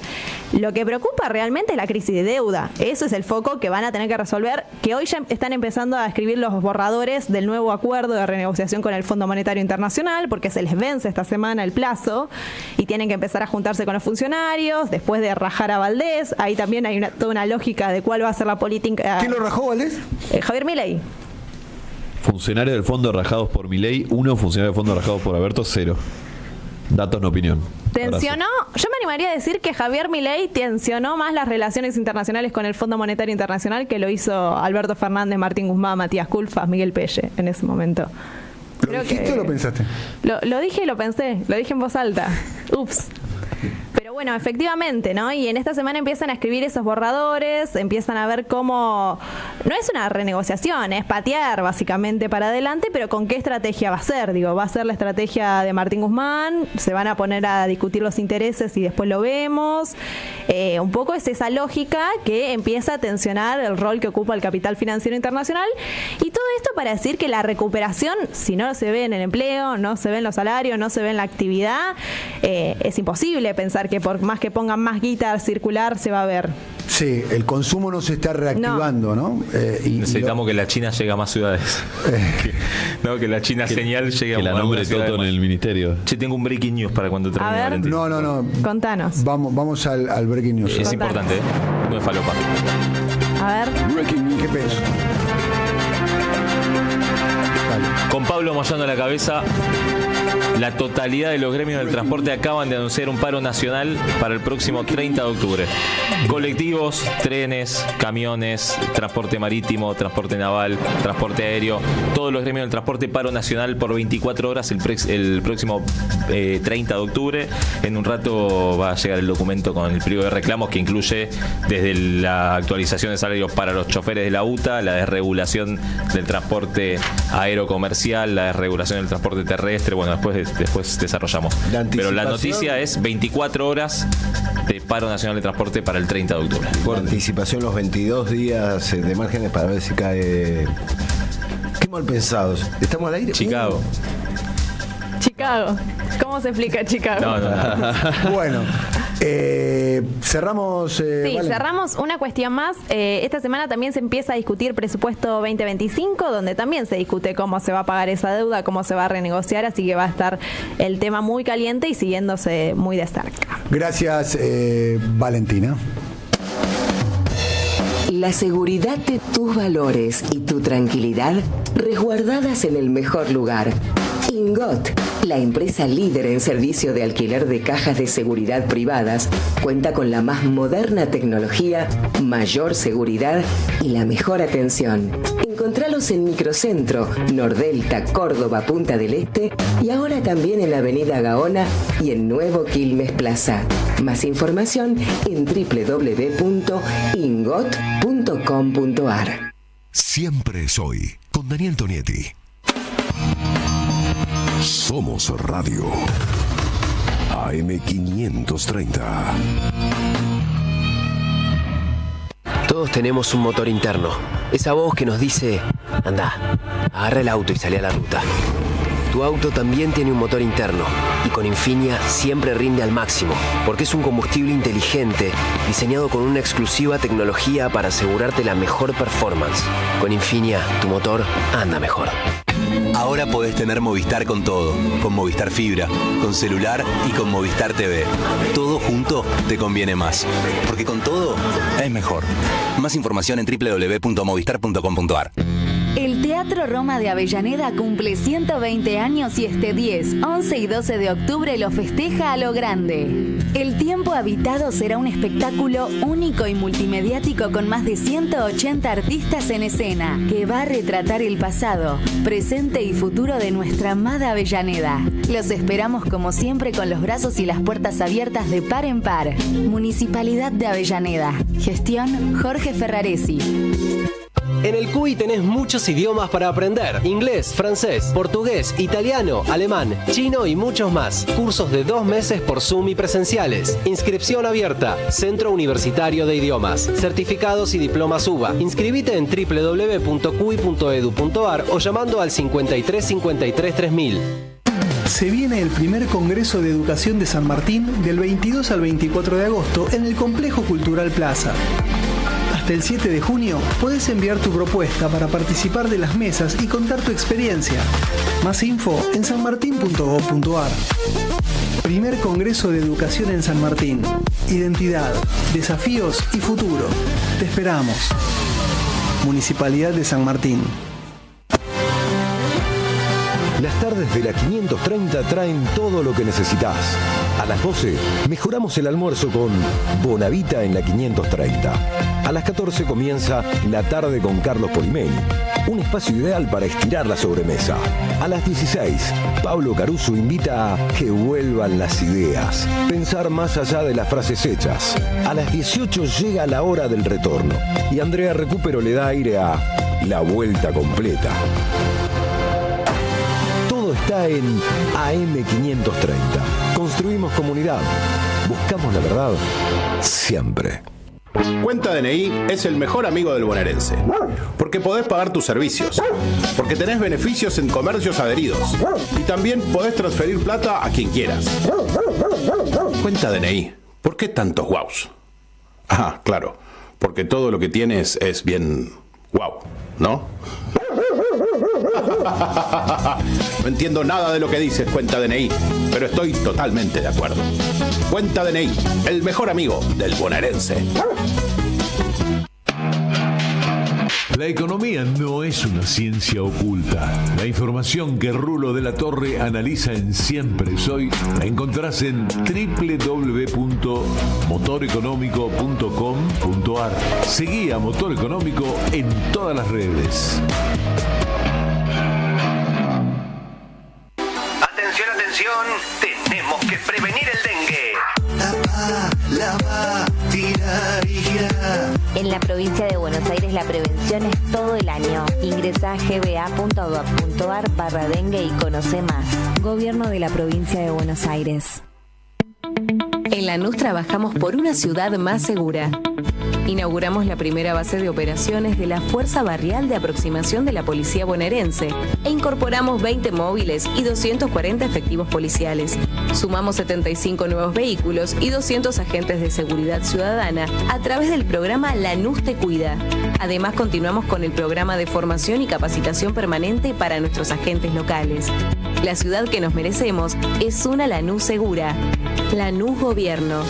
Lo que preocupa realmente es la crisis de deuda. Eso es el foco que van a tener que resolver, que hoy ya están empezando a escribir los borradores del nuevo acuerdo de renegociación con el Fondo Monetario Internacional, porque se les vence esta semana el plazo y tienen que empezar a juntarse con los funcionarios después de rajar a Valdés. Ahí también hay toda una lógica de cuál va a ser la política. ¿Quién lo rajó, Valdés? Javier Milei. Funcionarios del fondo rajados por Milei, 1. Funcionarios del fondo rajados por Alberto, 0. Datos, no opinión. Tensionó, yo me animaría a decir que Javier Milei tensionó más las relaciones internacionales con el Fondo Monetario Internacional que lo hizo Alberto Fernández, Martín Guzmán, Matías Culfas, Miguel Pelle en ese momento. ¿Lo dijiste o lo pensaste? Lo dije y lo pensé, lo dije en voz alta. Ups. Pero bueno, efectivamente, ¿no? Y en esta semana empiezan a escribir esos borradores, empiezan a ver cómo... No es una renegociación, es patear básicamente para adelante, pero ¿con qué estrategia va a ser? Digo, ¿va a ser la estrategia de Martín Guzmán? ¿Se van a poner a discutir los intereses y después lo vemos? Un poco es esa lógica que empieza a tensionar el rol que ocupa el capital financiero internacional. Y todo esto para decir que la recuperación, si no se ve en el empleo, no se ve en los salarios, no se ve en la actividad, es imposible pensar que por más que pongan más guita a circular se va a ver. Sí, el consumo no se está reactivando, ¿no? Necesitamos que la China llegue a más ciudades. Que la China señal llegue a más ciudades. Que la nombre Toto en el ministerio. Che, tengo un breaking news para cuando termine Valentín. No. Contanos. Vamos al breaking news. Es importante, ¿eh? No es falopa. A ver. Breaking news. ¿Qué peso? Con Pablo Moyano a la cabeza, la totalidad de los gremios del transporte acaban de anunciar un paro nacional para el próximo 30 de octubre. Colectivos, trenes, camiones, transporte marítimo, transporte naval, transporte aéreo, todos los gremios del transporte, paro nacional por 24 horas el próximo 30 de octubre. En un rato va a llegar el documento con el pliego de reclamos que incluye desde la actualización de salarios para los choferes de la UTA, la desregulación del transporte aerocomercial, la desregulación del transporte terrestre. Bueno, después desarrollamos. Pero la noticia es 24 horas de paro nacional de transporte para el 30 de octubre. Por anticipación, los 22 días de márgenes para ver si cae. Qué mal pensados. ¿Estamos al aire? Chicago. ¿Cómo se explica Chicago? No. Bueno. Cerramos. Cerramos una cuestión más. Esta semana también se empieza a discutir presupuesto 2025, donde también se discute cómo se va a pagar esa deuda, cómo se va a renegociar, así que va a estar el tema muy caliente y siguiéndose muy de cerca. Gracias, Valentina. La seguridad de tus valores y tu tranquilidad resguardadas en el mejor lugar. Ingot, la empresa líder en servicio de alquiler de cajas de seguridad privadas, cuenta con la más moderna tecnología, mayor seguridad y la mejor atención. Encontralos en Microcentro, Nordelta, Córdoba, Punta del Este y ahora también en Avenida Gaona y en Nuevo Quilmes Plaza. Más información en www.ingot.com.ar. Siempre soy con Daniel Tonietti. Somos Radio AM530. Todos tenemos un motor interno. Esa voz que nos dice, anda, agarra el auto y sale a la ruta. Tu auto también tiene un motor interno y con Infinia siempre rinde al máximo, porque es un combustible inteligente diseñado con una exclusiva tecnología para asegurarte la mejor performance. Con Infinia, tu motor anda mejor. Ahora podés tener Movistar con todo, con Movistar Fibra, con celular y con Movistar TV. Todo junto te conviene más, porque con todo es mejor. Más información en www.movistar.com.ar. El teatro Teatro Roma de Avellaneda cumple 120 años y este 10, 11 y 12 de octubre lo festeja a lo grande. El Tiempo Habitado será un espectáculo único y multimediático con más de 180 artistas en escena, que va a retratar el pasado, presente y futuro de nuestra amada Avellaneda. Los esperamos como siempre con los brazos y las puertas abiertas de par en par. Municipalidad de Avellaneda. Gestión Jorge Ferraresi. En el CUI tenés muchos idiomas para aprender. Inglés, francés, portugués, italiano, alemán, chino y muchos más. Cursos de 2 meses por Zoom y presenciales. Inscripción abierta. Centro Universitario de Idiomas. Certificados y diplomas UBA. Inscribite en www.cui.edu.ar o llamando al 53 53 3000. Se viene el primer Congreso de Educación de San Martín del 22 al 24 de agosto en el Complejo Cultural Plaza. Hasta el 7 de junio puedes enviar tu propuesta para participar de las mesas y contar tu experiencia. Más info en sanmartin.gov.ar. Primer Congreso de Educación en San Martín. Identidad, desafíos y futuro. Te esperamos. Municipalidad de San Martín. Las tardes de la 530 traen todo lo que necesitas. A las 12 mejoramos el almuerzo con Bonavita en la 530. A las 14 comienza La Tarde con Carlos Polimeni, un espacio ideal para estirar la sobremesa. A las 16, Pablo Caruso invita a que vuelvan las ideas, pensar más allá de las frases hechas. A las 18 llega la hora del retorno y Andrea Recupero le da aire a La Vuelta Completa. Todo está en AM530. Construimos comunidad. Buscamos la verdad siempre. Cuenta DNI es el mejor amigo del bonaerense, porque podés pagar tus servicios, porque tenés beneficios en comercios adheridos y también podés transferir plata a quien quieras. Cuenta DNI, ¿por qué tantos guaus? Ah, claro, porque todo lo que tienes es bien guau, ¿no? No entiendo nada de lo que dices, Cuenta DNI, pero estoy totalmente de acuerdo. Cuenta DNI, el mejor amigo del bonaerense. La economía no es una ciencia oculta. La información que Rulo de la Torre analiza en Siempre Soy la encontrás en www.motoreconómico.com.ar. Seguí a Motor Económico en todas las redes. Atención, atención, tenemos que prevenir el dengue. En la provincia de Buenos Aires la prevención es todo el año. Ingresa a gba.gov.ar/dengue y conoce más. Gobierno de la provincia de Buenos Aires. En Lanús trabajamos por una ciudad más segura. Inauguramos la primera base de operaciones de la Fuerza Barrial de Aproximación de la Policía Bonaerense e incorporamos 20 móviles y 240 efectivos policiales. Sumamos 75 nuevos vehículos y 200 agentes de seguridad ciudadana a través del programa Lanús Te Cuida. Además, continuamos con el programa de formación y capacitación permanente para nuestros agentes locales. La ciudad que nos merecemos es una Lanús segura. Lanús Gobierno.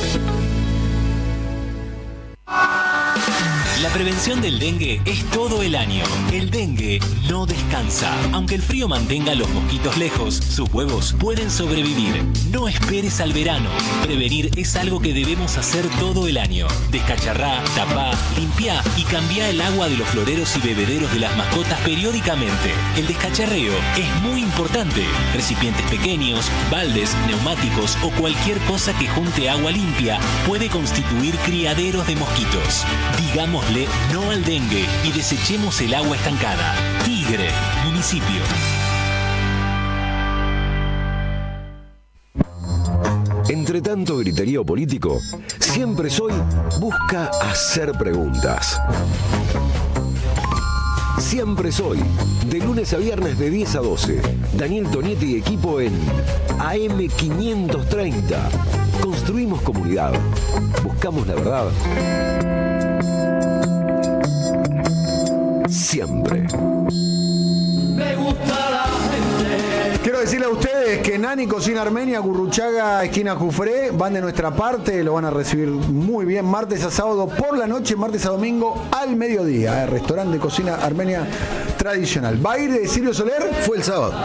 La prevención del dengue es todo el año. El dengue no descansa. Aunque el frío mantenga a los mosquitos lejos, sus huevos pueden sobrevivir. No esperes al verano. Prevenir es algo que debemos hacer todo el año. Descacharrá, tapá, limpiá y cambiá el agua de los floreros y bebederos de las mascotas periódicamente. El descacharreo es muy importante. Recipientes pequeños, baldes, neumáticos o cualquier cosa que junte agua limpia puede constituir criaderos de mosquitos. Digámosle no al dengue y desechemos el agua estancada. Tigre, municipio. Entre tanto griterío político, Siempre Soy busca hacer preguntas. Siempre Soy, de lunes a viernes de 10 a 12. Daniel Tonietti y equipo en AM530. Construimos comunidad. Buscamos la verdad. Siempre. Me gusta la gente Quiero decirle a ustedes que Nani Cocina Armenia, Gurruchaga, esquina Jufré, van de nuestra parte, lo van a recibir muy bien martes a sábado por la noche, martes a domingo al mediodía. Restaurante de cocina armenia tradicional. ¿Va a ir Silvio Soler? Fue el sábado.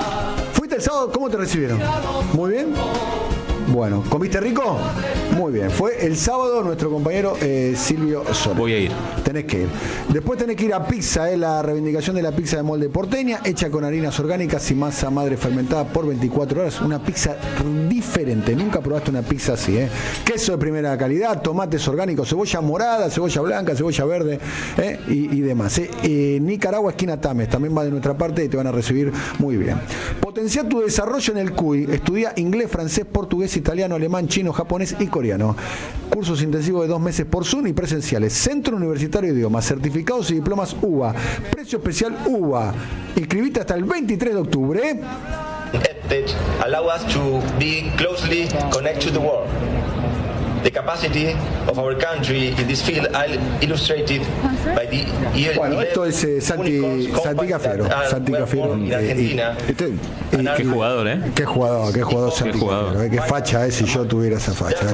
¿Fuiste el sábado? ¿Cómo te recibieron? ¿Muy bien? Bueno, ¿comiste rico? Muy bien. Fue el sábado nuestro compañero Silvio Soler. Voy a ir. Tenés que ir. Después tenés que ir a pizza, la reivindicación de la pizza de molde porteña, hecha con harinas orgánicas y masa madre fermentada por 24 horas. Una pizza diferente. Nunca probaste una pizza así, Queso de primera calidad, tomates orgánicos, cebolla morada, cebolla blanca, cebolla verde, y demás. Nicaragua, esquina Tames, también va de nuestra parte y te van a recibir muy bien. Potencia tu desarrollo en el CUI. Estudia inglés, francés, portugués, italiano, alemán, chino, japonés y coreano. Cursos intensivos de 2 meses por Zoom y presenciales. Centro Universitario de Idiomas, certificados y diplomas UBA. Precio especial UBA. Inscribite hasta el 23 de octubre. EdTech allow us to be closely connected to the world. The capacity of our country in this field illustrated by the Bueno, esto es Santi Cafiero. Santi Cafiero. Qué jugador, Qué jugador Santi Cafiero. Qué facha si yo tuviera esa facha.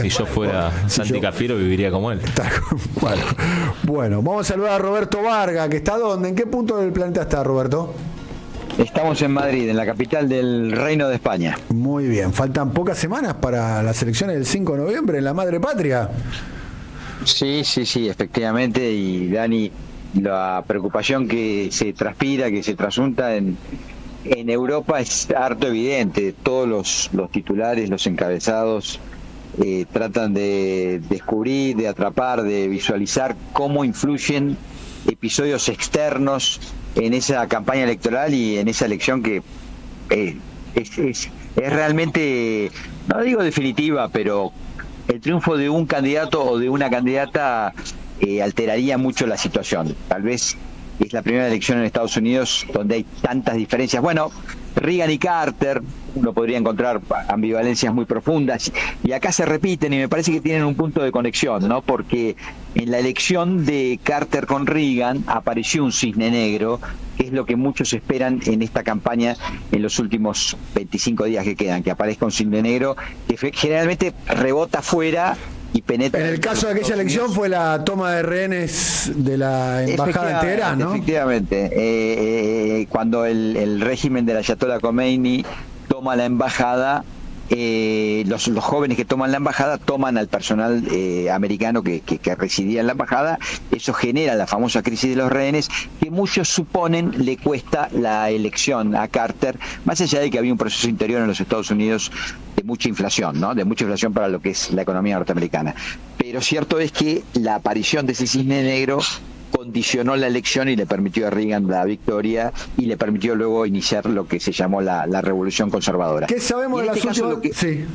Si yo fuera Santi Cafiero viviría como él. Bueno, vamos a saludar a Roberto Varga, que está ¿dónde? ¿En qué punto del planeta está, Roberto? Estamos en Madrid, en la capital del Reino de España. Muy bien, faltan pocas semanas para las elecciones del 5 de noviembre en la madre patria. Sí, efectivamente, y Dani, la preocupación que se transpira, que se trasunta en Europa es harto evidente. Todos los titulares, los encabezados, tratan de descubrir, de atrapar, de visualizar cómo influyen episodios externos en esa campaña electoral y en esa elección que es realmente, no digo definitiva, pero el triunfo de un candidato o de una candidata alteraría mucho la situación. Tal vez es la primera elección en Estados Unidos donde hay tantas diferencias. Bueno, Reagan y Carter, uno podría encontrar ambivalencias muy profundas, y acá se repiten y me parece que tienen un punto de conexión, ¿no? Porque en la elección de Carter con Reagan apareció un cisne negro, que es lo que muchos esperan en esta campaña en los últimos 25 días que quedan, que aparezca un cisne negro que generalmente rebota afuera y penetra. En el caso de aquella elección fue la toma de rehenes de la embajada en Teherán, ¿no? Efectivamente, cuando el régimen de la Ayatollah Khomeini toma la embajada, los jóvenes que toman la embajada toman al personal americano que residía en la embajada. Eso genera la famosa crisis de los rehenes, que muchos suponen le cuesta la elección a Carter, más allá de que había un proceso interior en los Estados Unidos de mucha inflación, ¿no? De mucha inflación para lo que es la economía norteamericana. Pero cierto es que la aparición de ese cisne negro condicionó la elección y le permitió a Reagan la victoria y le permitió luego iniciar lo que se llamó la revolución conservadora. ¿Qué sabemos de las últimas? Sí.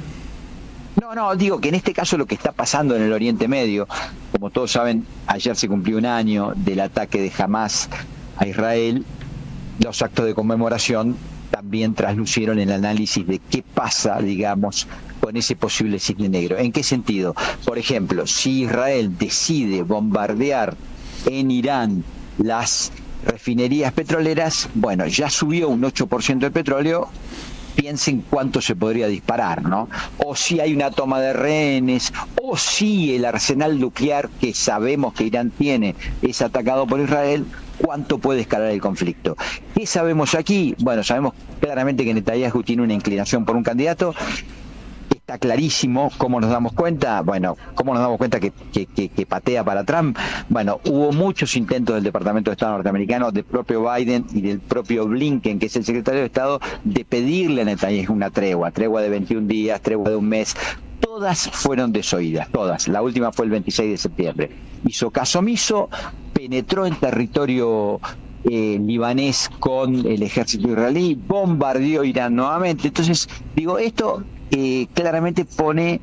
No, digo que en este caso lo que está pasando en el Oriente Medio, como todos saben, ayer se cumplió un año del ataque de Hamas a Israel. Los actos de conmemoración también traslucieron el análisis de qué pasa, digamos, con ese posible cisne negro. ¿En qué sentido? Por ejemplo, si Israel decide bombardear en Irán las refinerías petroleras, bueno, ya subió un 8% el petróleo, piensen cuánto se podría disparar, ¿no? O si hay una toma de rehenes, o si el arsenal nuclear que sabemos que Irán tiene es atacado por Israel, ¿cuánto puede escalar el conflicto? ¿Qué sabemos aquí? Bueno, sabemos claramente que Netanyahu tiene una inclinación por un candidato. Está clarísimo. ¿Cómo nos damos cuenta? Bueno, ¿cómo nos damos cuenta que patea para Trump? Bueno, hubo muchos intentos del Departamento de Estado norteamericano, del propio Biden y del propio Blinken, que es el secretario de Estado, de pedirle a Netanyahu una tregua de 21 días, tregua de un mes. Todas fueron desoídas, todas. La última fue el 26 de septiembre. Hizo caso omiso, penetró en territorio libanés con el ejército israelí, bombardeó Irán nuevamente. Entonces, digo, esto claramente pone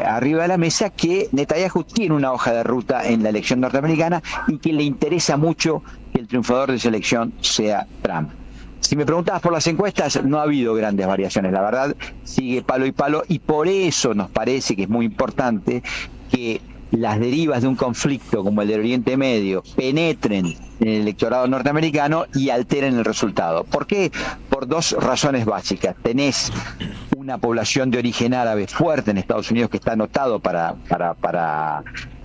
arriba de la mesa que Netanyahu tiene una hoja de ruta en la elección norteamericana y que le interesa mucho que el triunfador de esa elección sea Trump. Si me preguntabas por las encuestas, no ha habido grandes variaciones, la verdad, sigue palo y palo, y por eso nos parece que es muy importante que las derivas de un conflicto como el del Oriente Medio penetren en el electorado norteamericano y alteren el resultado. ¿Por qué? por dos razones básicas. Tenés una población de origen árabe fuerte en Estados Unidos que está anotado para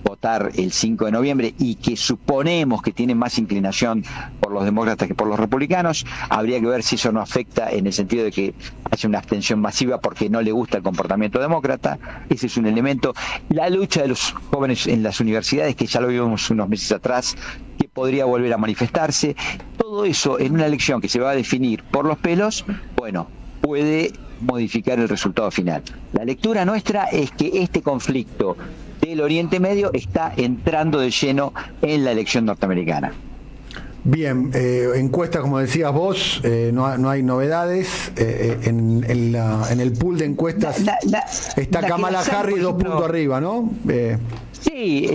votar el 5 de noviembre y que suponemos que tiene más inclinación por los demócratas que por los republicanos. Habría que ver si eso no afecta en el sentido de que hace una abstención masiva porque no le gusta el comportamiento demócrata. Ese es un elemento. La lucha de los jóvenes en las universidades, que ya lo vimos unos meses atrás, que podría volver a manifestarse. Todo eso en una elección que se va a definir por los pelos, bueno, puede modificar el resultado final. La lectura nuestra es que este conflicto del Oriente Medio está entrando de lleno en la elección norteamericana. Bien, encuestas, como decías vos, no hay novedades. En el pool de encuestas está Kamala Harris 2 puntos arriba, ¿no? Sí,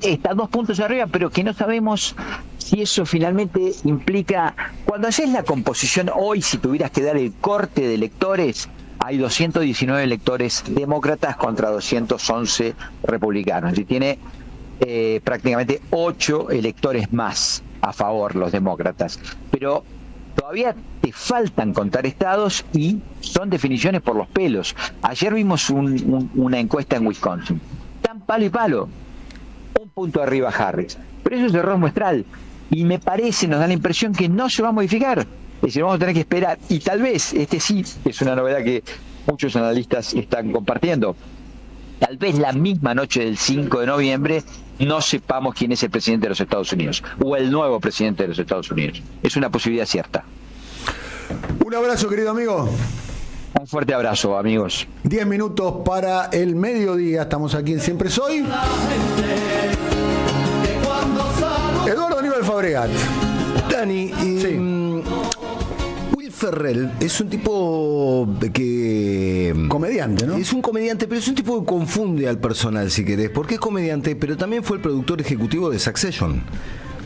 está 2 puntos arriba, pero que no sabemos si eso finalmente implica... Cuando haces la composición hoy, si tuvieras que dar el corte de electores, hay 219 electores demócratas contra 211 republicanos. Y tiene prácticamente 8 electores más a favor los demócratas. Pero todavía te faltan contar estados y son definiciones por los pelos. Ayer vimos una encuesta en Wisconsin. Tan palo y palo. 1 punto arriba Harris. Pero eso es error muestral. Y me parece, nos da la impresión que no se va a modificar. Es decir, vamos a tener que esperar. Y tal vez, sí es una novedad que muchos analistas están compartiendo. Tal vez la misma noche del 5 de noviembre no sepamos quién es el presidente de los Estados Unidos o el nuevo presidente de los Estados Unidos. Es una posibilidad cierta. Un abrazo, querido amigo. Un fuerte abrazo, amigos. 10 minutos para el mediodía. Estamos aquí en Siempre Soy. Eduardo Aníbal Fabregat. Dani, Will Ferrell es un tipo que... comediante, ¿no? Es un comediante, pero es un tipo que confunde al personal, si querés, porque es comediante, pero también fue el productor ejecutivo de Succession,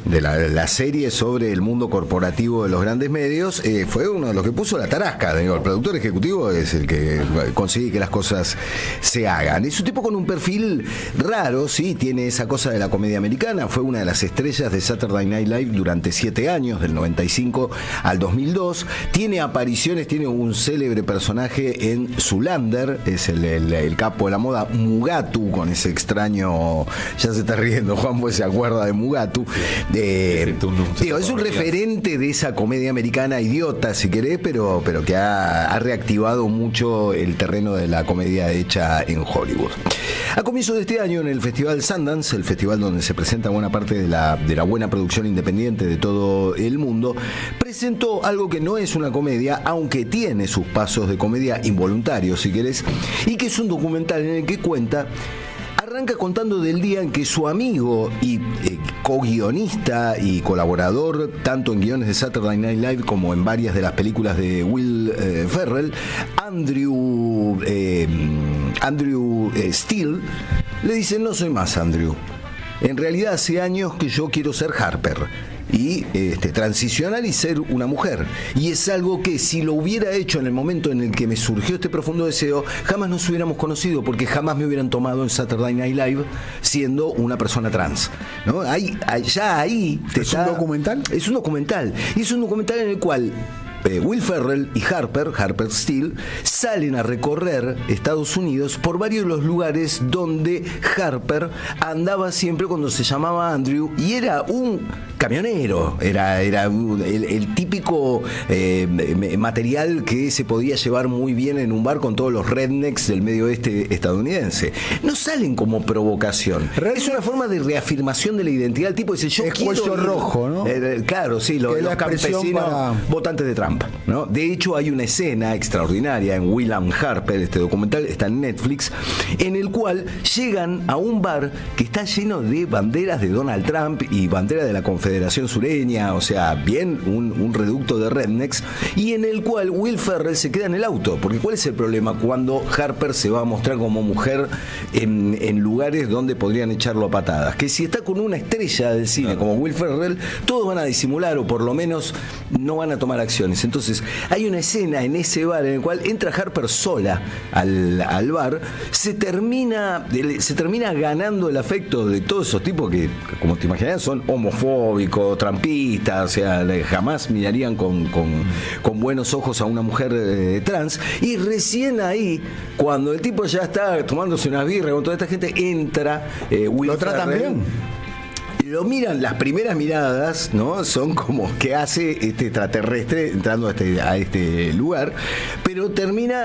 de la serie sobre el mundo corporativo de los grandes medios. Fue uno de los que puso la tarasca. Digo, el productor ejecutivo es el que consigue que las cosas se hagan. Es un tipo con un perfil raro, sí, tiene esa cosa de la comedia americana. Fue una de las estrellas de Saturday Night Live durante 7 años, del 95 al 2002. Tiene apariciones, tiene un célebre personaje en Zoolander, es el capo de la moda, Mugatu, con ese extraño... Ya se está riendo Juan, pues se acuerda de Mugatu. Es un referente de esa comedia americana idiota, si querés, pero que ha reactivado mucho el terreno de la comedia hecha en Hollywood. A comienzos de este año, en el Festival Sundance, el festival donde se presenta buena parte de la buena producción independiente de todo el mundo, presentó algo que no es una comedia, aunque tiene sus pasos de comedia involuntarios, si querés, y que es un documental en el que arranca contando del día en que su amigo y co-guionista y colaborador, tanto en guiones de Saturday Night Live como en varias de las películas de Will Ferrell, Andrew Steele, le dice: no soy más Andrew. En realidad hace años que yo quiero ser Harper y transicionar y ser una mujer, y es algo que si lo hubiera hecho en el momento en el que me surgió este profundo deseo, jamás nos hubiéramos conocido, porque jamás me hubieran tomado en Saturday Night Live siendo una persona trans, ¿no? Ya ahí ¿Es un documental? Es un documental, y es un documental en el cual Will Ferrell y Harper Steele, salen a recorrer Estados Unidos por varios de los lugares donde Harper andaba siempre cuando se llamaba Andrew, y era un camionero, era el típico material que se podía llevar muy bien en un bar con todos los rednecks del medio oeste estadounidense. No salen como provocación, es una forma de reafirmación de la identidad del tipo. Dice: yo quiero cuello rojo, ¿no? Claro, sí, los campesinos votantes de Trump, ¿no? De hecho, hay una escena extraordinaria en Will and Harper, este documental está en Netflix, en el cual llegan a un bar que está lleno de banderas de Donald Trump y banderas de la Confederación Sureña, o sea, bien un reducto de rednecks, y en el cual Will Ferrell se queda en el auto, porque ¿cuál es el problema cuando Harper se va a mostrar como mujer en lugares donde podrían echarlo a patadas? Que si está con una estrella del cine como Will Ferrell, todos van a disimular, o por lo menos no van a tomar acciones. Airlines. Entonces, hay una escena en ese bar en el cual entra Harper sola al bar, se termina ganando el afecto de todos esos tipos que, como te imaginas, son homofóbicos, trampistas, o sea, jamás mirarían con buenos ojos a una mujer trans. Y recién ahí, cuando el tipo ya está tomándose unas birras con toda esta gente, entra Will ¿Lo tratan Ferrell. bien? Lo miran, las primeras miradas, ¿no? Son como que hace este extraterrestre entrando a este lugar, pero termina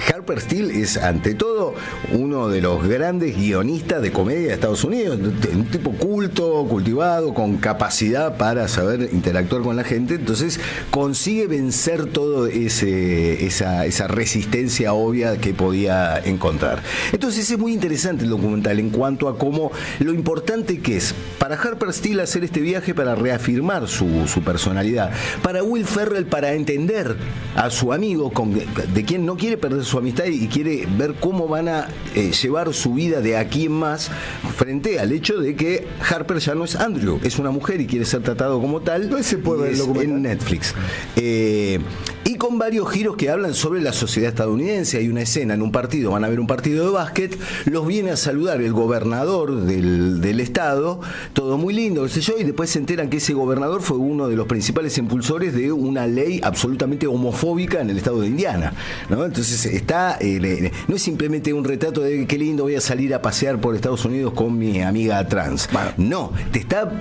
Harper Steele es ante todo uno de los grandes guionistas de comedia de Estados Unidos, un tipo culto, cultivado, con capacidad para saber interactuar con la gente, entonces consigue vencer todo esa resistencia obvia que podía encontrar. Entonces es muy interesante el documental en cuanto a cómo lo importante que es para Harper Steele hacer este viaje para reafirmar su personalidad, para Will Ferrell para entender a su amigo de quien no quiere perder su amistad y quiere ver cómo van a llevar su vida de aquí en más frente al hecho de que Harper ya no es Andrew, es una mujer y quiere ser tratado como tal. No se puede ver el documental en Netflix. Y con varios giros que hablan sobre la sociedad estadounidense. Hay una escena en un partido, van a ver un partido de básquet, los viene a saludar el gobernador del estado, todo muy lindo, qué sé yo, y después se enteran que ese gobernador fue uno de los principales impulsores de una ley absolutamente homofóbica en el estado de Indiana, ¿no? Entonces no es simplemente un retrato de qué lindo voy a salir a pasear por Estados Unidos con mi amiga trans. Bueno, no, te está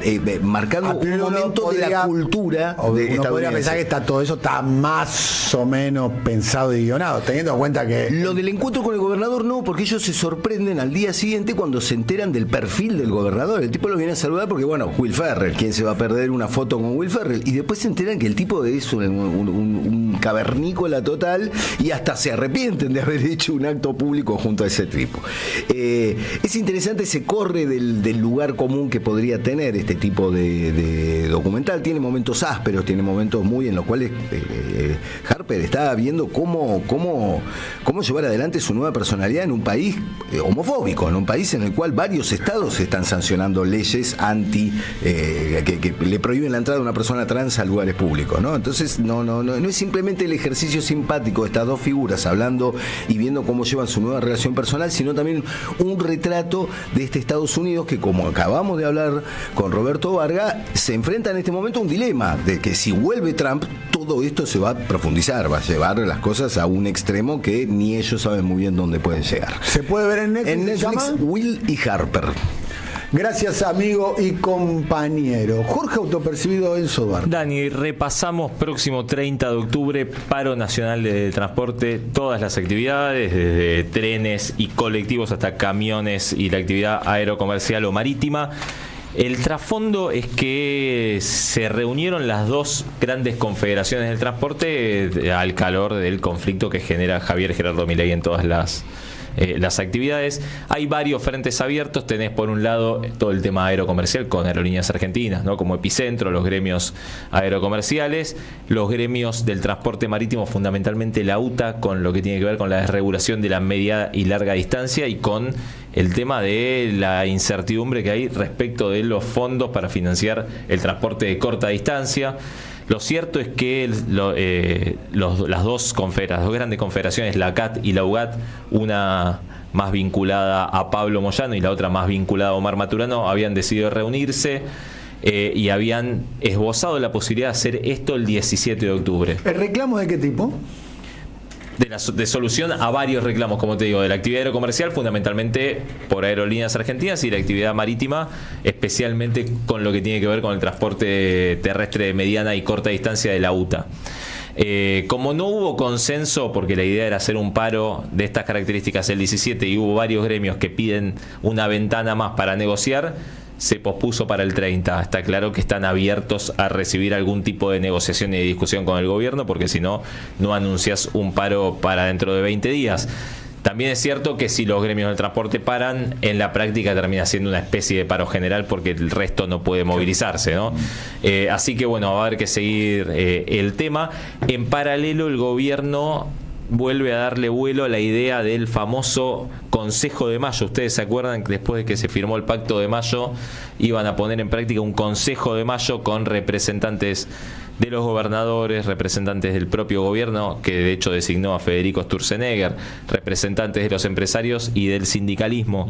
marcando un momento de la cultura de uno podría pensar que todo eso está más o menos pensado y guionado, teniendo en cuenta que lo del encuentro con el gobernador no, porque ellos se sorprenden al día siguiente cuando se enteran del perfil del gobernador. El tipo lo viene a saludar porque, bueno, Will Ferrell, ¿quién se va a perder una foto con Will Ferrell? Y después se enteran que el tipo es un cavernícola total y hasta se arrepienten de haber hecho un acto público junto a ese tipo. Es interesante, se corre del lugar común que podría tener este tipo de documental. Tiene momentos ásperos, tiene momentos muy en los cuales Harper está viendo cómo llevar adelante su nueva personalidad en un país homofóbico, en un país en el cual varios estados están sancionando leyes que le prohíben la entrada de una persona trans a lugares públicos, ¿no? Entonces no es simplemente el ejercicio simpático de estas dos figuras hablando y viendo cómo llevan su nueva relación personal, sino también un retrato de este Estados Unidos que, como acabamos de hablar con Roberto Varga, se enfrenta en este momento a un dilema de que si vuelve Trump, todo esto se va a profundizar, va a llevar las cosas a un extremo que ni ellos saben muy bien dónde pueden llegar. ¿Se puede ver en Netflix? En Netflix, Will y Harper. Gracias, amigo y compañero. Jorge Autopercibido Enzo Duarte. Dani, repasamos próximo 30 de octubre, paro nacional de transporte, todas las actividades, desde trenes y colectivos hasta camiones y la actividad aerocomercial o marítima. El trasfondo es que se reunieron las dos grandes confederaciones del transporte al calor del conflicto que genera Javier Gerardo Milei en todas las actividades. Hay varios frentes abiertos. Tenés por un lado todo el tema aerocomercial con Aerolíneas Argentinas, ¿no? Como epicentro, los gremios aerocomerciales, los gremios del transporte marítimo, fundamentalmente la UTA, con lo que tiene que ver con la desregulación de la media y larga distancia y con el tema de la incertidumbre que hay respecto de los fondos para financiar el transporte de corta distancia. Lo cierto es que las dos grandes confederaciones, la CAT y la UGAT, una más vinculada a Pablo Moyano y la otra más vinculada a Omar Maturano, habían decidido reunirse y habían esbozado la posibilidad de hacer esto el 17 de octubre. ¿El reclamo de qué tipo? De solución a varios reclamos, como te digo, de la actividad aerocomercial, fundamentalmente por Aerolíneas Argentinas, y la actividad marítima, especialmente con lo que tiene que ver con el transporte terrestre de mediana y corta distancia de la UTA. Como no hubo consenso, porque la idea era hacer un paro de estas características el 17 y hubo varios gremios que piden una ventana más para negociar, se pospuso para el 30. Está claro que están abiertos a recibir algún tipo de negociación y de discusión con el gobierno, porque si no, no anuncias un paro para dentro de 20 días. También es cierto que si los gremios del transporte paran, en la práctica termina siendo una especie de paro general porque el resto no puede movilizarse, ¿no? Así que bueno, va a haber que seguir el tema. En paralelo, el gobierno vuelve a darle vuelo a la idea del famoso Consejo de Mayo. Ustedes se acuerdan que después de que se firmó el Pacto de Mayo iban a poner en práctica un Consejo de Mayo con representantes de los gobernadores, representantes del propio gobierno, que de hecho designó a Federico Sturzenegger, representantes de los empresarios y del sindicalismo.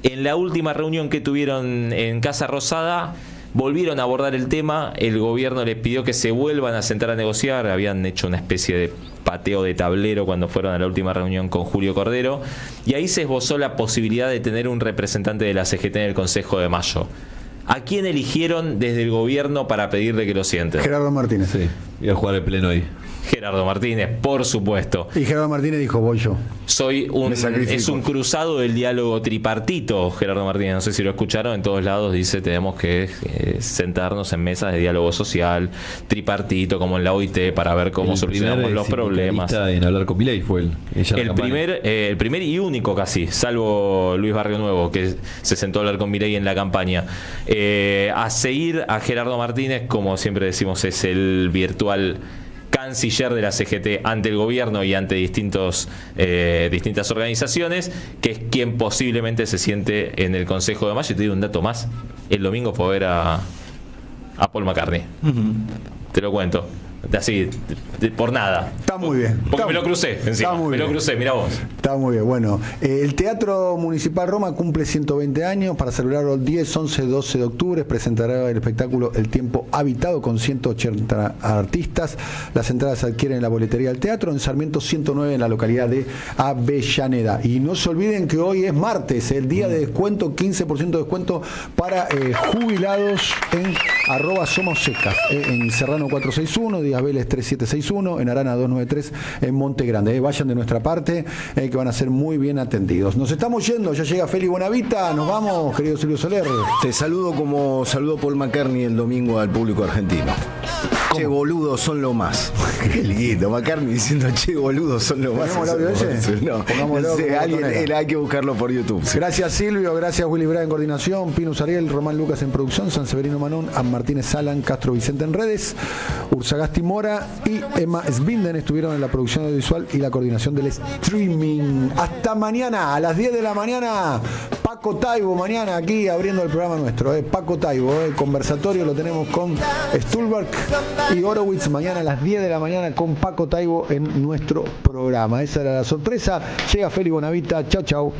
En la última reunión que tuvieron en Casa Rosada, volvieron a abordar el tema. El gobierno les pidió que se vuelvan a sentar a negociar. Habían hecho una especie de pateo de tablero cuando fueron a la última reunión con Julio Cordero, y ahí se esbozó la posibilidad de tener un representante de la CGT en el Consejo de Mayo. ¿A quién eligieron desde el gobierno para pedirle que lo siente? Gerardo Martínez. Sí, iba a jugar el pleno ahí. Gerardo Martínez, por supuesto. Y Gerardo Martínez dijo, voy yo. Es un cruzado del diálogo tripartito, Gerardo Martínez. No sé si lo escucharon, en todos lados dice tenemos que sentarnos en mesas de diálogo social, tripartito, como en la OIT, para ver cómo solucionamos los problemas. En hablar con Milei fue el primer y único casi, salvo Luis Barrio Nuevo, que se sentó a hablar con Milei en la campaña. A seguir a Gerardo Martínez, como siempre decimos, es el virtual canciller de la CGT ante el gobierno y ante distintas organizaciones, que es quien posiblemente se siente en el Consejo de Mayo. Y te digo un dato más: el domingo fue a ver a Paul McCartney. Te lo cuento. Así, por nada. Está muy bien. Porque me lo crucé encima. Me lo crucé, mirá vos. Está muy bien. Bueno, el Teatro Municipal Roma cumple 120 años. Para celebrarlo el 10, 11, 12 de octubre presentará el espectáculo El Tiempo Habitado con 180 artistas. Las entradas se adquieren en la boletería del teatro en Sarmiento 109 en la localidad de Avellaneda. Y no se olviden que hoy es martes, el día de descuento, 15% de descuento para jubilados en @somosecas, en Serrano 461, Díaz Vélez 3761, en Arana 293, en Monte Grande. Vayan de nuestra parte, que van a ser muy bien atendidos. Nos estamos yendo, ya llega Feli Bonavita. Nos vamos, querido Silvio Soler. Te saludo como saludó Paul McCartney el domingo al público argentino. Che, boludos son lo más. Qué lindo, McCartney diciendo che, boludos son lo más. ¿Ponemos el audio ese? No, hay que buscarlo por YouTube. Sí. Gracias Silvio, gracias Willy Bra en coordinación, Pinus Ariel, Román Lucas en producción, San Severino Manón, a Martínez Salan, Castro Vicente en redes, Ursagasti Mora y Emma Svinden estuvieron en la producción audiovisual y la coordinación del streaming. Hasta mañana a las 10 de la mañana. Paco Taibo mañana aquí abriendo el programa nuestro. Paco Taibo, el conversatorio lo tenemos con Stulberg y Horowitz mañana a las 10 de la mañana con Paco Taibo en nuestro programa. Esa era la sorpresa. Llega Feli Bonavita. Chau, chau.